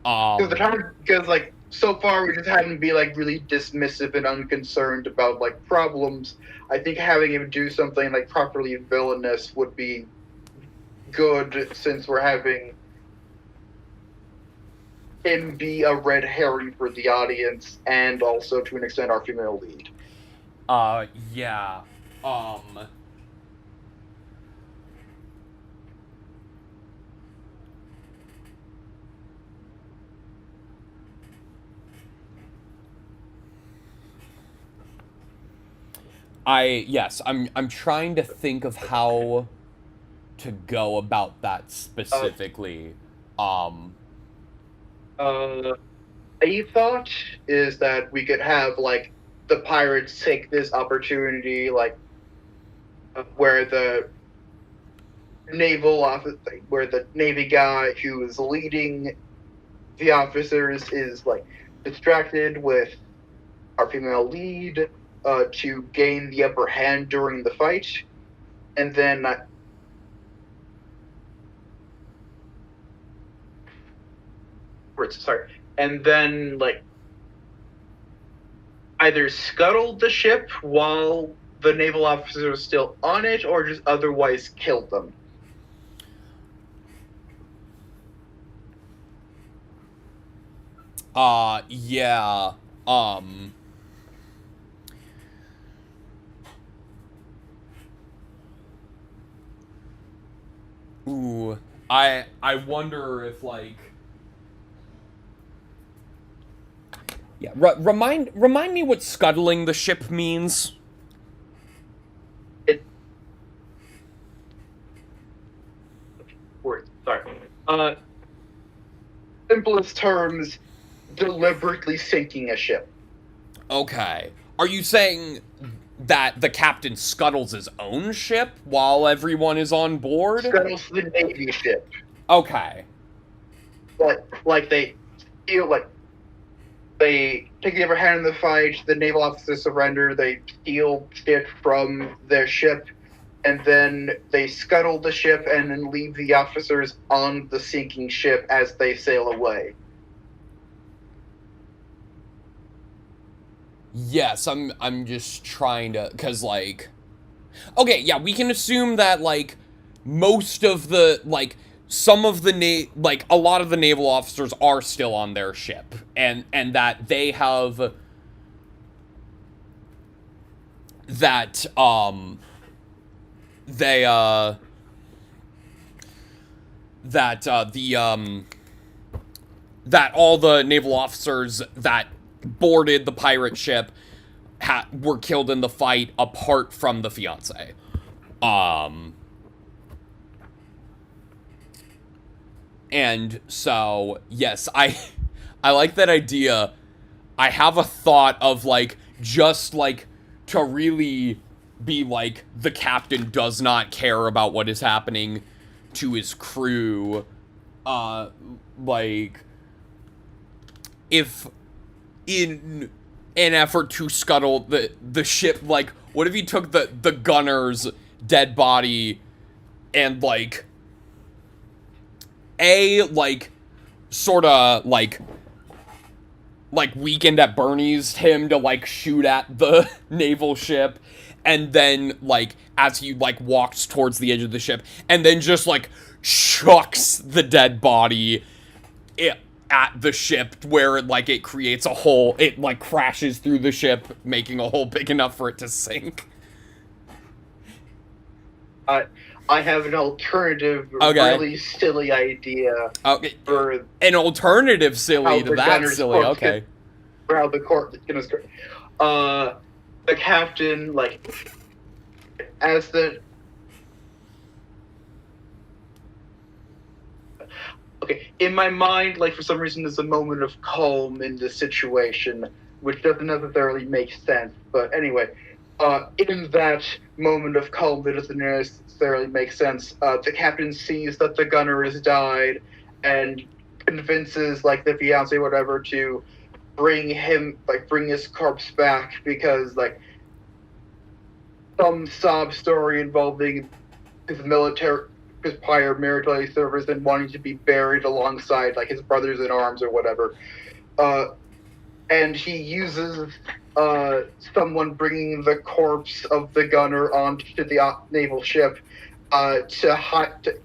S1: Because like so far we just had him be like really dismissive and unconcerned about like problems. I think having him do something like properly villainous would be good, since we're having him be a red herring for the audience and also to an extent our female lead.
S2: Yeah. I'm trying to think of how to go about that specifically.
S1: A thought is that we could have like the pirates take this opportunity, like where the naval office, where the navy guy who is leading the officers is like distracted with our female lead to gain the upper hand during the fight, and then sorry, and then like either scuttled the ship while the naval officer was still on it, or just otherwise killed them.
S2: Yeah. Ooh, I wonder if like, yeah, remind me what scuttling the ship means.
S1: It. Sorry. Simplest terms, deliberately sinking a ship.
S2: Okay. Are you saying that the captain scuttles his own ship while everyone is on board?
S1: Scuttles the Navy ship.
S2: Okay.
S1: Like they feel like they take the upper hand in the fight, the naval officers surrender, they steal shit from their ship, and then they scuttle the ship and then leave the officers on the sinking ship as they sail away.
S2: Yes, I'm just trying to, cause like, okay, yeah, we can assume that like most of the like some of the like a lot of the naval officers are still on their ship, and that they have that they that all the naval officers that boarded the pirate ship were killed in the fight apart from the fiance. And so, yes, I like that idea. I have a thought of like just like to really be like the captain does not care about what is happening to his crew. Like if in an effort to scuttle the ship, like what if you took the gunner's dead body and like like sort of like Weekend at Bernie's him to like shoot at the naval ship, and then like as he like walks towards the edge of the ship and then just like chucks the dead body at the ship where it creates a hole. It like crashes through the ship, making a hole big enough for it to sink.
S1: I have an alternative, really silly idea.
S2: Okay.
S1: For
S2: an alternative silly to that silly. Okay.
S1: For how the court is the captain, like, as the. Okay, in my mind, like, for some reason, there's a moment of calm in this situation, which doesn't necessarily make sense. But anyway, in that moment of calm that doesn't necessarily make sense, the captain sees that the gunner has died and convinces, like, the fiancé, whatever, to bring his corpse back because, like, some sob story involving his prior military service and wanting to be buried alongside, like, his brothers in arms or whatever. And he uses someone bringing the corpse of the gunner onto the naval ship to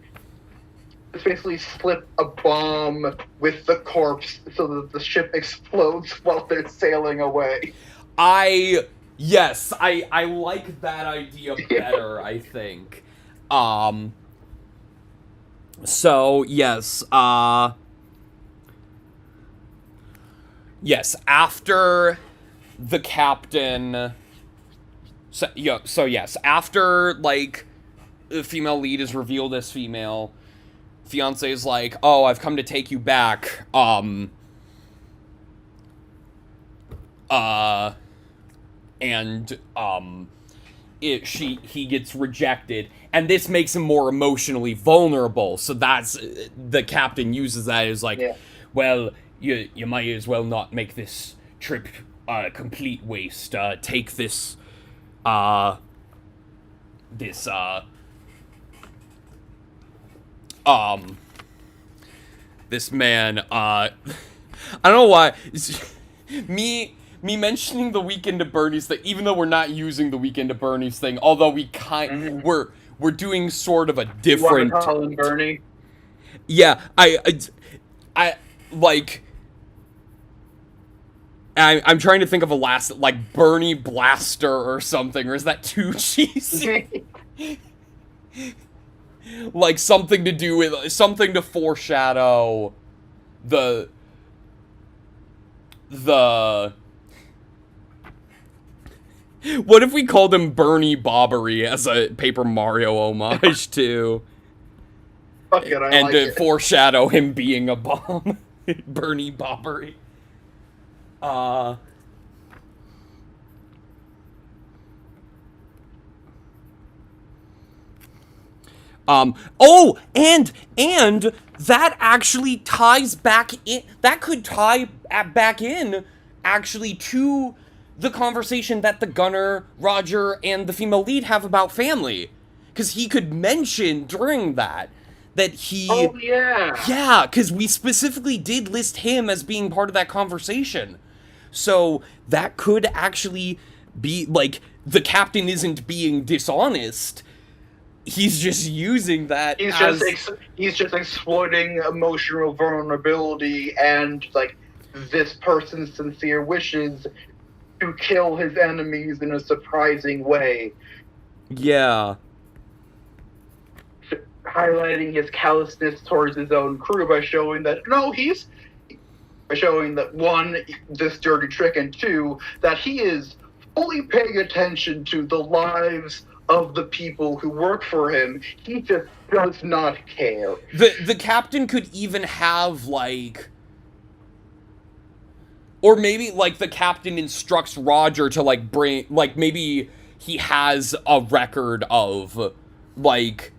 S1: basically slip a bomb with the corpse so that the ship explodes while they're sailing away.
S2: I like that idea better, I think. So, yes, yes, after the captain So yes, after, like, the female lead is revealed as female, fiance is like, oh, I've come to take you back, and, he gets rejected, and this makes him more emotionally vulnerable, so that's, the captain uses that as, like,
S1: Yeah.
S2: well, you might as well not make this trip a complete waste, take this, this man, I don't know why, me mentioning the Weekend at Bernie's thing, even though we're not using the Weekend at Bernie's thing, although we're doing sort of a different...
S1: You want to call him Bernie?
S2: Yeah, I like... I'm trying to think of a last, like, Bernie Blaster or something, or is that too cheesy? Like, something to do with, something to foreshadow the what if we called him Bernie Bobbery as a Paper Mario homage to...
S1: Fuck it, I
S2: and
S1: like
S2: to
S1: it.
S2: foreshadow him being a bomb. Bernie Bobbery. Oh, and that actually ties back in, that could tie back in, actually, to the conversation that the gunner, Roger, and the female lead have about family. Because he could mention during that he...
S1: Oh, yeah.
S2: Yeah, because we specifically did list him as being part of that conversation. So that could actually be, like, the captain isn't being dishonest. He's just using that
S1: He's just exploiting emotional vulnerability and, like, this person's sincere wishes to kill his enemies in a surprising way.
S2: Yeah.
S1: Highlighting his callousness towards his own crew by showing that, one, this dirty trick, and two, that he is fully paying attention to the lives of the people who work for him. He just does not care.
S2: The captain could even have, like... Or maybe, like, the captain instructs Roger to, like, bring... Like, maybe he has a record of, like,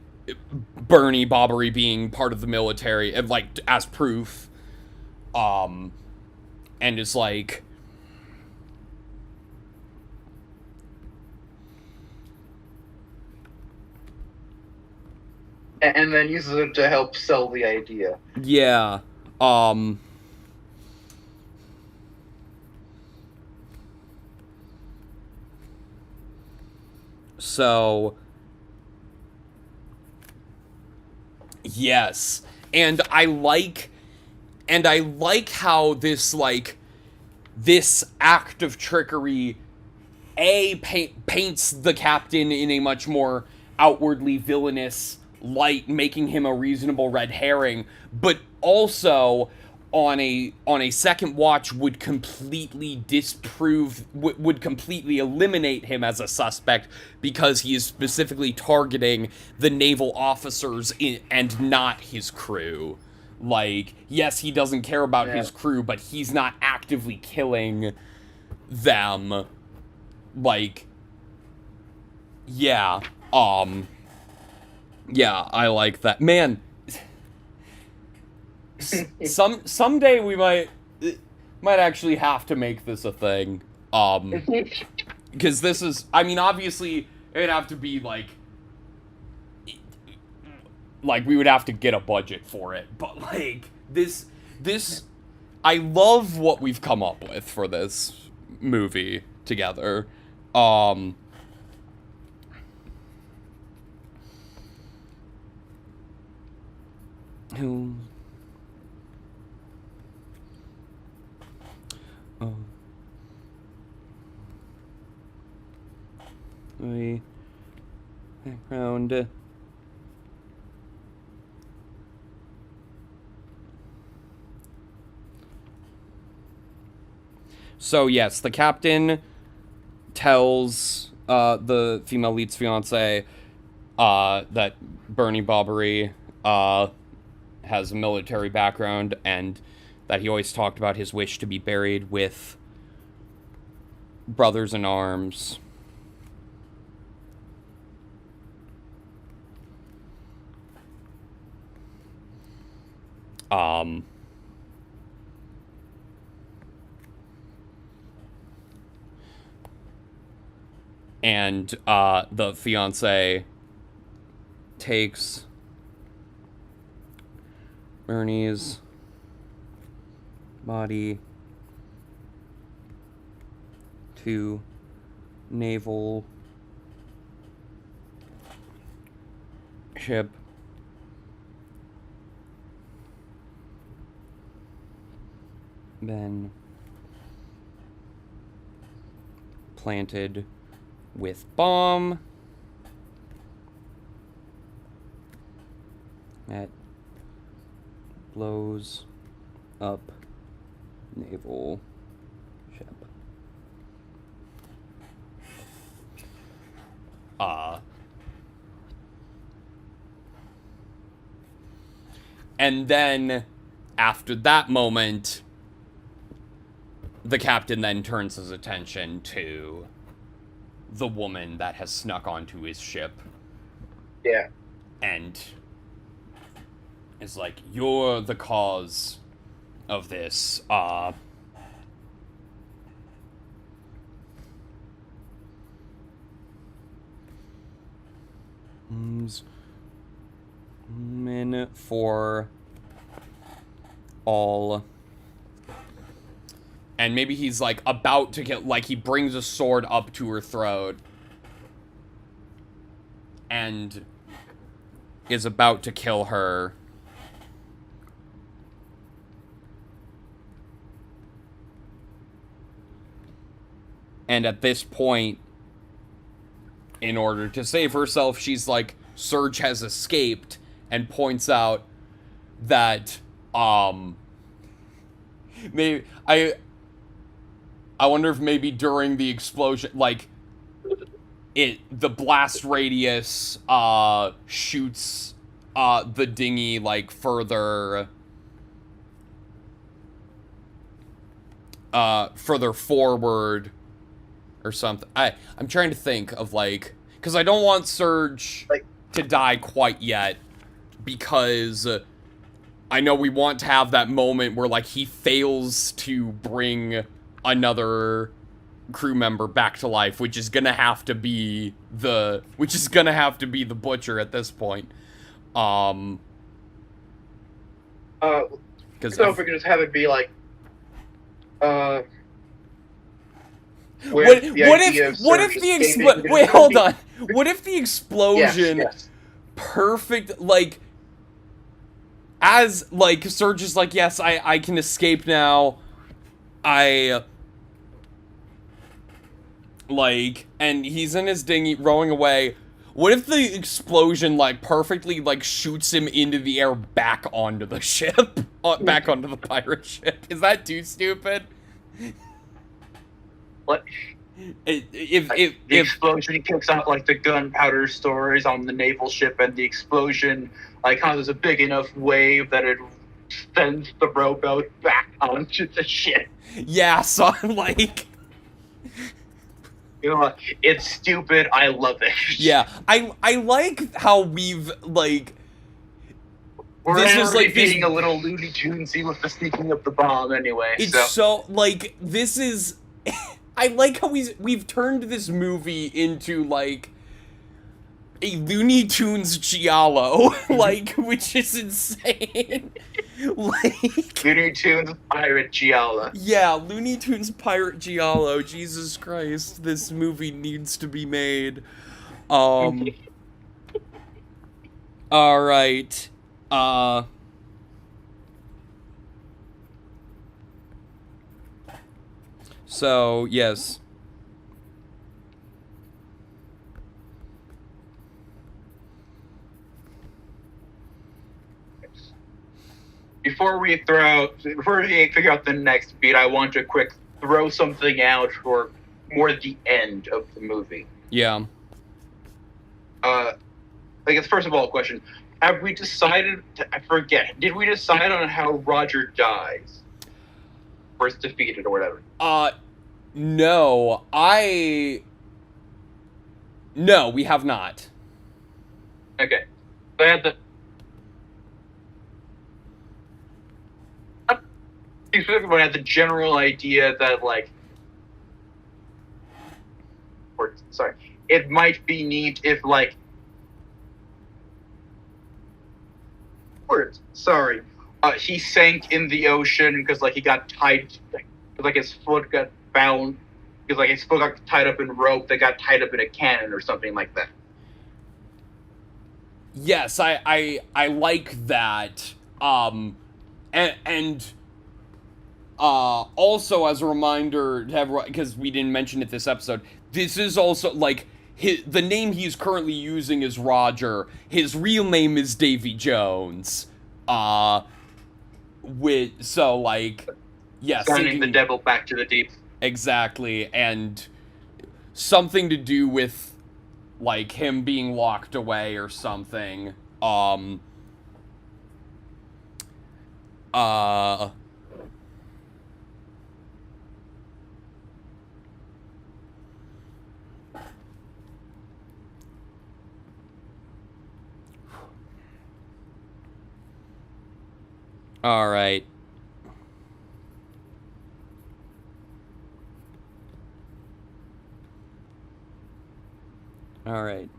S2: Bernie Bobbery being part of the military, and, like, as proof. And is, like...
S1: And then uses it to help sell the idea.
S2: Yeah. So... Yes. And I like how this, like, this act of trickery, paints the captain in a much more outwardly villainous light, making him a reasonable red herring, but also on a second watch would completely would completely eliminate him as a suspect, because he is specifically targeting the naval officers and not his crew. Like, yes, he doesn't care about his crew, but he's not actively killing them. Like, yeah, yeah, I like that. Man, someday we might actually have to make this a thing. Because this is, I mean, obviously, it'd have to be, like, we would have to get a budget for it. But, like, this, I love what we've come up with for this movie together. Who... background. So yes, the captain tells the female lead's fiance, that Bernie Bobbery, has a military background, and that he always talked about his wish to be buried with brothers in arms. And the fiance takes Bernie's body to naval ship, then planted with bomb that blows up naval ship. And then, after that moment, the captain then turns his attention to the woman that has snuck onto his ship.
S1: Yeah.
S2: And is like, you're the cause of this. Men for all. And maybe he's like about to get, like, he brings a sword up to her throat and is about to kill her. And at this point, in order to save herself, she's like, Surge has escaped, and points out that, maybe, I wonder if maybe during the explosion, like, the blast radius, shoots, the dinghy, like, further forward, or something. I'm trying to think of, like, because I don't want Surge to die quite yet, because I know we want to have that moment where, like, he fails to bring another crew member back to life, which is gonna have to be the Butcher at this point.
S1: So if we could just have it be like,
S2: what if the explosion? Wait, hold on. What if the explosion?
S1: Yes.
S2: Perfect, like, as, like, Surge is like, yes, I can escape now. Like, and he's in his dinghy rowing away. What if the explosion, like, perfectly, like, shoots him into the air back onto the ship? Back onto the pirate ship? Is that too stupid?
S1: What? The explosion kicks out, like, the gunpowder stores on the naval ship, and the explosion, like, causes a big enough wave that it sends the rowboat back onto the ship.
S2: Yeah, so I'm like...
S1: You know what? It's stupid. I love it.
S2: Yeah, I like how we've, like...
S1: We're already being a little Looney Tunesy with the sneaking of the bomb anyway.
S2: It's so like, this is... I like how we've turned this movie into, like, a Looney Tunes giallo, like, which is insane. Like...
S1: Looney Tunes pirate giallo.
S2: Yeah, Looney Tunes pirate giallo. Jesus Christ, this movie needs to be made. Alright. So, yes.
S1: Before we figure out the next beat, I want to quick throw something out for more the end of the movie.
S2: Yeah.
S1: I guess first of all, a question: have we decided? I forget. Did we decide on how Roger dies, or is defeated, or whatever?
S2: No. No, we have not.
S1: Okay, so I had the. Specifically, I had the general idea that or sorry, it might be neat if words. Sorry, he sank in the ocean because he got tied, his foot got bound, because his foot got tied up in rope that got tied up in a cannon or something like that.
S2: Yes, I like that. And also as a reminder to have, because we didn't mention it this episode, this is also the name he's currently using is Roger. His real name is Davy Jones.
S1: Sending the devil back to the deep.
S2: Exactly, and something to do with him being locked away or something. All right. All right.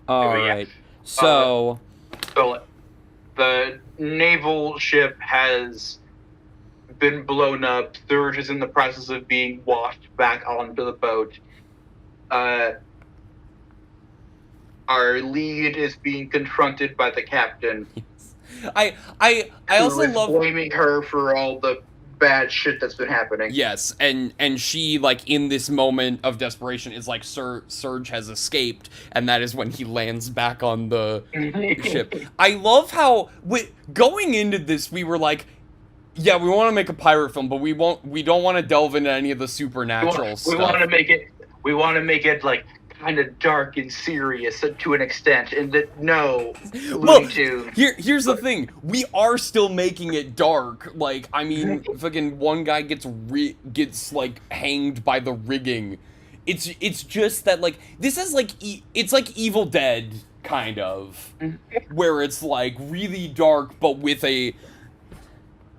S2: All right. So
S1: the naval ship has been blown up. Surge is in the process of being washed back onto the boat. Our lead is being confronted by the captain.
S2: I also love
S1: blaming her for all the bad shit that's been happening.
S2: Yes, and she in this moment of desperation is Surge has escaped, and that is when he lands back on the ship. I love how going into this we were yeah, we want to make a pirate film, but we don't want to delve into any of the supernatural stuff.
S1: We want to make it kind of dark and serious to an extent, and that
S2: here's the thing: we are still making it dark. Fucking one guy gets hanged by the rigging. It's just that this is it's like Evil Dead kind of, where it's really dark, but with a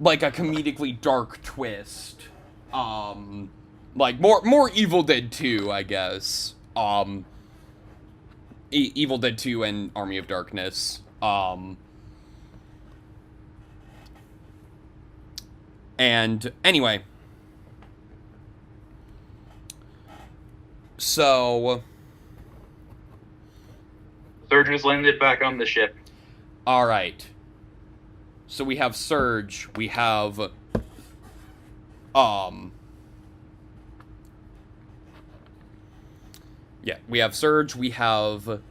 S2: comedically dark twist. More Evil Dead 2, I guess. Evil Dead 2 and Army of Darkness. And anyway. So
S1: Surge has landed back on the ship.
S2: Alright. So we have Surge, we have yeah, we have Surge, we have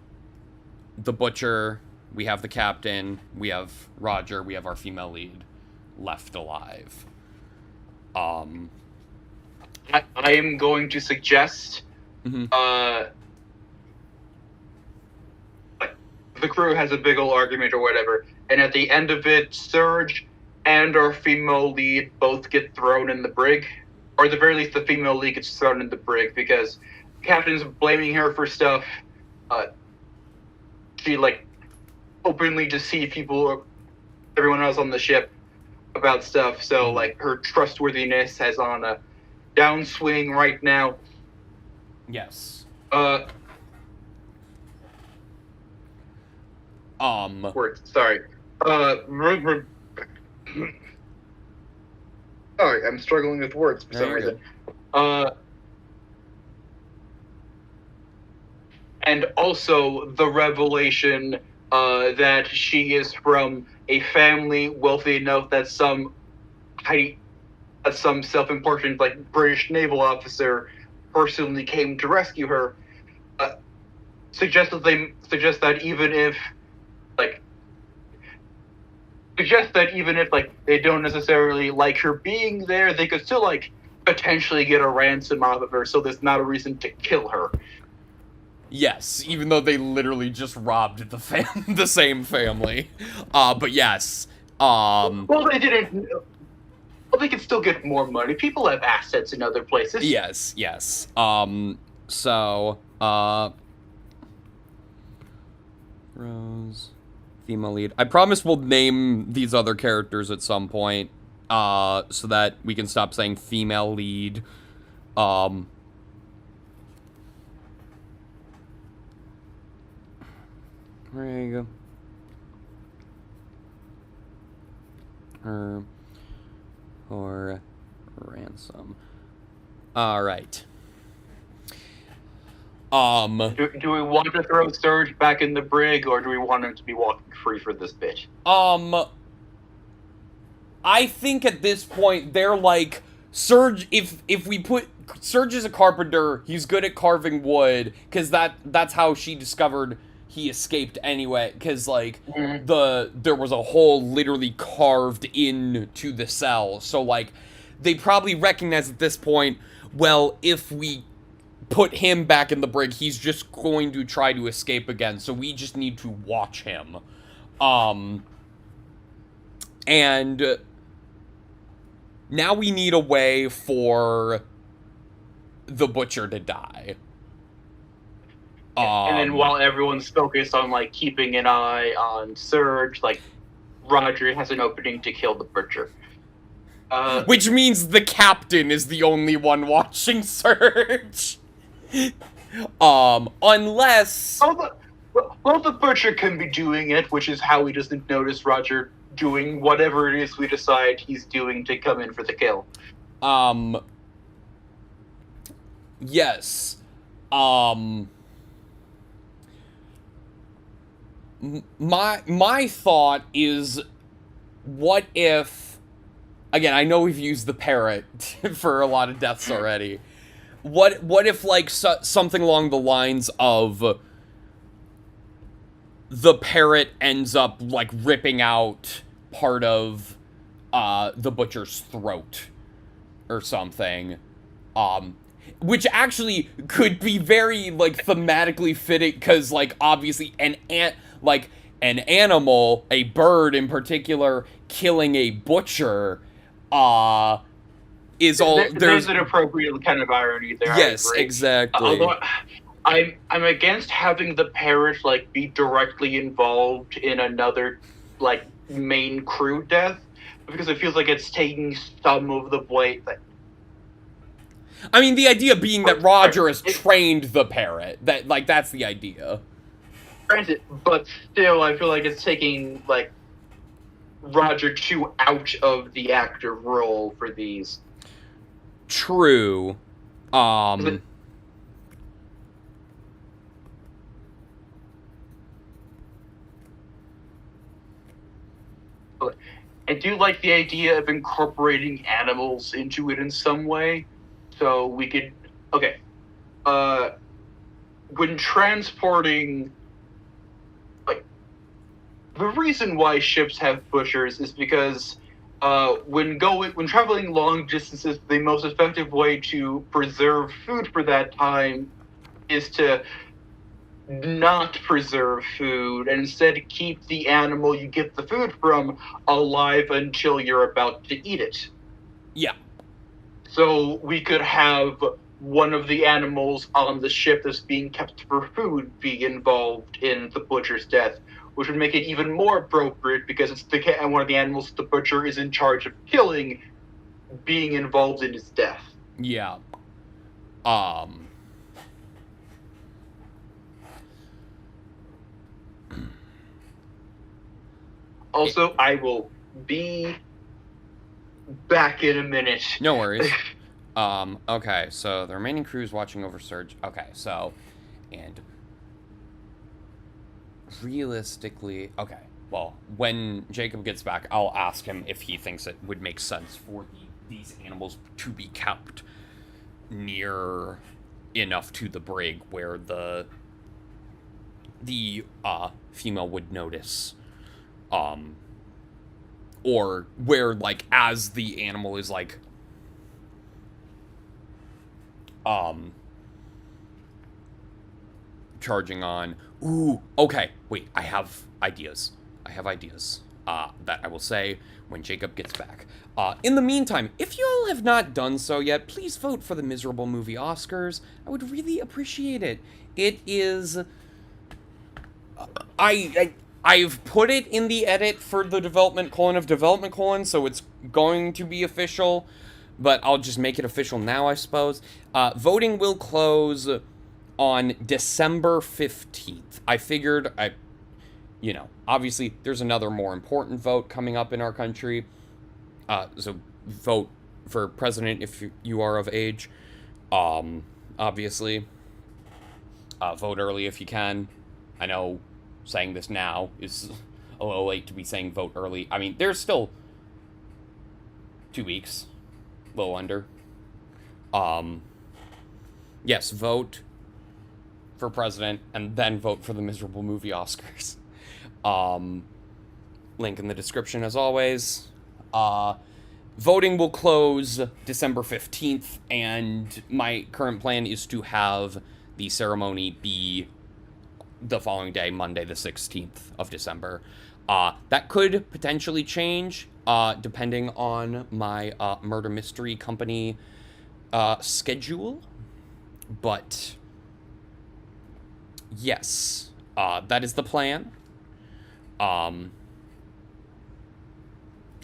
S2: the Butcher, we have the Captain, we have Roger, we have our female lead left alive.
S1: I am going to suggest the crew has a big old argument or whatever, and at the end of it, Surge and our female lead both get thrown in the brig, or at the very least the female lead gets thrown in the brig, because Captain's blaming her for stuff. She openly deceived everyone else on the ship about stuff. So her trustworthiness has on a downswing right now.
S2: Yes.
S1: Words. Sorry. Sorry, I'm struggling with words for some reason. And also the revelation that she is from a family wealthy enough that some self-important British naval officer personally came to rescue her. Suggest that even if like they don't necessarily like her being there, they could still potentially get a ransom out of her, so there's not a reason to kill her.
S2: Yes, even though they literally just robbed the same family. But yes.
S1: Well, they didn't. Well, they could still get more money. People have assets in other places.
S2: Yes. So, Rose, female lead. I promise we'll name these other characters at some point, so that we can stop saying female lead. There you go. Her or ransom. All right.
S1: Do we want to throw Surge back in the brig, or do we want him to be walking free for this bit?
S2: I think at this point they're like Surge. If we put Surge as a carpenter, he's good at carving wood because that's how she discovered he escaped anyway. Because there was a hole literally carved into the cell, so they probably recognize at this point. Well, if we put him back in the brig, he's just going to try to escape again, so we just need to watch him. And now we need a way for the Butcher to die.
S1: And then while everyone's focused on keeping an eye on Surge, Roger has an opening to kill the Butcher.
S2: Which means the captain is the only one watching Surge. Unless...
S1: Well, the Butcher can be doing it, which is how he doesn't notice Roger doing whatever it is we decide he's doing to come in for the kill.
S2: Yes. My thought is, what if... Again, I know we've used the parrot for a lot of deaths already. What if, something along the lines of the parrot ends up, ripping out part of the Butcher's throat or something? Which actually could be very, thematically fitting, because, obviously an animal, a bird in particular, killing a butcher, is all...
S1: There's an appropriate kind of irony there.
S2: Yes, exactly.
S1: Although I'm against having the parrot be directly involved in another main crew death, because it feels like it's taking some of the blame.
S2: I mean, the idea being that Roger has trained the parrot. That's the idea.
S1: Granted, but still, I feel like it's taking Roger too out of the active role for these.
S2: True.
S1: I do like the idea of incorporating animals into it in some way. So we could... Okay. When transporting... the reason why ships have butchers is because when traveling long distances, the most effective way to preserve food for that time is to not preserve food and instead keep the animal you get the food from alive until you're about to eat it.
S2: Yeah.
S1: So we could have one of the animals on the ship that's being kept for food be involved in the butcher's death, which would make it even more appropriate because it's one of the animals the butcher is in charge of killing being involved in his death.
S2: Yeah.
S1: Also, I will be back in a minute.
S2: No worries. Okay, so the remaining crew is watching over Surge. Okay, so, and realistically, okay. Well, when Jacob gets back, I'll ask him if he thinks it would make sense for these animals to be kept near enough to the brig where the female would notice, or where, like, as the animal is, like, charging on. Ooh, okay, wait, I have ideas. That I will say when Jacob gets back. In the meantime, if you all have not done so yet, please vote for the Miserable Movie Oscars. I would really appreciate it. It is... I've put it in the edit for the development colon, so it's going to be official, but I'll just make it official now, I suppose. Voting will close on December 15th. I figured obviously there's another more important vote coming up in our country. So vote for president if you are of age. Obviously. Vote early if you can. I know saying this now is a little late to be saying vote early. I mean, there's still 2 weeks. A little under. Yes, vote for president and then vote for the Miserable Movie Oscars. Link in the description as always. Voting will close December 15th, and my current plan is to have the ceremony be the following day, Monday the 16th of December. That could potentially change, depending on my murder mystery company schedule. But yes, that is the plan.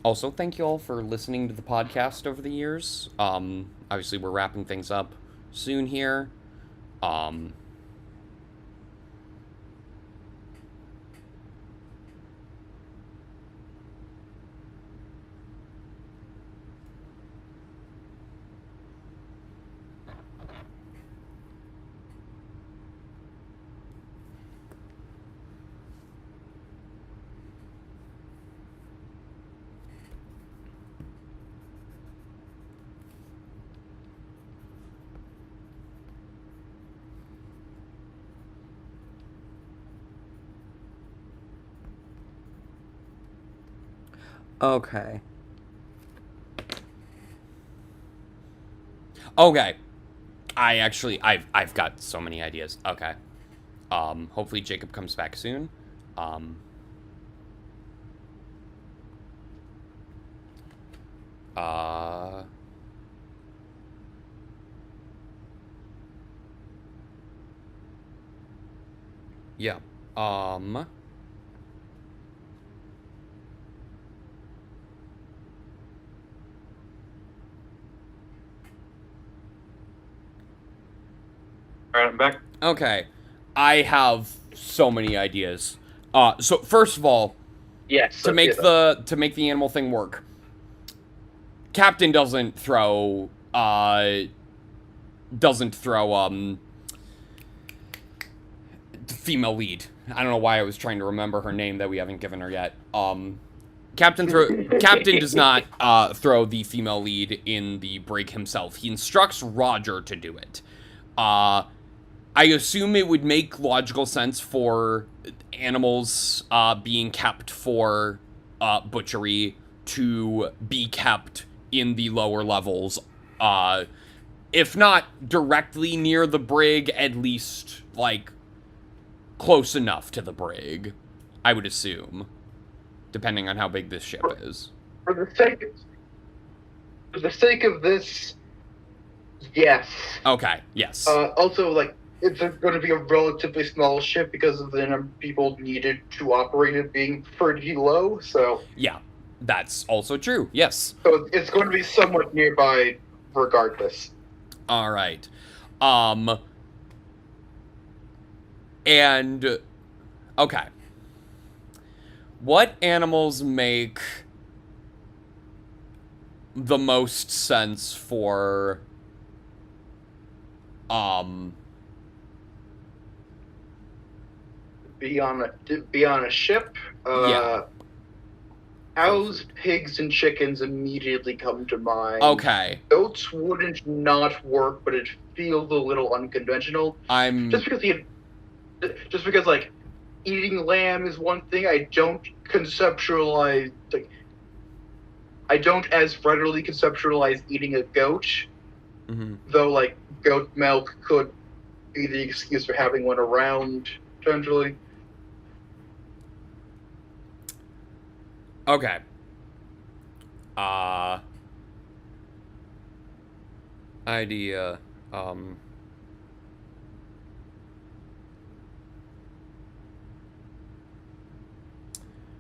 S2: Also, thank you all for listening to the podcast over the years. Obviously, we're wrapping things up soon here. Okay. I've got so many ideas. Okay. Hopefully Jacob comes back soon. Yeah.
S1: All right, I'm back.
S2: Okay. I have so many ideas. So first of all,
S1: Yes.
S2: to make the animal thing work, Captain doesn't throw female lead. I don't know why I was trying to remember her name that we haven't given her yet. Captain does not throw the female lead in the brig himself. He instructs Roger to do it. I assume it would make logical sense for animals being kept for butchery to be kept in the lower levels. If not directly near the brig, at least, like, close enough to the brig, I would assume, depending on how big this ship is.
S1: For the sake of this, yes.
S2: Okay, yes.
S1: Also, like, it's going to be a relatively small ship because of the number of people needed to operate it being pretty low, so...
S2: Yeah, that's also true, yes.
S1: So it's going to be somewhat nearby regardless.
S2: Alright. And... Okay. What animals make the most sense for...
S1: be on a ship.
S2: Yeah.
S1: Cows, pigs, and chickens immediately come to mind.
S2: Okay.
S1: Goats wouldn't not work, but it feels a little unconventional. Just because like eating lamb is one thing. I don't conceptualize I don't as readily conceptualize eating a goat, though like goat milk could be the excuse for having one around potentially.
S2: Okay. Idea.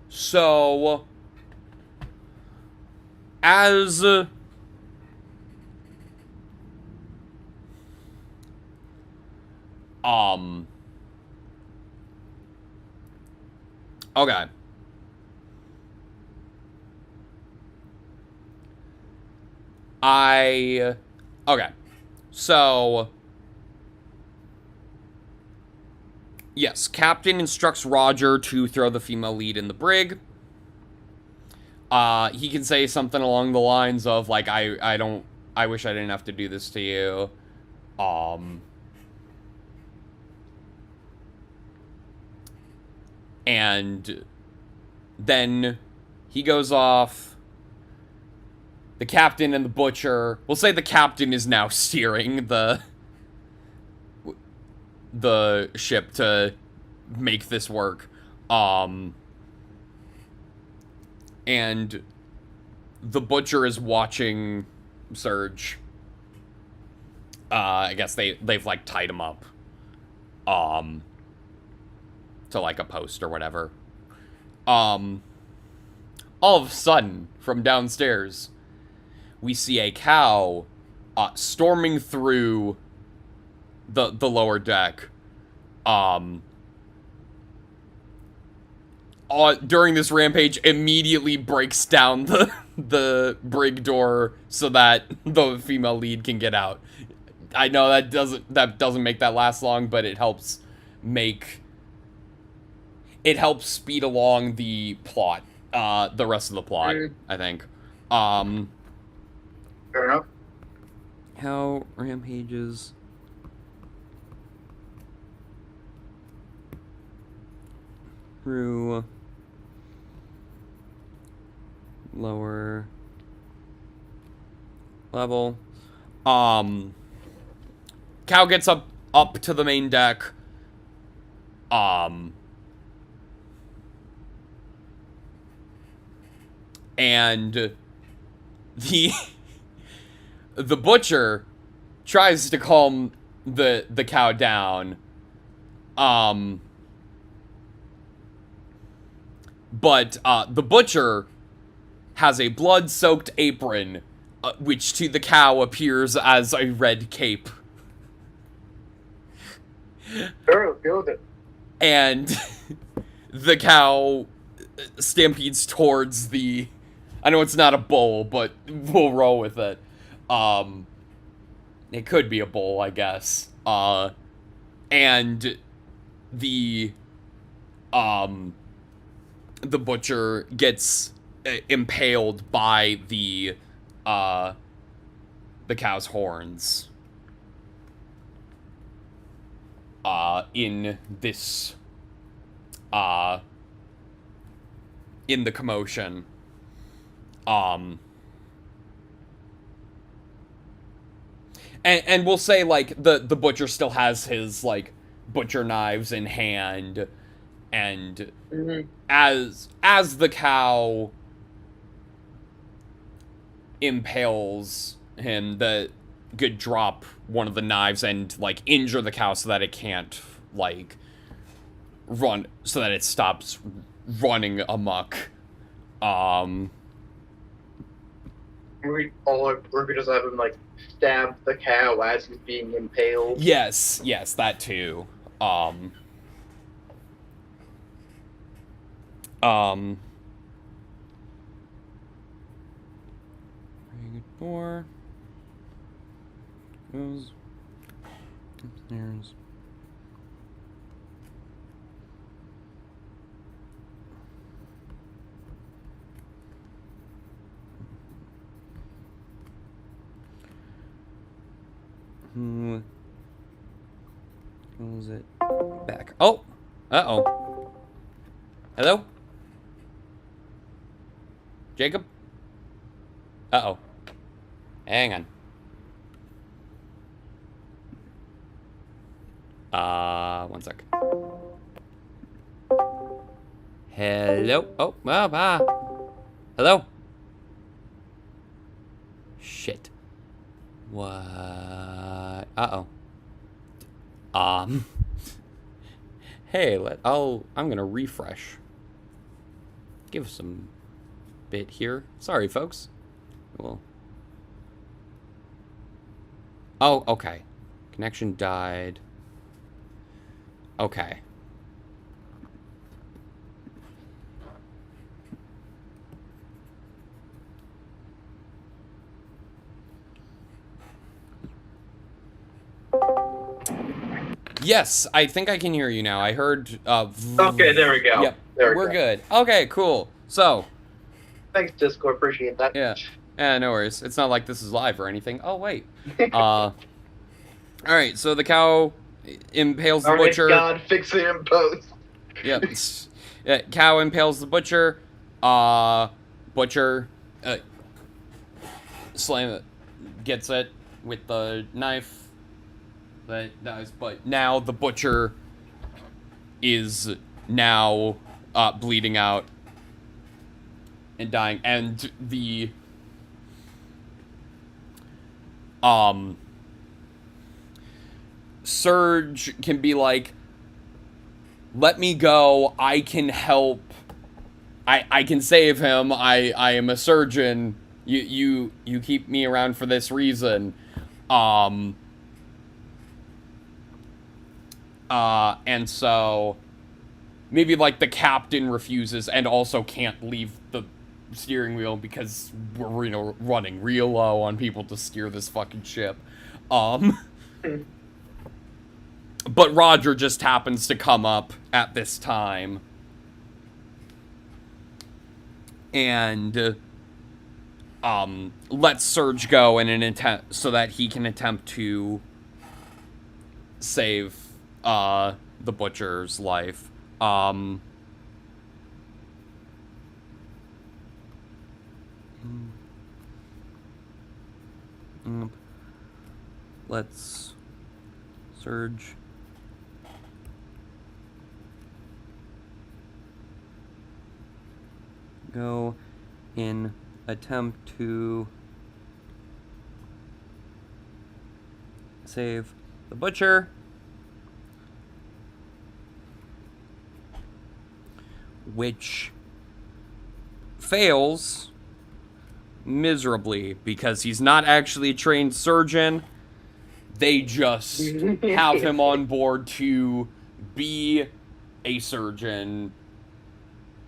S2: So, as okay. Okay. So, yes, Captain instructs Roger to throw the female lead in the brig. He can say something along the lines of, like, I wish I didn't have to do this to you. And then he goes off. The captain and the butcher... We'll say the captain is now steering the ship to make this work. And the butcher is watching Serge. I guess they've like tied him up. To like a post or whatever. All of a sudden, from downstairs, we see a cow storming through the lower deck. During this rampage, immediately breaks down the brig door so that the female lead can get out. I know that doesn't make that last long, but it helps speed along the plot, the rest of the plot, I think.
S1: Fair enough.
S2: How rampages through lower level. Cow gets up to the main deck. And the butcher tries to calm the cow down. But the butcher has a blood-soaked apron, which to the cow appears as a red cape.
S1: Sure, go with it.
S2: And the cow stampedes towards the... I know it's not a bull, but we'll roll with it. It could be a bull, I guess. And the butcher gets impaled by the cow's horns. In this, in the commotion. And we'll say, like, the butcher still has his, like, butcher knives in hand, and as the cow impales him, the could drop one of the knives and, like, injure the cow so that it can't, like, run, so that it stops running amok.
S1: Or we just have him, like, stab the cow as he's being impaled.
S2: Yes, that too. Very good. Door goes upstairs. Close it back. Oh! Uh-oh. Hello? Jacob? Uh-oh. Hang on. One sec. Hello? Oh, hello? Shit. What? Uh-oh. Hey, I'm gonna refresh. Give some bit here. Sorry, folks. Well. Oh, okay. Connection died. Okay. Yes, I think I can hear you now. I heard,
S1: Okay, there we go.
S2: Yep,
S1: there
S2: we're good. Okay, cool. So.
S1: Thanks, Discord. Appreciate that.
S2: Yeah. Yeah, no worries. It's not like this is live or anything. Oh, wait. Alright, so the cow impales the butcher.
S1: God, fix it in post.
S2: Yep. Yeah, cow impales the butcher. Butcher, slam it, gets it with the knife. That dies, but now the butcher is now bleeding out and dying, and the Surge can be like, let me go, I can help, I can save him, I am a surgeon, you keep me around for this reason. And so maybe like the captain refuses and also can't leave the steering wheel because we're, running real low on people to steer this fucking ship. But Roger just happens to come up at this time and lets Surge go in an attempt so that he can attempt to save the butcher's life. Let's Surge go in attempt to save the butcher. Which fails miserably because he's not actually a trained surgeon. They just have him on board to be a surgeon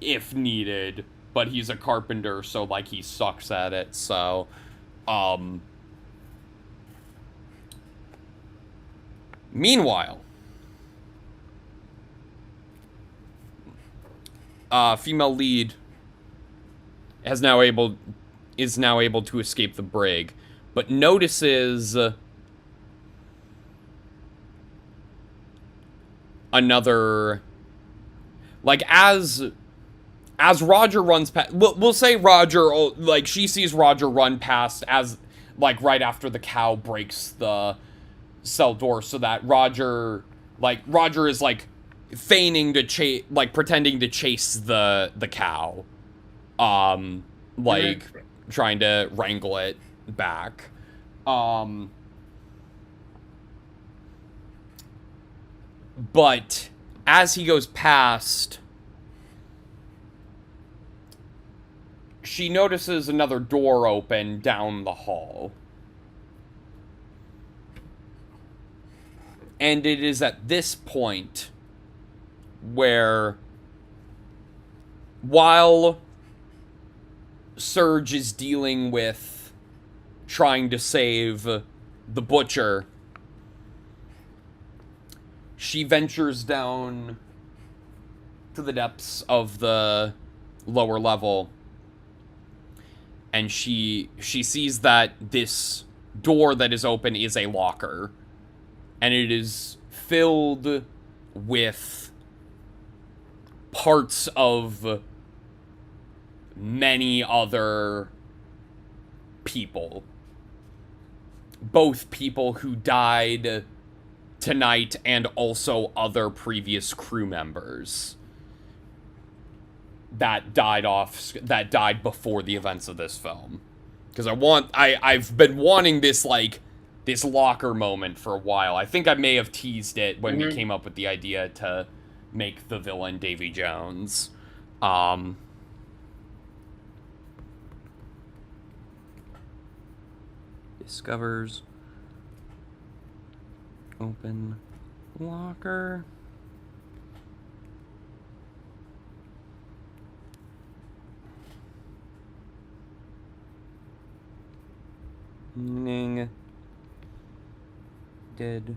S2: if needed, but he's a carpenter, so like he sucks at it. So meanwhile, female lead is now able to escape the brig, but notices another, like, as Roger runs past, we'll say Roger, like, she sees Roger run past as, like, right after the cow breaks the cell door, so that Roger is, like, feigning to chase, like, pretending to chase the cow, like, trying to wrangle it back, but as he goes past, she notices another door open down the hall. And it is at this point where, while Surge is dealing with trying to save the butcher, she ventures down to the depths of the lower level, and she sees that this door that is open is a locker, and it is filled with parts of many other people. Both people who died tonight and also other previous crew members that died before the events of this film. Because I've been wanting this, like, this locker moment for a while. I think I may have teased it when we came up with the idea to make the villain Davy Jones. Discovers open locker. Meaning dead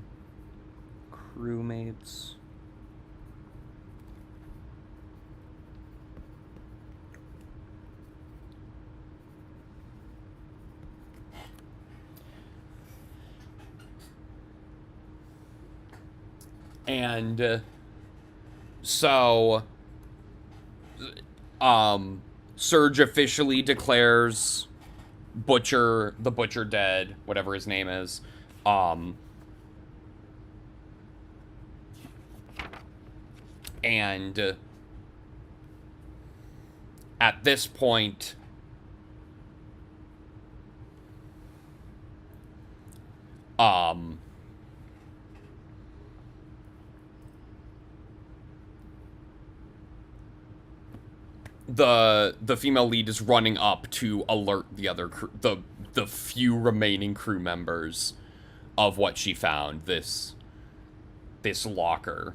S2: crewmates. And so Surge officially declares the Butcher dead, whatever his name is. And at this point, the female lead is running up to alert the other the few remaining crew members of what she found, this locker.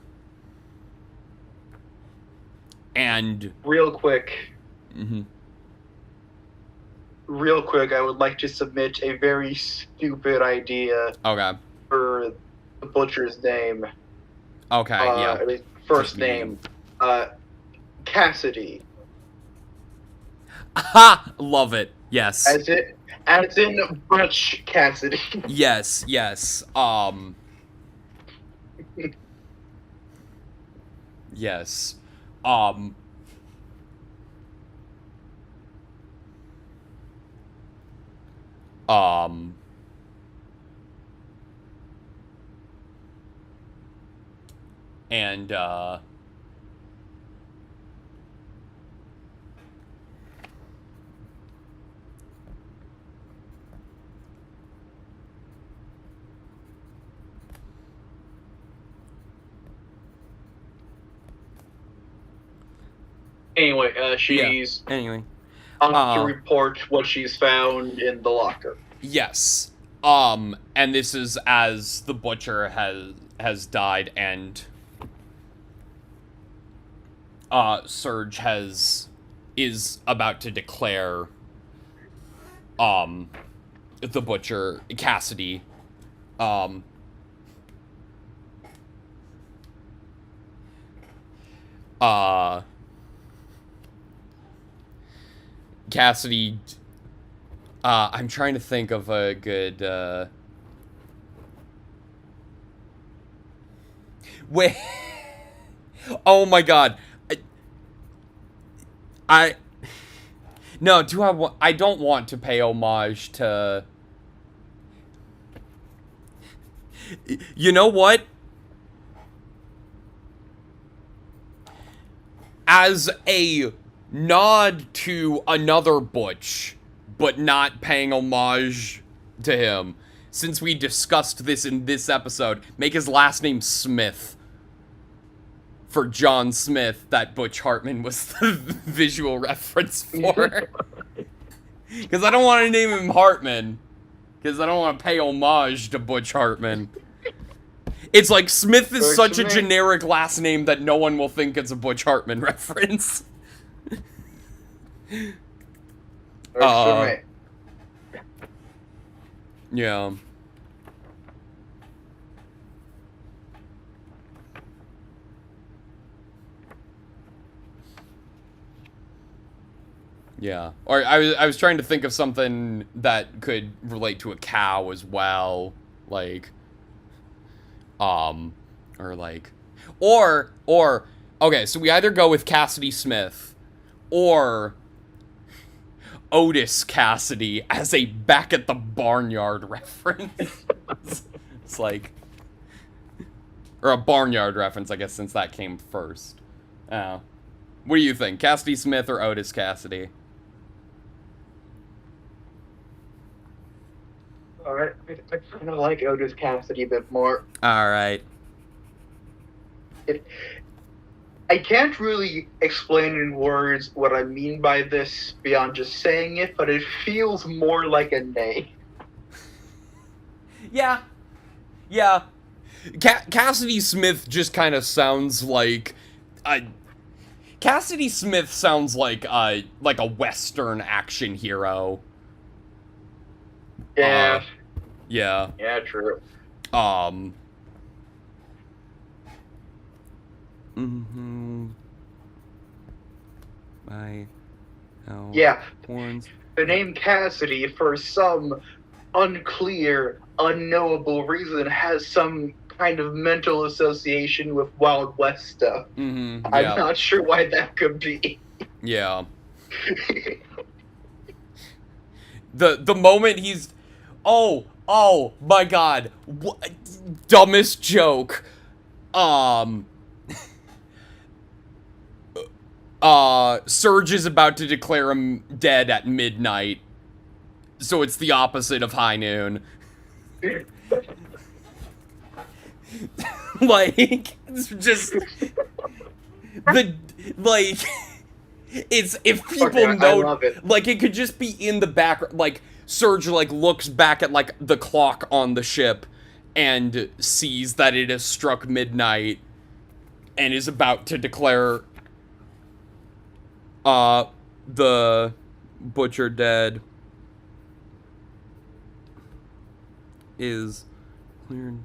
S2: And
S1: real quick, I would like to submit a very stupid idea.
S2: Okay.
S1: For the Butcher's name.
S2: Okay, yeah.
S1: I mean, first name. Cassidy.
S2: Ha! Love it. Yes.
S1: As in Butch Cassidy.
S2: Yes. Yes. And
S1: anyway, she's
S2: anyway
S1: to report what she's found in the locker.
S2: Yes. And this is as the Butcher has died, and Surge is about to declare the Butcher Cassidy Cassidy, I'm trying to think of a good, wait, oh my god, no, I don't want to pay homage to, you know what? As a nod to another Butch, but not paying homage to him, since we discussed this in this episode, make his last name Smith. For John Smith, that Butch Hartman was the visual reference for. Because I don't want to name him Hartman. Because I don't want to pay homage to Butch Hartman. It's like, Smith is such a generic last name that no one will think it's a Butch Hartman reference. Yeah. Yeah. Or I was trying to think of something that could relate to a cow as well. Like, Or like, okay, so we either go with Cassidy Smith or Otis Cassidy as a back at the barnyard reference. It's like, or a barnyard reference, I guess, since that came first. What do you think, Cassidy Smith or Otis Cassidy?
S1: Alright, I kind of like Otis Cassidy a bit more.
S2: Alright.
S1: I can't really explain in words what I mean by this beyond just saying it, but it feels more like a nay.
S2: Yeah. Yeah. Cassidy Smith just kind of sounds like... Cassidy Smith sounds like a Western action hero.
S1: Yeah.
S2: Yeah.
S1: Yeah, true. Yeah.
S2: Horns.
S1: The name Cassidy, for some unclear, unknowable reason, has some kind of mental association with Wild West stuff.
S2: Yeah.
S1: I'm not sure why that could be.
S2: Yeah. The moment he's... Oh my god. Dumbest joke. Surge is about to declare him dead at midnight. So it's the opposite of high noon. Like, it's just... It's, if people know...
S1: I love it.
S2: Like, it could just be in the background, like... Surge, like, looks back at, like, the clock on the ship and sees that it has struck midnight and is about to declare the butcher dead is cleared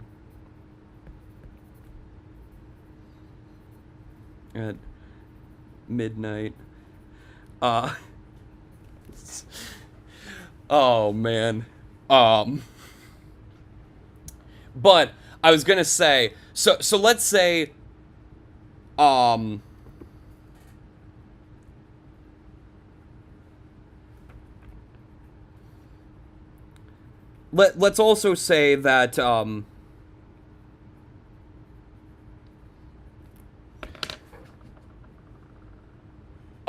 S2: at midnight. Oh, man. But I was gonna say, so let's say, let's also say that,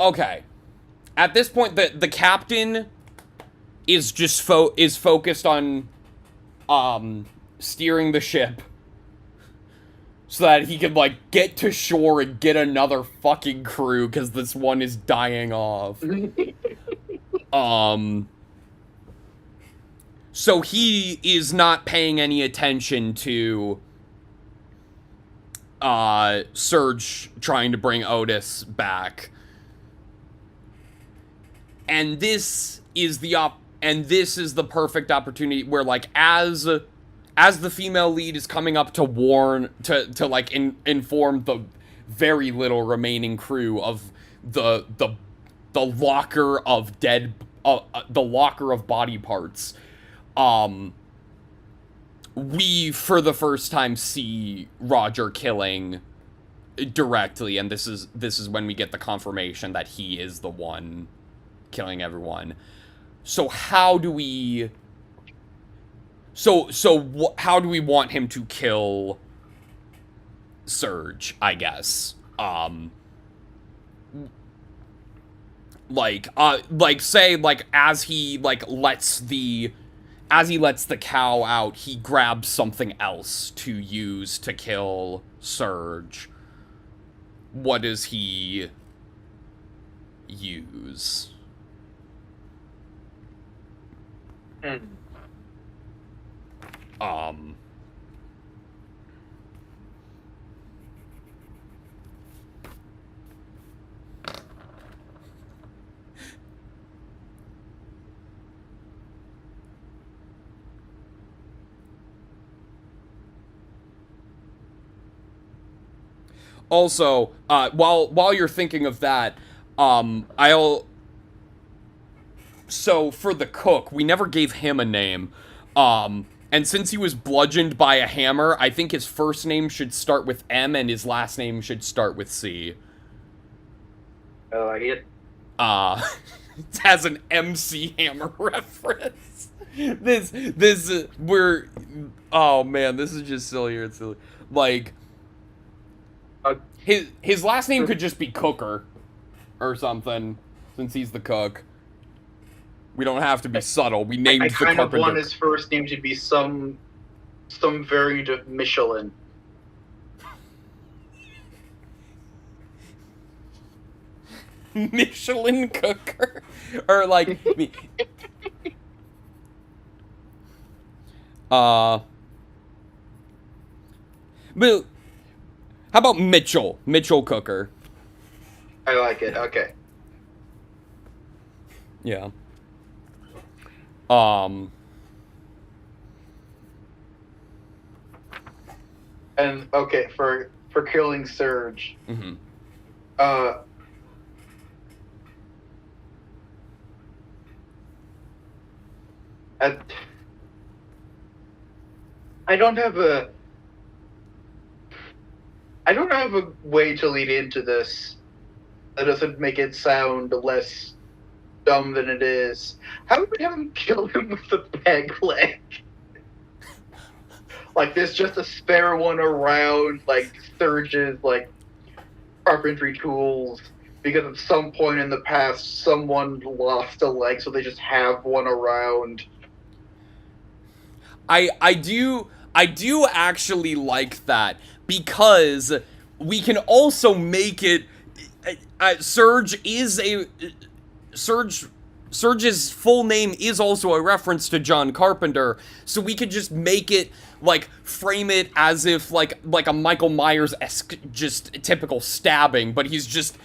S2: okay. At this point, the captain is just focused on steering the ship so that he can, like, get to shore and get another fucking crew because this one is dying off. So he is not paying any attention to Surge trying to bring Otis back. And this is the perfect opportunity where, like, as the female lead is coming up to warn, to like inform the very little remaining crew of the locker of the locker of body parts, we for the first time see Roger killing directly, and this is when we get the confirmation that he is the one killing everyone. So how do we how do we want him to kill Surge, I guess? Say, like, as he lets the cow out, he grabs something else to use to kill Surge. What does he use? Also, while you're thinking of that, so for the cook, we never gave him a name. And since he was bludgeoned by a hammer, I think his first name should start with M and his last name should start with C.
S1: I like it.
S2: It has an MC Hammer reference. We're, oh man, this is just sillier and silly. Like, his last name could just be Cooker or something, since he's the cook. We don't have to be subtle. We named the carpenter. I kind of
S1: want his first name to be some variant of Michelin.
S2: Michelin Cooker, or like me. But how about Mitchell Cooker?
S1: I like it. Okay.
S2: Yeah.
S1: And okay, for killing Surge.
S2: Mm-hmm.
S1: I don't have a way to lead into this that doesn't make it sound less dumb than it is. How would we have him kill him with the peg leg? Like, there's just a spare one around, like, Surge's, like, carpentry tools, because at some point in the past, someone lost a leg, so they just have one around.
S2: I do actually like that, because we can also make it, Surge's full name is also a reference to John Carpenter, so we could just make it, like, frame it as if, like a Michael Myers-esque, just typical stabbing, but he's just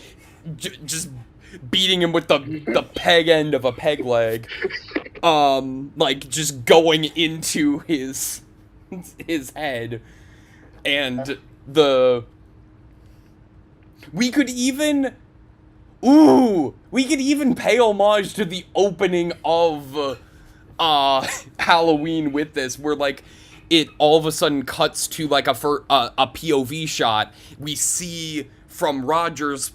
S2: beating him with the peg end of a peg leg. Like, just going into his head. And we could even pay homage to the opening of Halloween with this, where, like, it all of a sudden cuts to, like, a POV shot. We see from Roger's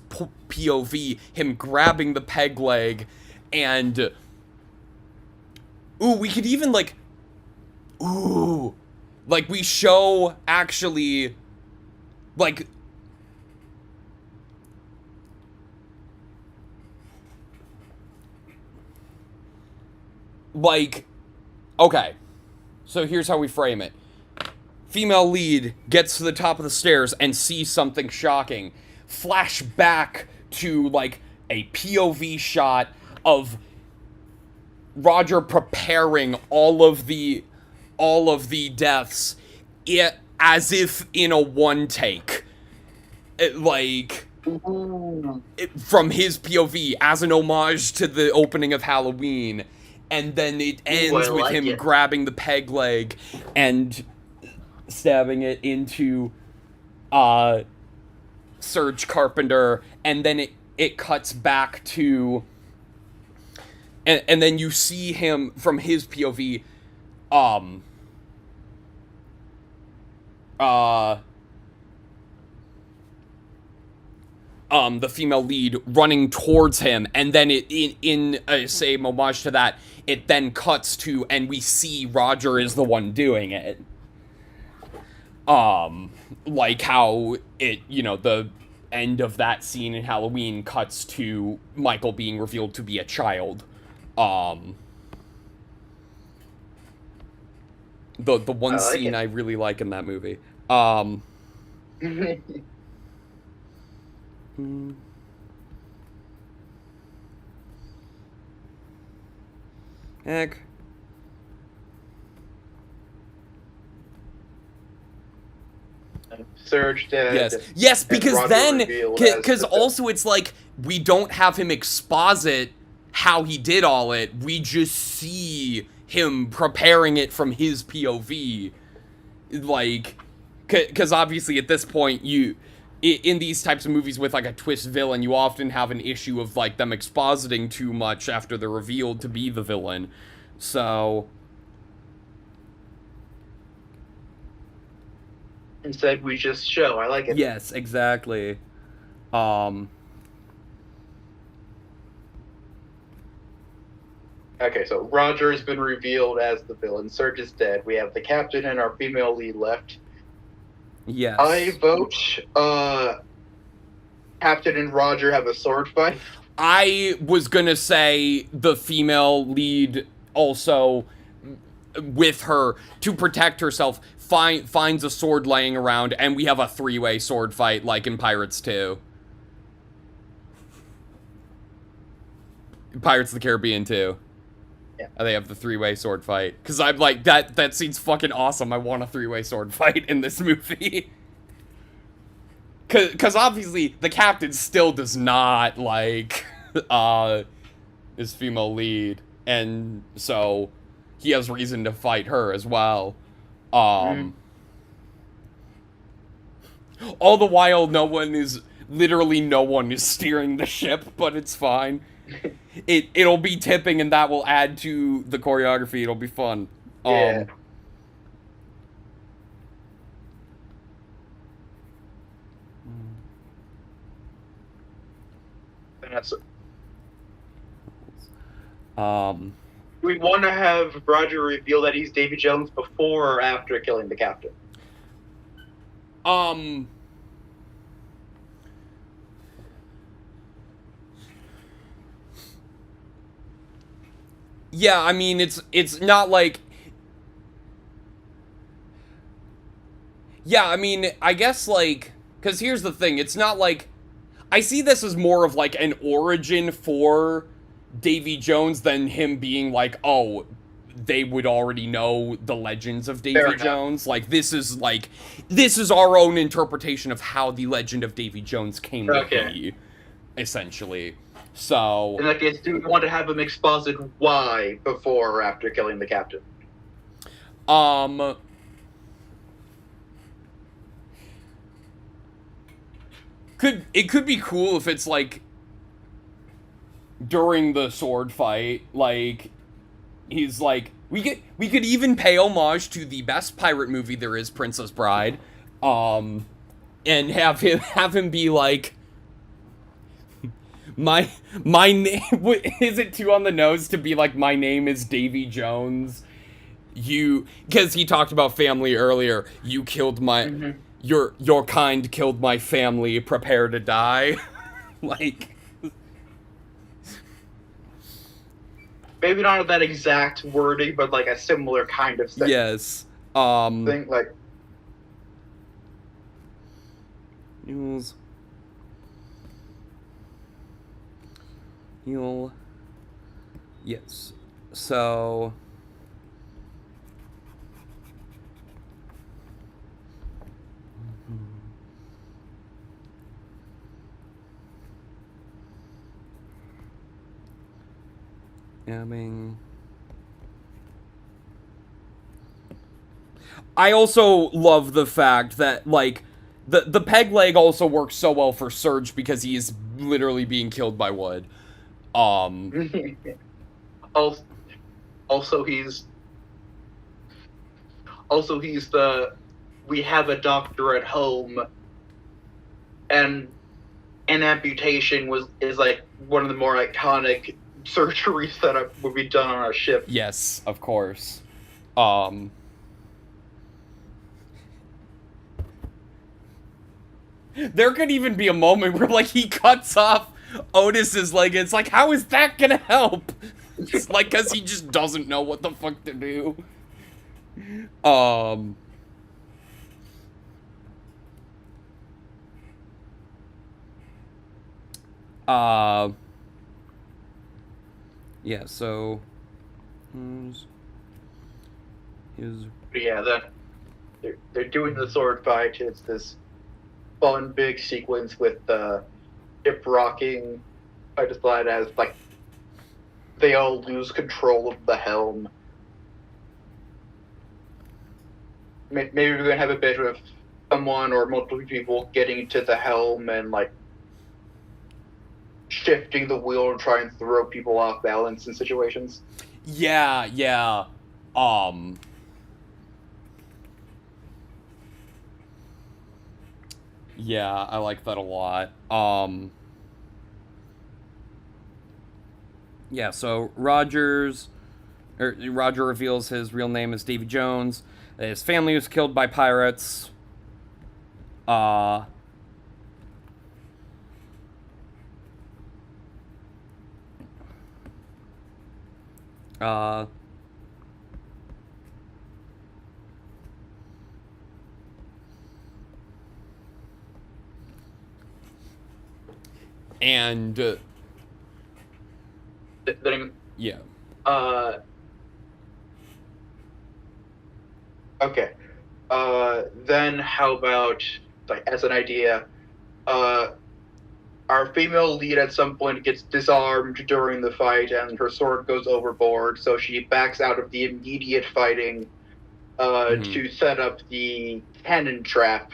S2: POV him grabbing the peg leg, and we could even, like, we show, actually, like, okay, so here's how we frame it. Female lead gets to the top of the stairs and sees something shocking. Flash back to, like, a POV shot of Roger preparing all of the deaths, as if in a one take. From his POV, as an homage to the opening of Halloween. And then it ends with him grabbing the peg leg and stabbing it into Serge Carpenter, and then it cuts back to, and then you see him from his POV, the female lead running towards him, and then in say, homage to that, it then cuts to, and we see Roger is the one doing it. Like how it, the end of that scene in Halloween cuts to Michael being revealed to be a child. The one scene I really like in that movie. Heck.
S1: Surge dead.
S2: Yes, because then, because also it's like, we don't have him exposit how he did all it, we just see him preparing it from his POV. Like, because obviously at this point, in these types of movies with, like, a twist villain, you often have an issue of, like, them expositing too much after they're revealed to be the villain. So
S1: Instead, we just show. I like it.
S2: Yes, exactly.
S1: Okay, so Roger has been revealed as the villain. Surge is dead. We have the captain and our female lead left.
S2: Yes.
S1: I vote Captain and Roger have a sword fight.
S2: I was gonna say the female lead also, with her, to protect herself, finds a sword laying around, and we have a three-way sword fight like in Pirates 2. Pirates of the Caribbean 2.
S1: Yeah.
S2: They have the three-way sword fight. Because I'm like, that seems fucking awesome. I want a three-way sword fight in this movie. Because obviously, the captain still does not like his female lead. And so, he has reason to fight her as well. All the while, literally no one is steering the ship, but it's fine. It'll be tipping, and that will add to the choreography. It'll be fun.
S1: Yeah. And that's we want to have Roger reveal that he's Davy Jones before or after killing the captain.
S2: Yeah, I mean, it's not like... Yeah, I mean, I guess, like... Because here's the thing, it's not like... I see this as more of, like, an origin for Davy Jones than him being like, oh, they would already know the legends of Davy Jones. Like, this is our own interpretation of how the legend of Davy Jones came to be, essentially. So...
S1: In that case, do we want to have him exposit why before or after killing the captain?
S2: It could be cool if it's, like, during the sword fight, like, he's like... We could even pay homage to the best pirate movie there is, Princess Bride, and have him be like... My name... Is it too on the nose to be like, my name is Davy Jones? Because he talked about family earlier. You killed my... Mm-hmm. Your kind killed my family. Prepare to die. Like...
S1: Maybe not that exact wording, but like a similar kind of thing.
S2: Yes.
S1: Thing, like...
S2: Yes. So... I also love the fact that, like, the peg leg also works so well for Surge because he is literally being killed by wood.
S1: Also, he's the we have a doctor at home, and an amputation is like one of the more iconic surgeries that would be done on a ship.
S2: Yes, of course. There could even be a moment where, like, he cuts off Otis's leg, and it's like, how is that gonna help? It's like, because he just doesn't know what the fuck to do. Yeah, so...
S1: Yeah, they're doing the sword fight. It's this fun big sequence with the ship rocking. I just thought as like they all lose control of the helm. Maybe we're gonna have a bit of someone or multiple people getting to the helm and like shifting the wheel and try and throw people off balance in situations.
S2: Yeah. Yeah, I like that a lot. Yeah, so Roger reveals his real name is Davy Jones. His family was killed by pirates. Uh, uh, and
S1: Then,
S2: yeah,
S1: uh, okay. Then how about, like, as an idea, uh, our female lead at some point gets disarmed during the fight and her sword goes overboard, so she backs out of the immediate fighting to set up the cannon trap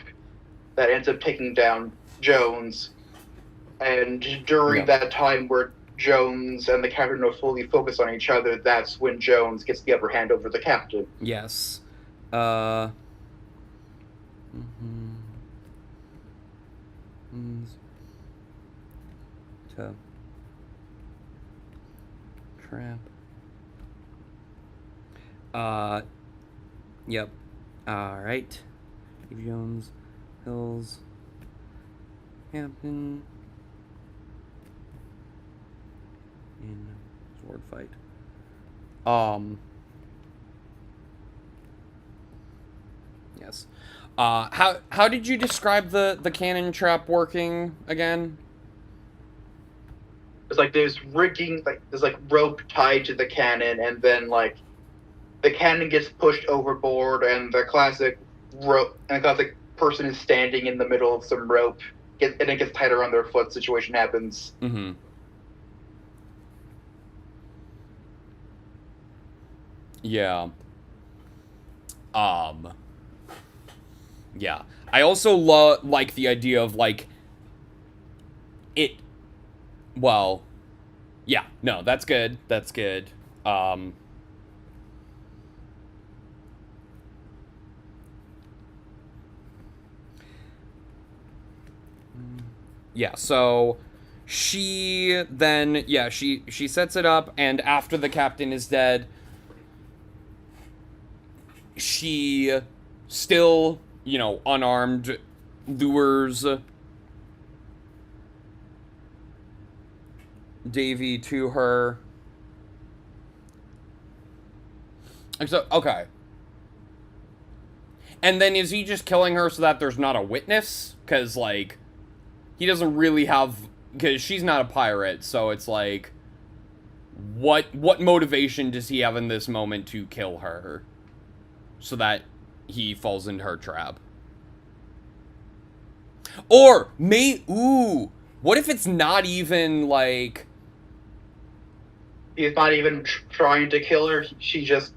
S1: that ends up taking down Jones. And during
S2: yeah,
S1: that time where Jones and the captain are fully focused on each other, that's when Jones gets the upper hand over the captain.
S2: yes. Uh, mhm. To trap. Yep. All right. Davy Jones, Hills, Captain, in sword fight. Yes. How did you describe the cannon trap working again?
S1: It's like there's rigging, like there's like rope tied to the cannon, and then like the cannon gets pushed overboard, and the classic rope and the classic person is standing in the middle of some rope, and it gets tied around their foot. Situation happens.
S2: Mm-hmm. Yeah. Um. Yeah. I also like the idea of like it. Well. Yeah. No, that's good. That's good. Um. Yeah. So she then she sets it up, and after the captain is dead, she still, unarmed, lures Davy to her. So, okay. And then is he just killing her so that there's not a witness? Because, like, he doesn't really have... Because she's not a pirate, so it's like... What motivation does he have in this moment to kill her? So that he falls into her trap? Or, ooh... What if it's not even, like...
S1: He's not even trying to kill her. She just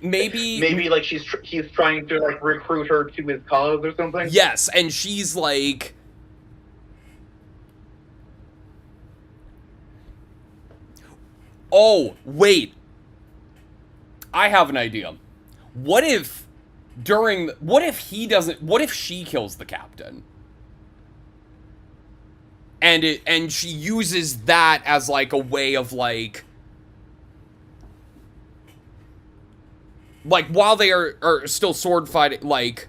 S1: maybe like he's trying to like recruit her to his cause or something.
S2: Yes, and she's like... Oh, wait. I have an idea. What if what if she kills the captain? And she uses that as like a way of like while they are still sword fighting, like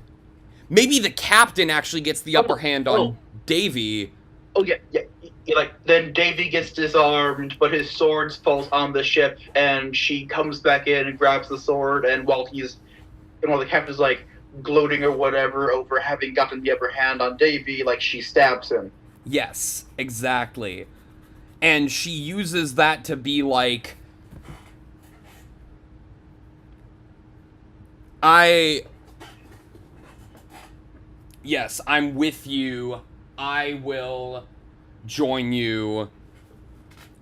S2: maybe the captain actually gets the upper hand on Davy.
S1: Oh yeah. Like then Davy gets disarmed, but his sword falls on the ship, and she comes back in and grabs the sword. And while the captain's like gloating or whatever over having gotten the upper hand on Davy, like she stabs him.
S2: Yes, exactly. And she uses that to be like, yes, I'm with you. I will join you.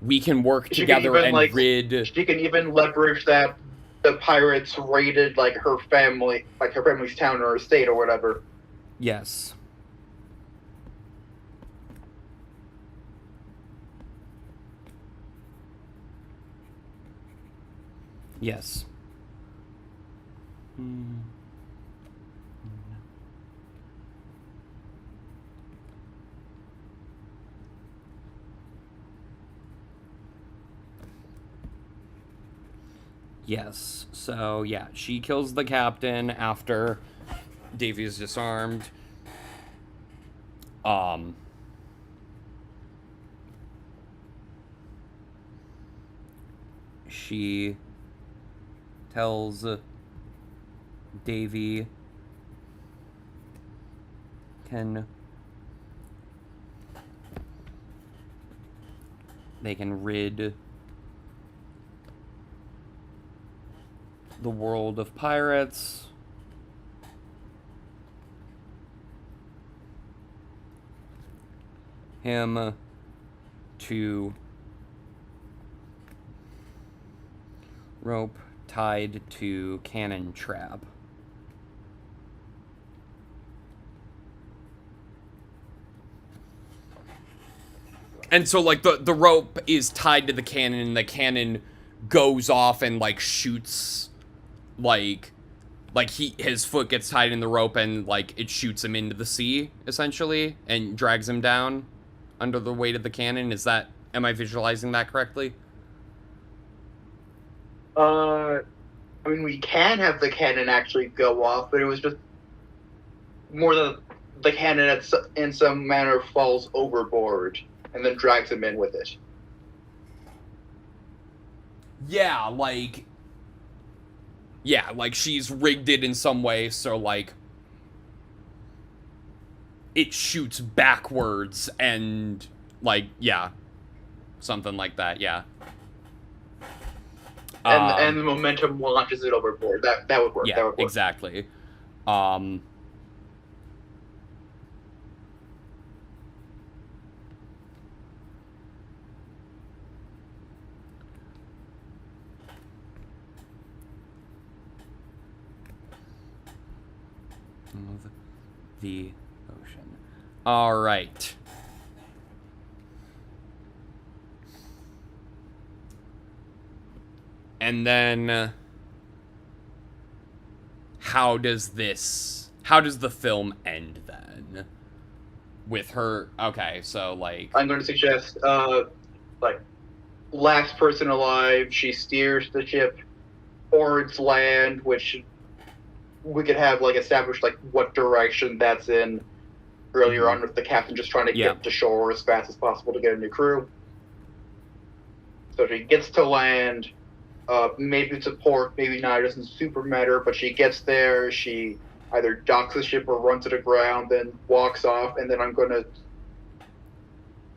S2: We can work together and rid.
S1: She can even leverage that the pirates raided like her family's town or estate or whatever.
S2: Yes. Yes. Yes. So, yeah, she kills the captain after Davy is disarmed. She tells Davy they can rid the world of pirates. Him to rope tied to cannon trap. And so, like, the rope is tied to the cannon, and the cannon goes off and, like, shoots, like his foot gets tied in the rope, and, like, it shoots him into the sea, essentially, and drags him down under the weight of the cannon. Am I visualizing that correctly?
S1: I mean, we can have the cannon actually go off, but it was just more that the cannon in some manner falls overboard and then drags him in with it.
S2: Yeah, like she's rigged it in some way so, like, it shoots backwards and, like, yeah, something like that, yeah.
S1: And the momentum launches it overboard. That would work.
S2: Yeah,
S1: that would work.
S2: Exactly. Of the ocean. All right. And then how does the film end then? With her, okay, so, like,
S1: I'm going to suggest, like, last person alive, she steers the ship towards land, which we could have, like, established, like, what direction that's in earlier on, with the captain just trying to get to shore as fast as possible to get a new crew. So she gets to land, maybe it's a port, maybe not, it doesn't super matter, but she gets there, she either docks the ship or runs it aground, then walks off, and then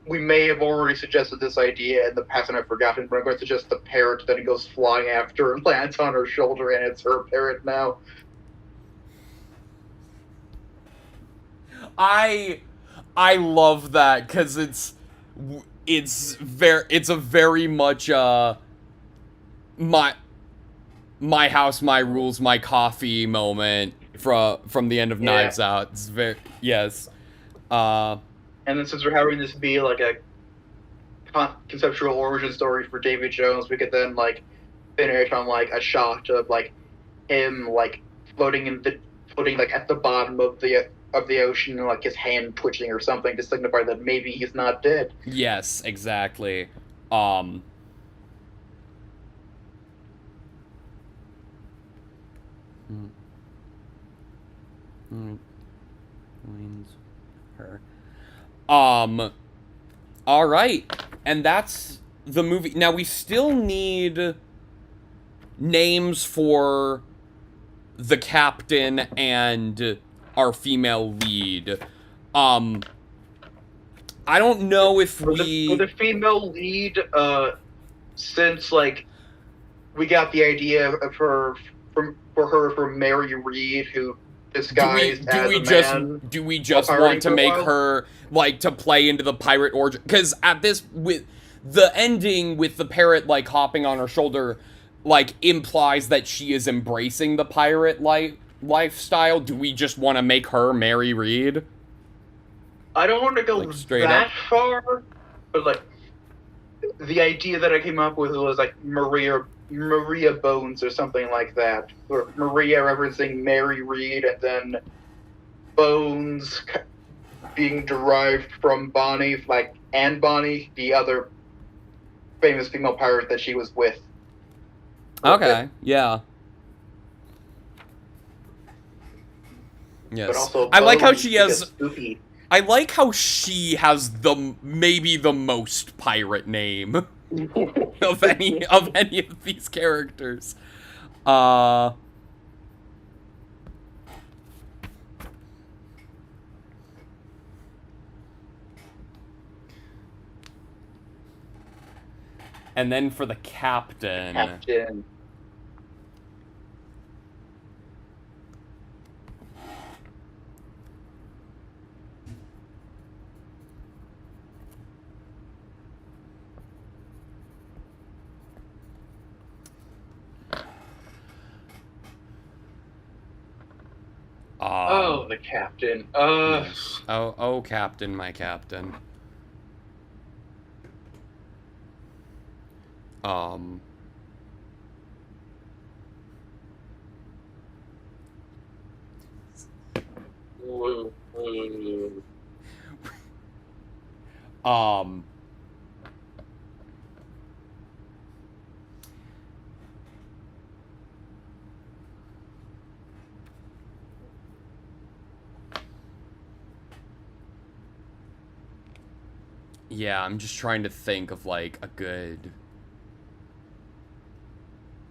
S1: we may have already suggested this idea in the past and I've forgotten, but I'm going to suggest the parrot that it goes flying after and lands on her shoulder, and it's her parrot now.
S2: I love that, because it's a very much my house, my rules, my coffee moment from the end of Knives Out. It's very, yes.
S1: And then since we're having this be like a conceptual origin story for Davy Jones, we could then, like, finish on, like, a shot of, like, him, like, floating like at the bottom of the ocean, and, like, his hand twitching or something to signify that maybe he's not dead.
S2: Yes, exactly. Her. All right, and that's the movie. Now we still need names for the captain and our female lead. I don't know if
S1: for the female lead, since, like, we got the idea of her from Mary Reed, who disguised as a man.
S2: Do we just want to make her, like, to play into the pirate origin? Because with the ending with the parrot, like, hopping on her shoulder, like, implies that she is embracing the pirate lifestyle. Do we just want to make her Mary Reed?
S1: I don't want to go, like, that far, but, like, the idea that I came up with was, like, Maria Bones or something like that. Or Maria referencing Mary Reed, and then Bones being derived from Bonnie, like Anne Bonny, the other famous female pirate that she was with.
S2: Okay, yeah. Yes.
S1: But also,
S2: I like how
S1: Bones
S2: she
S1: because
S2: has.
S1: spooky.
S2: I like how she has maybe the most pirate name of any of these characters. Uh. And then for the captain.
S1: Captain. Oh, the captain.
S2: Yes. Oh, captain, my captain. Um. Um. Yeah, I'm just trying to think of like a good.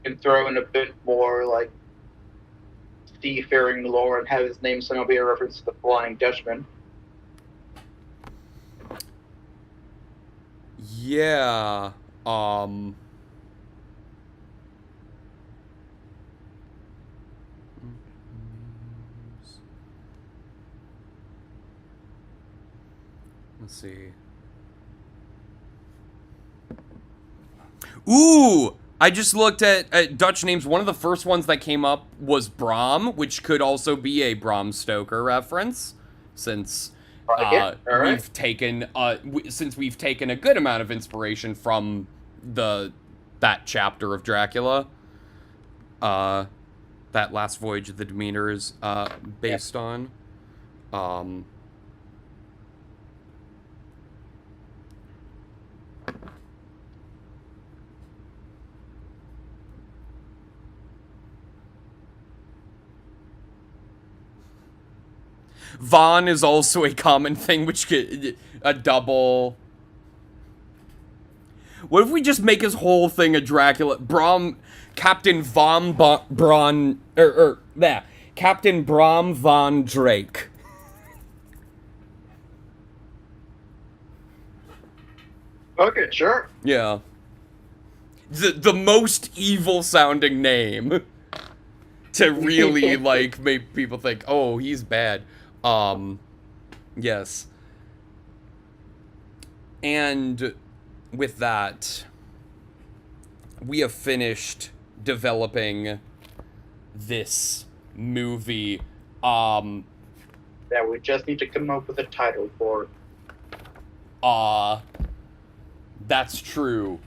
S1: And throw in a bit more like seafaring lore and have his name somehow be a reference to the Flying Dutchman.
S2: Yeah. Let's see. Ooh! I just looked at Dutch names. One of the first ones that came up was Bram, which could also be a Bram Stoker reference, since we've taken we've taken a good amount of inspiration from that chapter of Dracula. That last voyage of the Demeter is based on. Von is also a common thing, which could a double. What if we just make his whole thing a Dracula? Captain Captain Bram von Drake.
S1: Okay, sure.
S2: Yeah. The most evil sounding name to really like make people think, oh, he's bad. Yes. And with that, we have finished developing this movie.
S1: Yeah, we just need to come up with a title for it.
S2: That's true.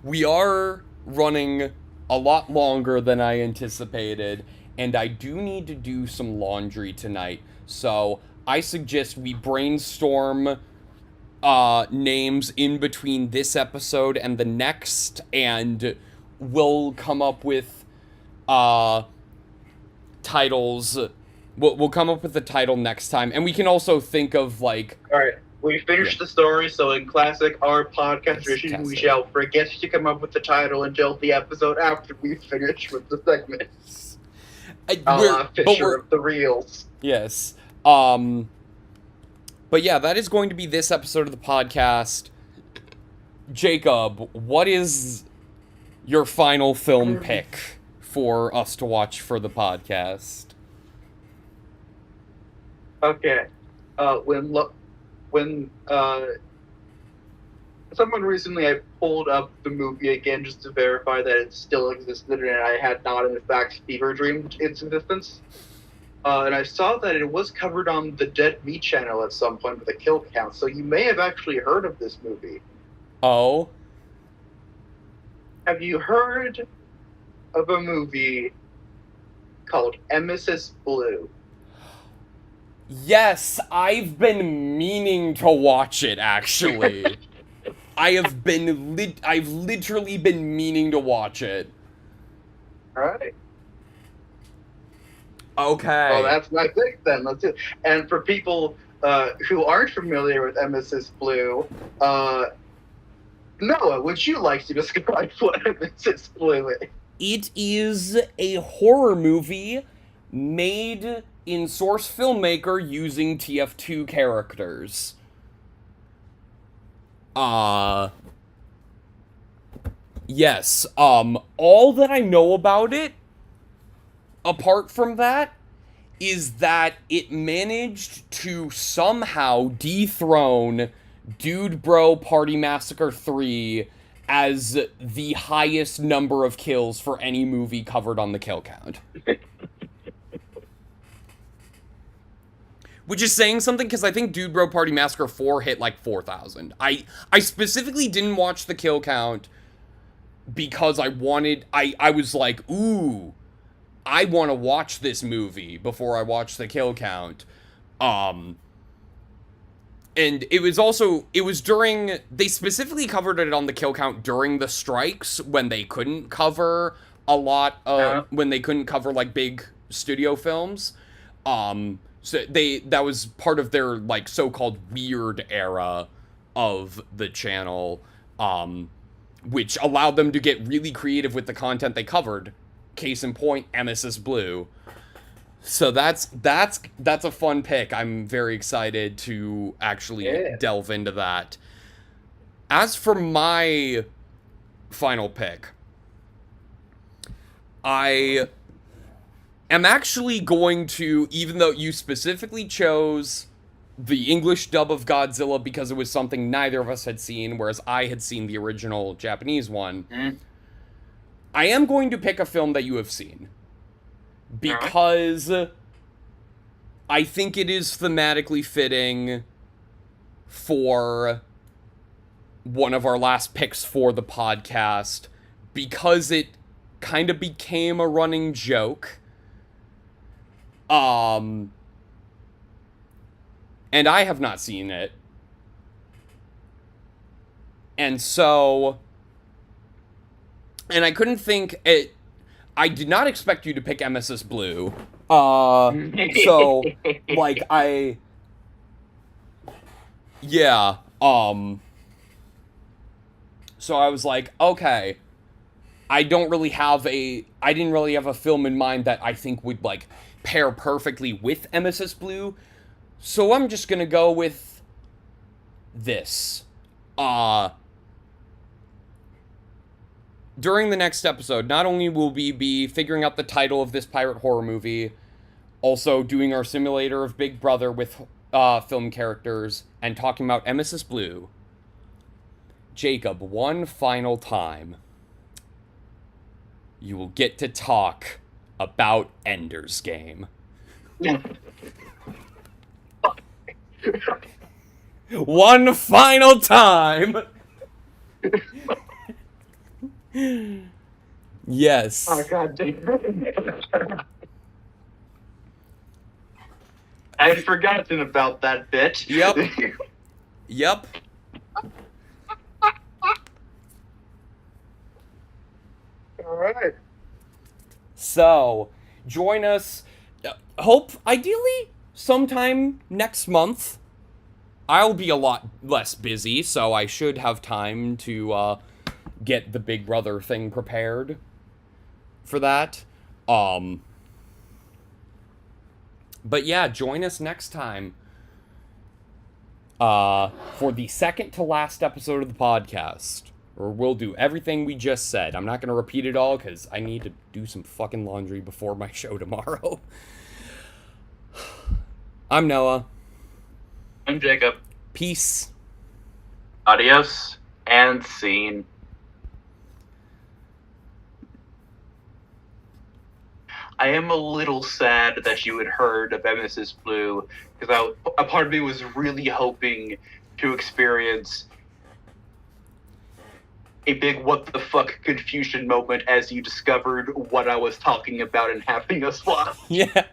S2: We are running a lot longer than I anticipated, and I do need to do some laundry tonight. So I suggest we brainstorm names in between this episode and the next, and we'll come up with titles. We'll come up with the title next time, and we can also think of like.
S1: All right, we finished the story, so in classic our podcast tradition, we shall forget to come up with the title until the episode after we finish with the segment. Fisher of the Reels.
S2: Yes. But yeah, that is going to be this episode of the podcast. Jacob, what is your final film pick for us to watch for the podcast?
S1: Okay. When someone recently, I pulled up the movie again just to verify that it still existed and I had not in fact fever dreamed its existence. And I saw that it was covered on the Dead Meat channel at some point with a kill count, so you may have actually heard of this movie.
S2: Oh?
S1: Have you heard of a movie called Emesis Blue?
S2: Yes, I've been meaning to watch it, actually. I've literally been meaning to watch it.
S1: Right.
S2: Okay.
S1: Well, that's my pick then. Let's do it. And for people who aren't familiar with Emesis Blue, Noah, would you like to describe what Emesis Blue is?
S2: It is a horror movie made in Source Filmmaker using TF2 characters. Yes. All that I know about it, apart from that, is that it managed to somehow dethrone Dude Bro Party Massacre 3 as the highest number of kills for any movie covered on the kill count. Which is saying something, because I think Dude Bro Party Massacre 4 hit like 4,000. I specifically didn't watch the kill count because I was like, ooh, I want to watch this movie before I watch the kill count. And it was during, they specifically covered it on the kill count during the strikes when they couldn't cover a lot of, when they couldn't cover like big studio films. So that was part of their like so-called weird era of the channel, which allowed them to get really creative with the content they covered. Case in point, Emesis Blue. So that's a fun pick. I'm very excited to actually delve into that. As for my final pick, I am actually going to, even though you specifically chose the English dub of Godzilla because it was something neither of us had seen, whereas I had seen the original Japanese one, I am going to pick a film that you have seen. Because I think it is thematically fitting for one of our last picks for the podcast, because it kind of became a running joke. And I have not seen it. And so, and I couldn't think it. I did not expect you to pick Emesis Blue. So, like, yeah, so I was like, okay, I didn't really have a film in mind that I think would, like, pair perfectly with Emesis Blue, so I'm just gonna go with this. During the next episode, not only will we be figuring out the title of this pirate horror movie, also doing our simulator of Big Brother with film characters, and talking about Emesis Blue. Jacob, one final time, you will get to talk about Ender's Game. One final time! Yes.
S1: Oh, God damn. I had forgotten about that bit.
S2: Yep. Yep.
S1: All right.
S2: So, join us. Ideally, sometime next month. I'll be a lot less busy, so I should have time to get the Big Brother thing prepared for that. But yeah, join us next time for the second to last episode of the podcast. Or we'll do everything we just said. I'm not going to repeat it all because I need to do some fucking laundry before my show tomorrow. I'm Noah.
S1: I'm Jacob.
S2: Peace.
S1: Adios and scene. I am a little sad that you had heard of Emesis Blue, because a part of me was really hoping to experience a big what the fuck confusion moment as you discovered what I was talking about and having us watch.
S2: Yeah.